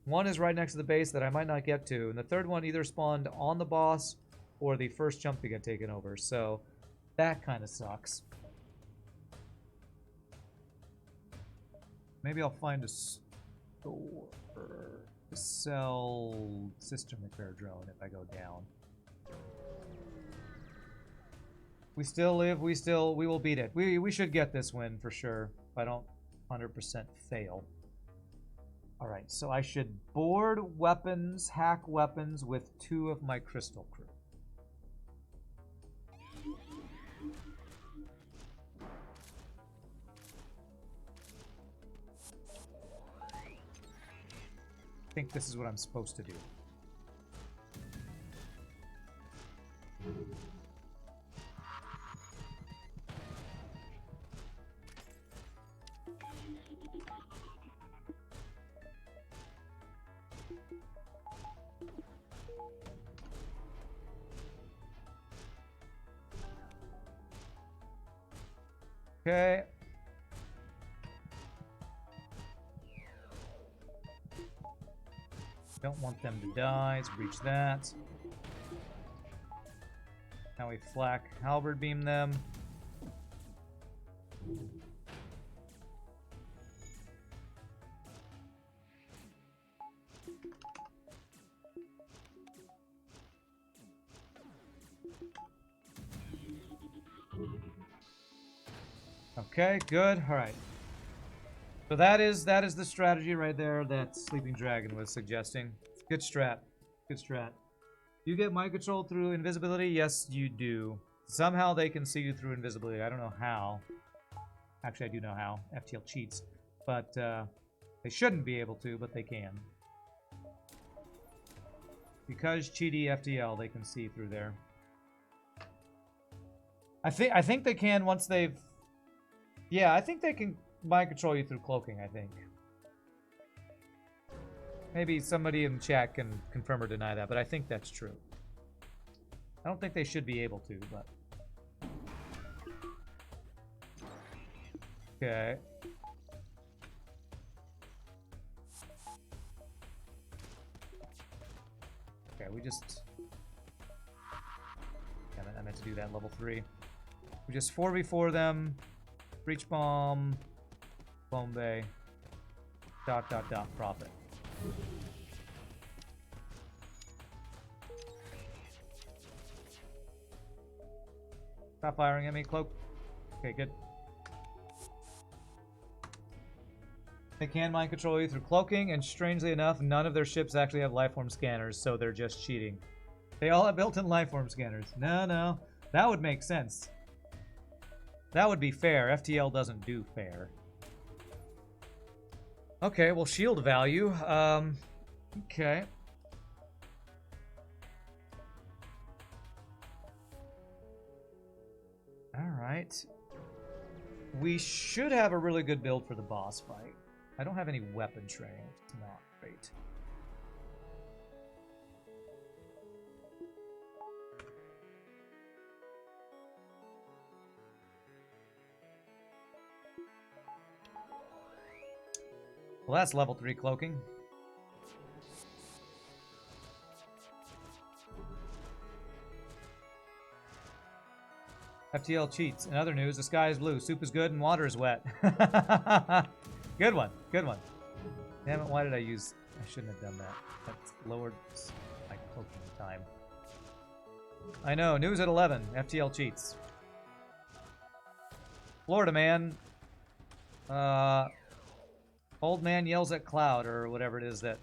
One is right next to the base that I might not get to. And the third one either spawned on the boss or the first jump to get taken over. So that kind of sucks. Maybe I'll find a store to sell system repair drone if I go down. We still live, we will beat it. We should get this win for sure, if I don't 100% fail. Alright, so I should board weapons, hack weapons with 2 of my crystal crew. I think this is what I'm supposed to do. Okay. Don't want them to die. Let's breach that. Now we flak halberd beam them. Okay, good. All right. So that is the strategy right there that Sleeping Dragon was suggesting. Good strat. Good strat. You get mind control through invisibility? Yes, you do. Somehow they can see you through invisibility. I don't know how. Actually, I do know how. FTL cheats. But they shouldn't be able to, but they can. Because cheaty FTL, they can see through there. I think they can once they've... Yeah, I think they can mind control you through cloaking, I think. Maybe somebody in chat can confirm or deny that, but I think that's true. I don't think they should be able to, but... Okay. Okay, we just... Damn it, I meant to do that level 3. We just 4v4 them. Breach bomb. Clone bay. ... Profit. Stop firing at me, cloak. Okay, good. They can mind control you through cloaking, and strangely enough, none of their ships actually have lifeform scanners, so they're just cheating. They all have built-in lifeform scanners. No. That would make sense. That would be fair. FTL doesn't do fair. Okay, well, shield value. Okay. Alright. We should have a really good build for the boss fight. I don't have any weapon training. It's not great. Well, that's level 3 cloaking. FTL cheats. In other news, the sky is blue, soup is good, and water is wet. Good one. Good one. Damn it, why did I use... I shouldn't have done that. That lowered my cloaking time. I know. News at 11. FTL cheats. Florida man. Old man yells at cloud, or whatever it is that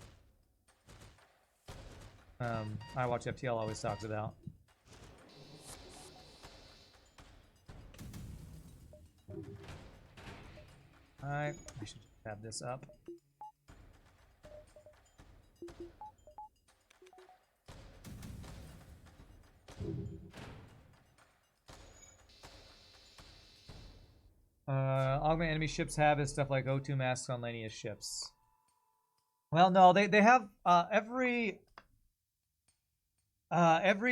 I watch FTL always talks about. Alright, we should have this up. Augment enemy ships have is stuff like O2 masks on Lanius ships. Well, no, they have every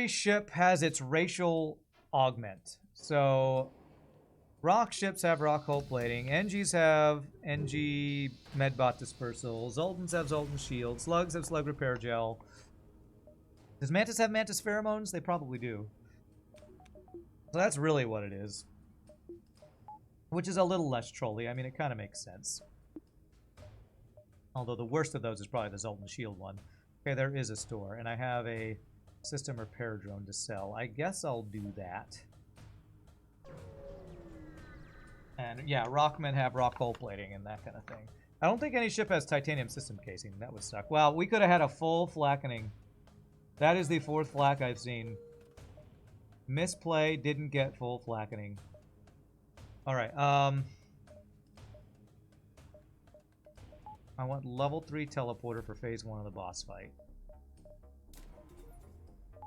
ship has its racial augment. So rock ships have rock hull plating, NGs have NG medbot dispersal, Zoltans have Zoltan shield, slugs have slug repair gel. Does Mantis have Mantis pheromones? They probably do. So that's really what it is. Which is a little less trolly. I mean, it kind of makes sense. Although the worst of those is probably the Zoltan Shield one. Okay, there is a store, and I have a system repair drone to sell. I guess I'll do that. And yeah, Rockmen have rock hull plating and that kind of thing. I don't think any ship has titanium system casing. That would suck. Well, we could have had a full flackening. That is the 4th flak I've seen. Misplay, didn't get full flackening. Alright, I want level 3 teleporter for phase 1 of the boss fight.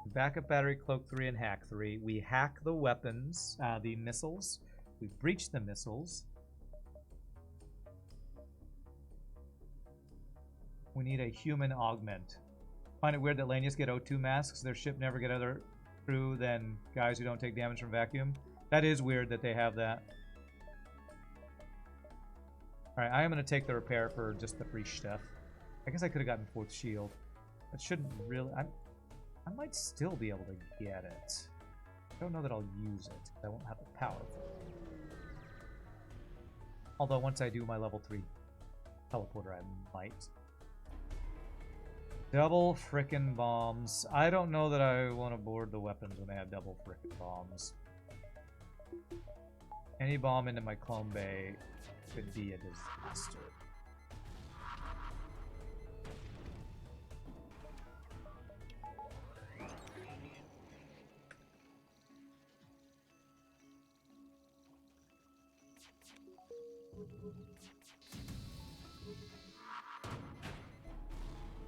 Backup battery, cloak 3, and hack 3. We hack the weapons, the missiles. We breach the missiles. We need a human augment. Find it weird that Lanius get O2 masks. Their ship never get other crew than guys who don't take damage from vacuum. That is weird that they have that. Alright, I am going to take the repair for just the free stuff. I guess I could have gotten 4th shield. That shouldn't really... I might still be able to get it. I don't know that I'll use it. I won't have the power for it. Although once I do my level 3 teleporter, I might. Double frickin' bombs. I don't know that I want to board the weapons when they have double frickin' bombs. Any bomb into my clone bay could be a disaster.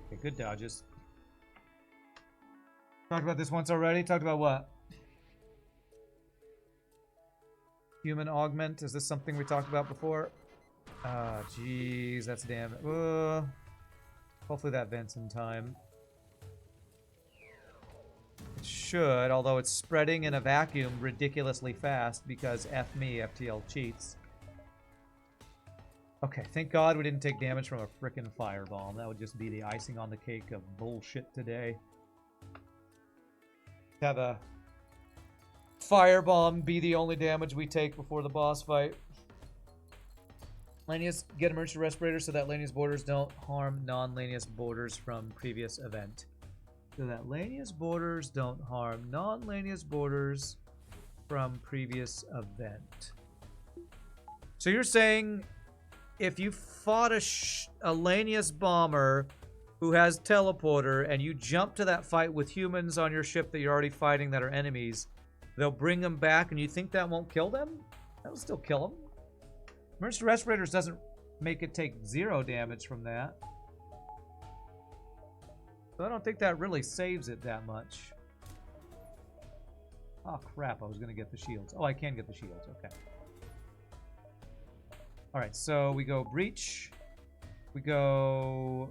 Okay, good dodges. Talked about this once already. Talked about what? Human augment. Is this something we talked about before? Ah, jeez, that's damn. Hopefully that vents in time. It should, although it's spreading in a vacuum ridiculously fast because F me, FTL cheats. Okay, thank God we didn't take damage from a frickin' firebomb. That would just be the icing on the cake of bullshit today. Have a firebomb be the only damage we take before the boss fight. Lanius, get emergency respirator so that Lanius borders don't harm non-Lanius borders from previous event. So that Lanius borders don't harm non-Lanius borders from previous event. So you're saying if you fought a Lanius bomber who has teleporter and you jump to that fight with humans on your ship that you're already fighting that are enemies, they'll bring them back and you think that won't kill them? That'll still kill them. Emergency respirators doesn't make it take 0 damage from that. So I don't think that really saves it that much. Oh crap, I was going to get the shields. Oh, I can get the shields, okay. Alright, so we go breach. We go...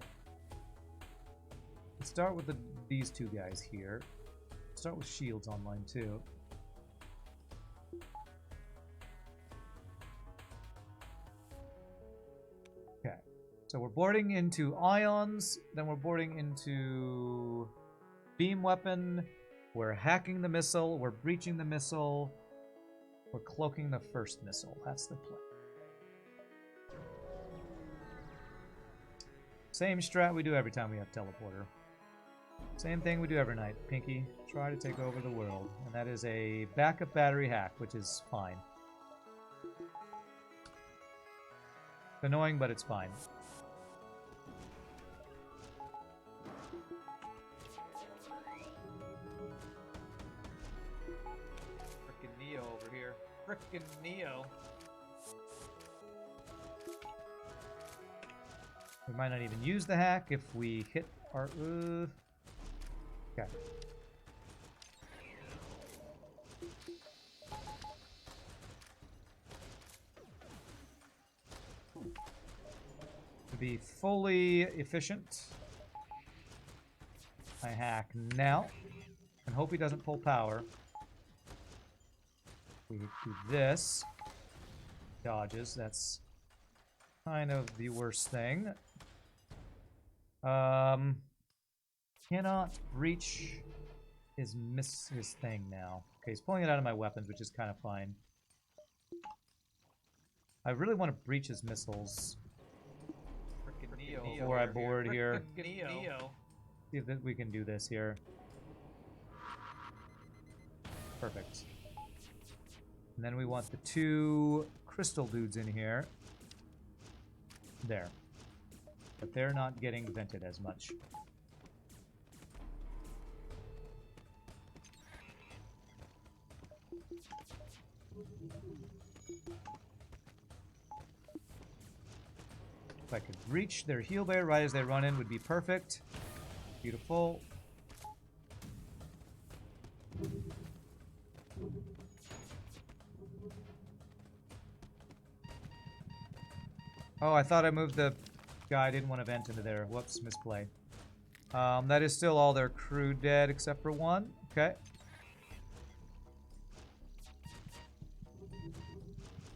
Let's start with these two guys here. Start with shields online too. Okay, so we're boarding into ions, then we're boarding into beam weapon, we're hacking the missile, we're breaching the missile, we're cloaking the first missile. That's the plan. Same strat we do every time we have teleporter. Same thing we do every night. Pinky, try to take over the world. And that is a backup battery hack, which is fine. It's annoying, but it's fine. Frickin' Neo over here. Frickin' Neo. We might not even use the hack if we hit our... Okay. To be fully efficient, I hack now and hope he doesn't pull power. We do this. Dodges, that's kind of the worst thing. Cannot reach his thing now. Okay, he's pulling it out of my weapons, which is kind of fine. I really want to breach his missiles before I board here. Neo. See if we can do this here. Perfect. And then we want the 2 crystal dudes in here. There. But they're not getting vented as much. If I could reach their heal bear right as they run in would be perfect. Beautiful. Oh, I thought I moved the guy. I didn't want to vent into there. Whoops, misplay. That is still all their crew dead except for 1. Okay.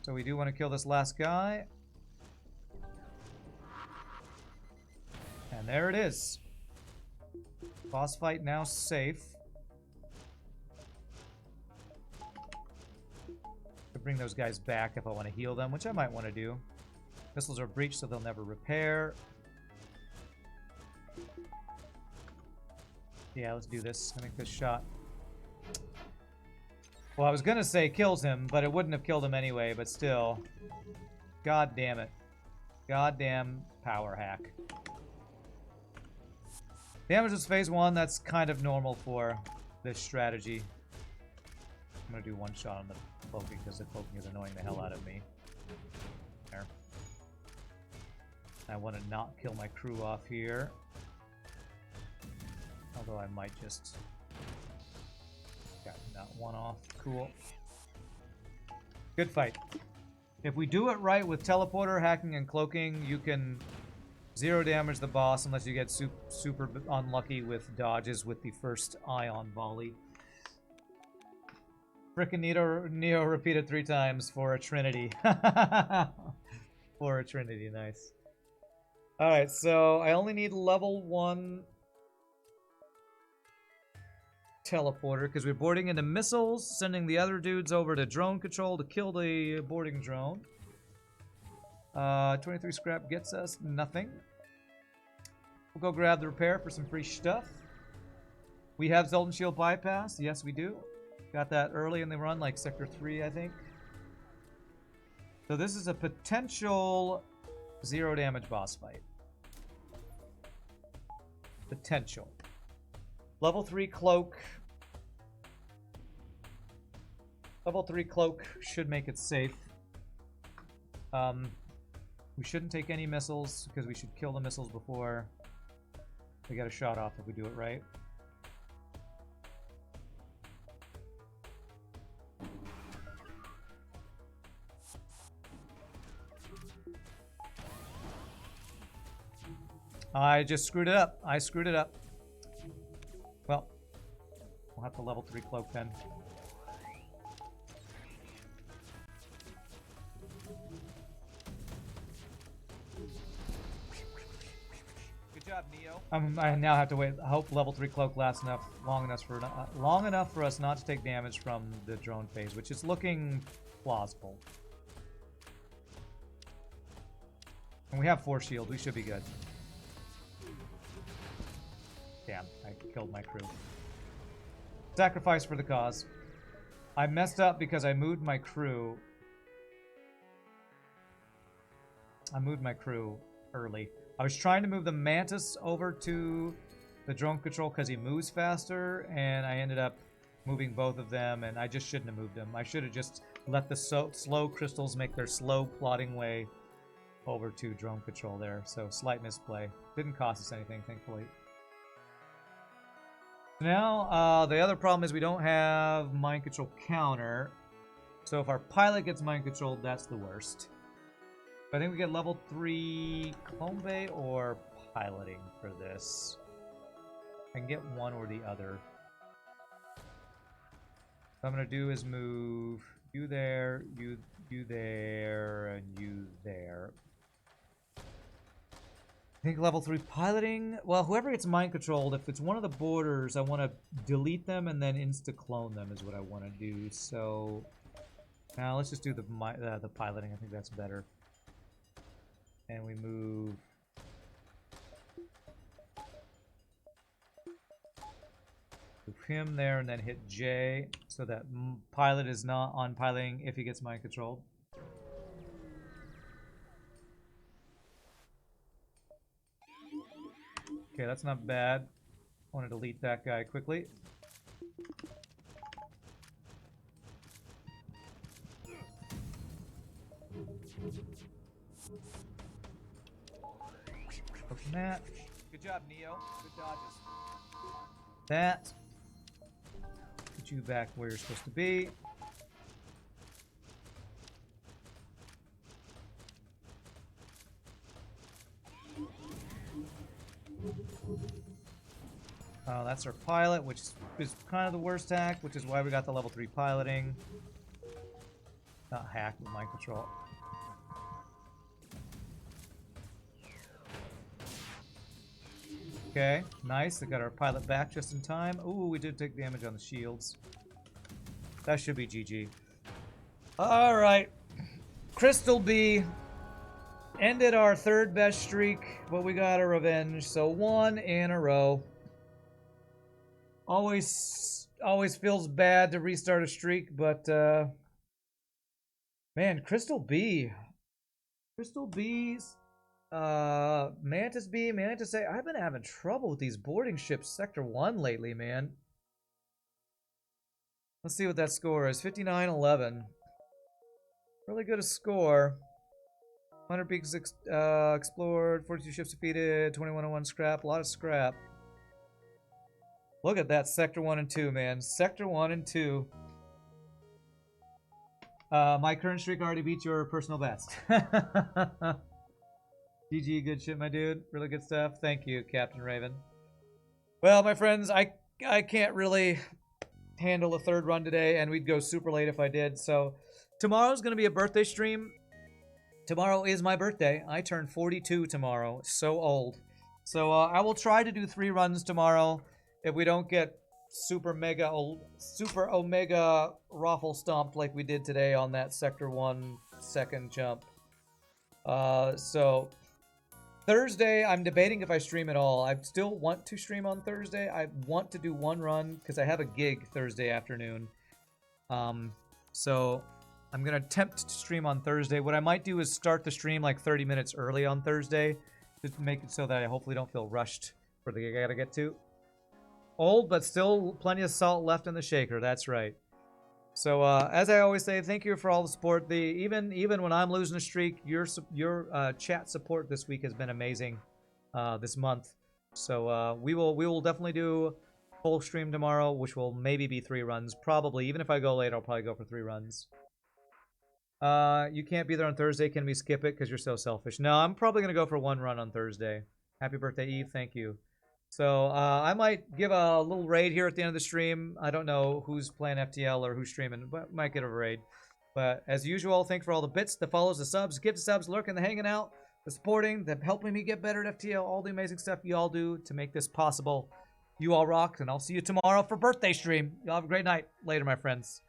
So we do want to kill this last guy. And there it is. Boss fight now safe. Could bring those guys back if I want to heal them, which I might want to do. Missiles are breached, so they'll never repair. Yeah, let's do this. I think this shot... Well, I was gonna say kills him, but it wouldn't have killed him anyway, but still. God damn it. Goddamn power hack. Damage is phase 1, that's kind of normal for this strategy. I'm gonna do 1 shot on the cloaking, because the cloaking is annoying the hell out of me. There. I want to not kill my crew off here. Although I might just... Got that 1 off. Cool. Good fight. If we do it right with teleporter, hacking, and cloaking, you can 0 damage the boss unless you get super unlucky with dodges with the first ion volley. Frickin' Neo repeated 3 times for a trinity. For a trinity, nice. Alright, so I only need level 1 teleporter because we're boarding into missiles, sending the other dudes over to drone control to kill the boarding drone. 23 scrap gets us nothing. We'll go grab the repair for some free stuff. We have Zoltan Shield bypass. Yes, we do. Got that early in the run, like Sector 3, I think. So this is a potential 0 damage boss fight. Potential. Level 3 cloak. Level 3 cloak should make it safe. We shouldn't take any missiles because we should kill the missiles before we get a shot off if we do it right. I just screwed it up. I screwed it up. Well, we'll have to level 3 cloak then. Good job, Neo. I now have to wait. I hope level 3 cloak lasts long enough for us not to take damage from the drone phase, which is looking plausible. And we have 4 shield. We should be good. Damn, I killed my crew. Sacrifice for the cause. I messed up because I moved my crew. I moved my crew early. I was trying to move the Mantis over to the drone control because he moves faster, and I ended up moving both of them, and I just shouldn't have moved them. I should have just let the slow crystals make their slow plodding way over to drone control there. So slight misplay. Didn't cost us anything, thankfully. Now, the other problem is we don't have mind control counter. So if our pilot gets mind controlled, that's the worst. I think we get level 3 clone bay or piloting for this. I can get one or the other. What I'm going to do is move you there, you there, and you there. I think level 3 piloting. Well, whoever gets mind controlled, if it's one of the borders, I want to delete them and then insta-clone them is what I want to do. So now let's just do the piloting. I think that's better. And we move him there and then hit J so that pilot is not on piloting if he gets mind controlled. Okay, that's not bad. I want to delete that guy quickly. Open that. Good job, Neo. Good dodges. That. Put you back where you're supposed to be. That's our pilot, which is kind of the worst hack, which is why we got the level 3 piloting. Not hack, but mind control. Okay, nice. They got our pilot back just in time. Ooh, we did take damage on the shields. That should be GG. Alright. Crystal B ended our 3rd best streak, but we got a revenge. So 1 in a row. Always feels bad to restart a streak, but man, Crystal B's Mantis B, Mantis A. I've been having trouble with these boarding ships Sector 1 lately, man. Let's see what that score is. 59-11. Really good a score. 100 peaks explored, 42 ships defeated, 2101 scrap, a lot of scrap. Look at that, Sector 1 and 2, man. Sector 1 and 2. My current streak already beat your personal best. GG, good shit, my dude. Really good stuff. Thank you, Captain Raven. Well, my friends, I can't really handle a third run today, and we'd go super late if I did. So tomorrow's going to be a birthday stream. Tomorrow is my birthday. I turn 42 tomorrow. So old. So I will try to do 3 runs tomorrow. If we don't get super omega raffle stomped like we did today on that Sector 1 second jump. So Thursday, I'm debating if I stream at all. I still want to stream on Thursday. I want to do 1 run because I have a gig Thursday afternoon. So I'm going to attempt to stream on Thursday. What I might do is start the stream like 30 minutes early on Thursday to make it so that I hopefully don't feel rushed for the gig I got to get to. Old, but still plenty of salt left in the shaker. That's right. So as I always say, thank you for all the support. Even when I'm losing a streak, your chat support this week has been amazing. This month. So we will definitely do full stream tomorrow, which will maybe be 3 runs. Probably, even if I go late, I'll probably go for 3 runs. You can't be there on Thursday. Can we skip it because you're so selfish? No, I'm probably gonna go for 1 run on Thursday. Happy birthday, Eve. Thank you. So I might give a little raid here at the end of the stream. I don't know who's playing FTL or who's streaming, but might get a raid. But as usual, thanks for all the bits, the follows, the subs, gift subs, lurking, the hanging out, the supporting, the helping me get better at FTL, all the amazing stuff you all do to make this possible. You all rock, and I'll see you tomorrow for birthday stream. Y'all have a great night. Later, my friends.